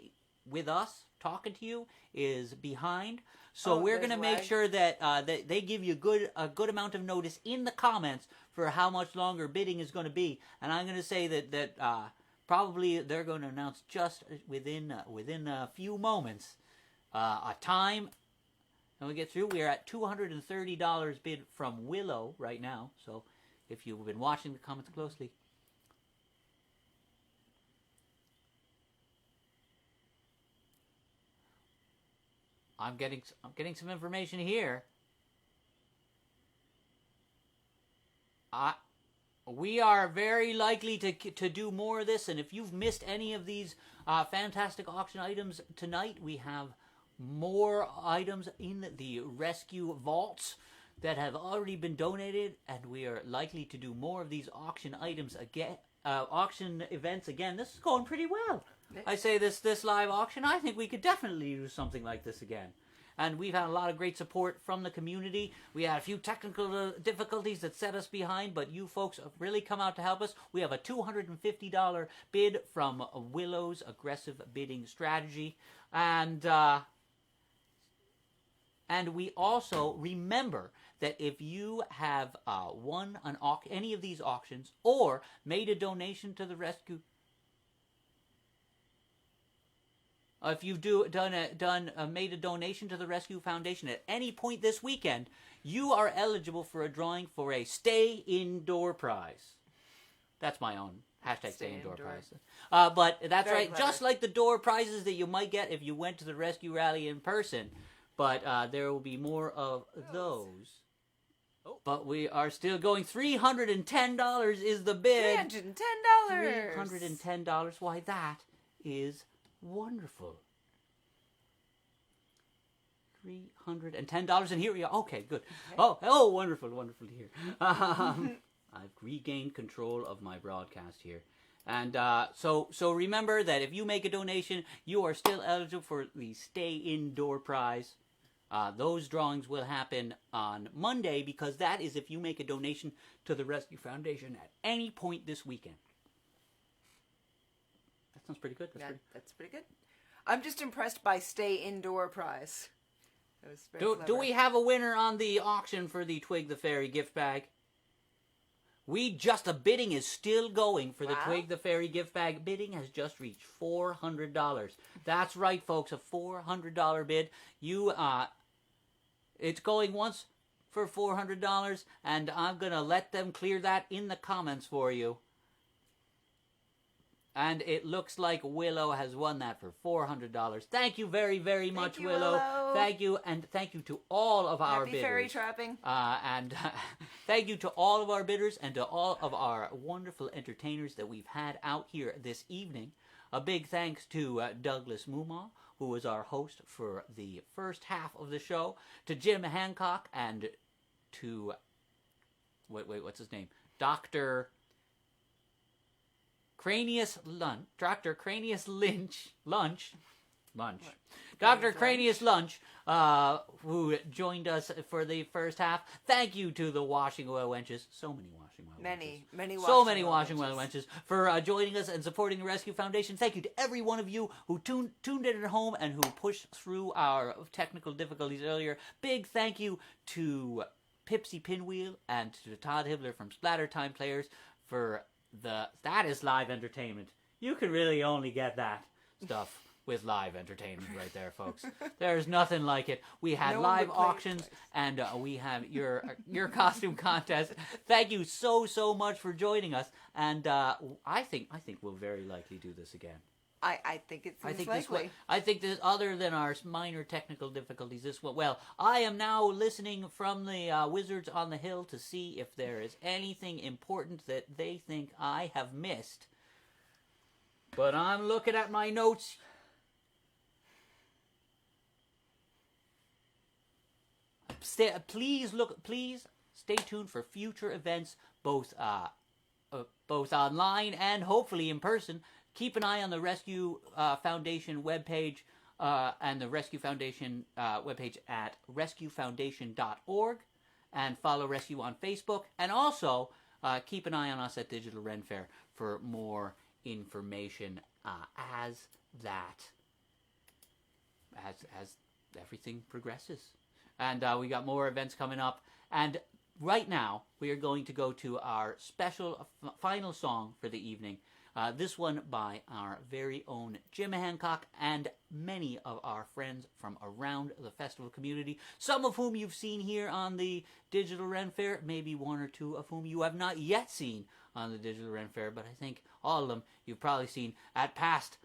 with us talking to you is behind. So we're going to make sure that that they give you a good amount of notice in the comments for how much longer bidding is going to be. And I'm going to say that probably they're going to announce just within a few moments a time. And we get through. We're at $230 bid from Willow right now. So if you've been watching the comments closely. I'm getting some information here. we are very likely to do more of this, and if you've missed any of these fantastic auction items tonight, we have more items in the rescue vaults that have already been donated, and we are likely to do more of these auction items again, auction events again. This is going pretty well. I say this live auction, I think we could definitely do something like this again. And we've had a lot of great support from the community. We had a few technical difficulties that set us behind, but you folks have really come out to help us. We have a $250 bid from Willow's aggressive bidding strategy. And we also remember that if you have won any of these auctions or made a donation to the rescue, if you've made a donation to the Rescue Foundation at any point this weekend, you are eligible for a drawing for a Stay Indoor prize. That's my own hashtag Stay Indoor prize. But that's very right, clever. Just like the door prizes that you might get if you went to the rescue rally in person. But there will be more of those. Oh. But we are still going. $310 is the bid. $310. $310. Why, that is wonderful. $310, and here we are. Okay, good. Okay. Oh, wonderful to hear. I've regained control of my broadcast here. And so remember that if you make a donation, you are still eligible for the Stay Indoor prize. Those drawings will happen on Monday, because that is if you make a donation to the Rescue Foundation at any point this weekend. That sounds pretty good. That's pretty good. I'm just impressed by Stay Indoor prize. That was very clever. Do we have a winner on the auction for the Twig the Fairy gift bag? The bidding is still going for the Twig the Fairy gift bag. Bidding has just reached $400. That's right, folks, a $400 bid. It's going once for $400, and I'm going to let them clear that in the comments for you. And it looks like Willow has won that for $400. Thank you very, very much, Willow. Thank you, and thank you to all of our bidders. Happy fairy trapping. And thank you to all of our bidders and to all of our wonderful entertainers that we've had out here this evening. A big thanks to Douglas Mumaw, who was our host for the first half of the show, to Jim Hancock, and to what's his name? Dr. Cranius Lynch. Dr. Cranius Lynch. Dr. Cranius Lynch, who joined us for the first half. Thank you to the Washing Oil Wenches. So many Washing Oil Wenches. Many Washing Oil Wenches for joining us and supporting the Rescue Foundation. Thank you to every one of you who tuned in at home and who pushed through our technical difficulties earlier. Big thank you to Pipsy Pinwheel and to Todd Hibbeler from Splatter Time Players for that is live entertainment. You can really only get that stuff with live entertainment right there, folks. There's nothing like it. We had live auctions, and we have your costume contest. Thank you so much for joining us, and I think we'll very likely do this again. I think it's likely. I think that other than our minor technical difficulties, this one. Well, I am now listening from the Wizards on the Hill to see if there is anything important that they think I have missed. But I'm looking at my notes. Please stay tuned for future events, both online and hopefully in person. Keep an eye on the Rescue Foundation webpage and the Rescue Foundation webpage at rescuefoundation.org, and follow Rescue on Facebook. And also keep an eye on us at Digital Ren Fair for more information as everything progresses. And we got more events coming up. And right now we are going to go to our special final song for the evening. This one by our very own Jim Hancock and many of our friends from around the festival community, some of whom you've seen here on the Digital Ren Fair, maybe one or two of whom you have not yet seen on the Digital Ren Fair, but I think all of them you've probably seen at past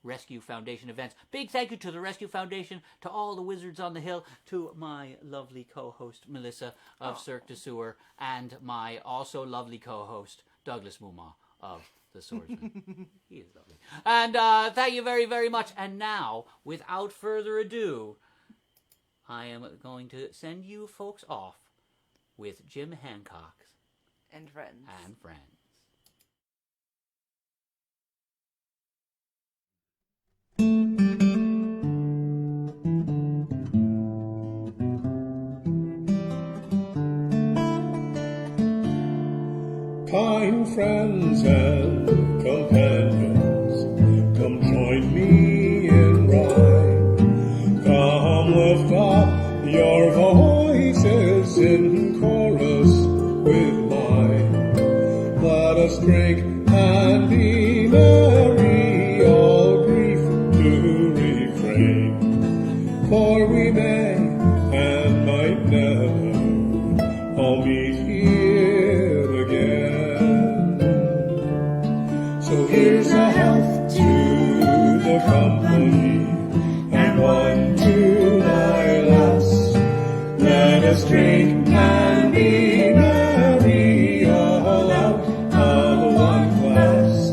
RESCU Foundation events. Big thank you to the RESCU Foundation, to all the wizards on the hill, to my lovely co-host Melissa of Cirque du Sewer, and my also lovely co-host Douglas Mumaw of the Swordsmen. He is lovely. And thank you very, very much. And now, without further ado, I am going to send you folks off with Jim Hancock and friends. Kind friends and companions, come join me in rhyme. Come lift up your voices in chorus with mine. Let us drink and be merry, all grief to refrain. For we may and might never all meet here again. So here's a health to the company, and one to my lass. Let us drink and be merry, all out of one glass.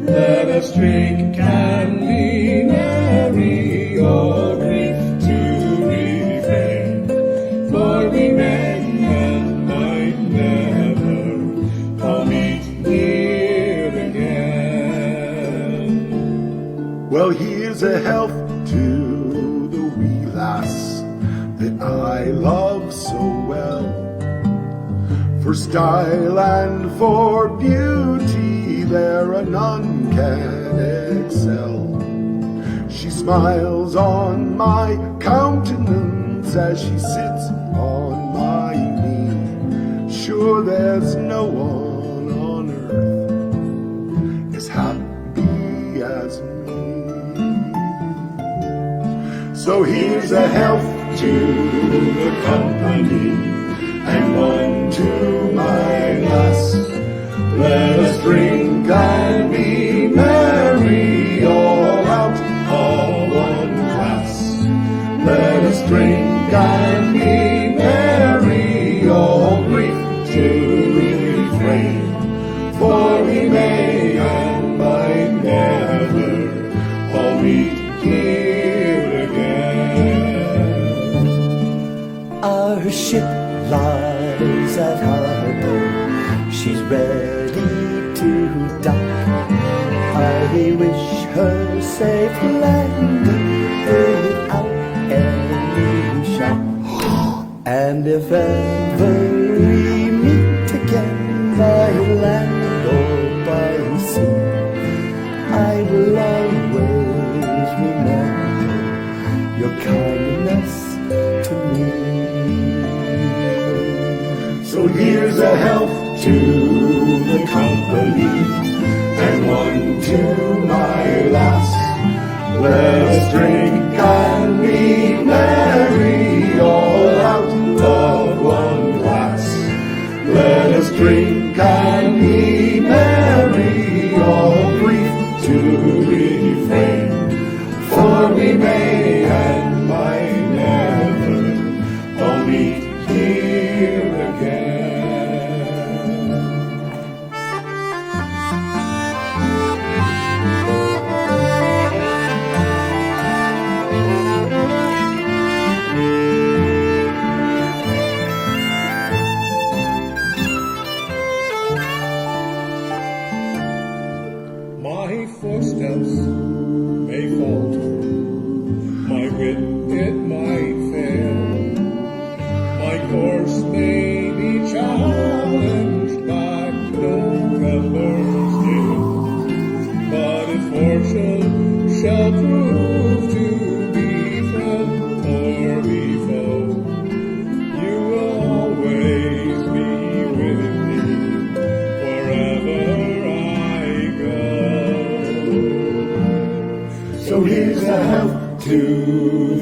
Let us drink and be merry, all grief to refrain. For we may and might never all meet here again. Well, here's a health to the wee lass that I love so well. For style and for beauty there are none can excel. She smiles on my countenance as she sits on my knee. Sure there's no one on earth as happy as me. So here's a health to the company, and one to my lass. Let us drink and be merry, all out of one glass. Let us drink and be merry, all grief to refrain. For we may and might never all meet here again. Our ship lies at harbor, she's ready to dock. I wish her safe landing without any shock. And if ever we meet again by land or by sea, I will always remember your kindness to me. So here's a health to the company, and one to my lass. Let us drink and be merry, all out of one glass. Let us drink and be merry, all grief to refrain. For we may and might never all meet here again. My footsteps may falter, my wit it might fail, my course may be challenged by November's gale. But if fortune shall prove to be friend or be foe, you will always be with me wherever I go. So here's a health to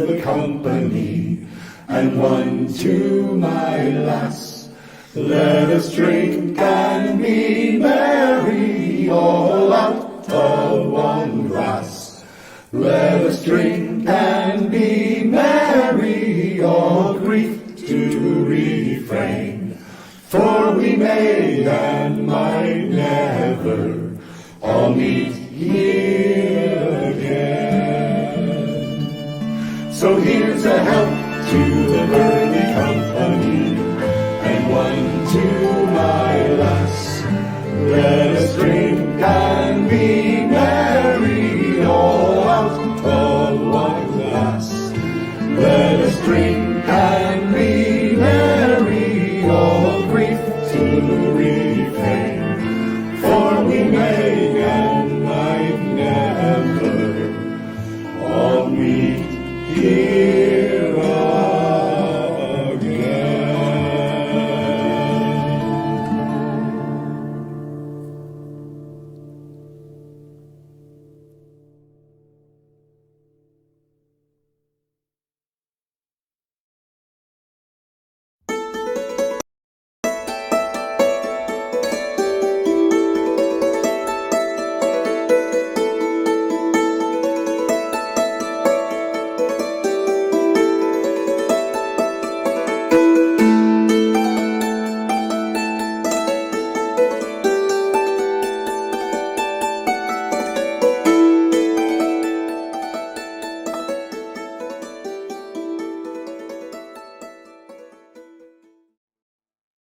the company, and one to my lass. Let us drink and be merry, all out of one glass. Let us drink and be merry, all grief to refrain. For we may and might never all meet here again. So here's a health to the burly company.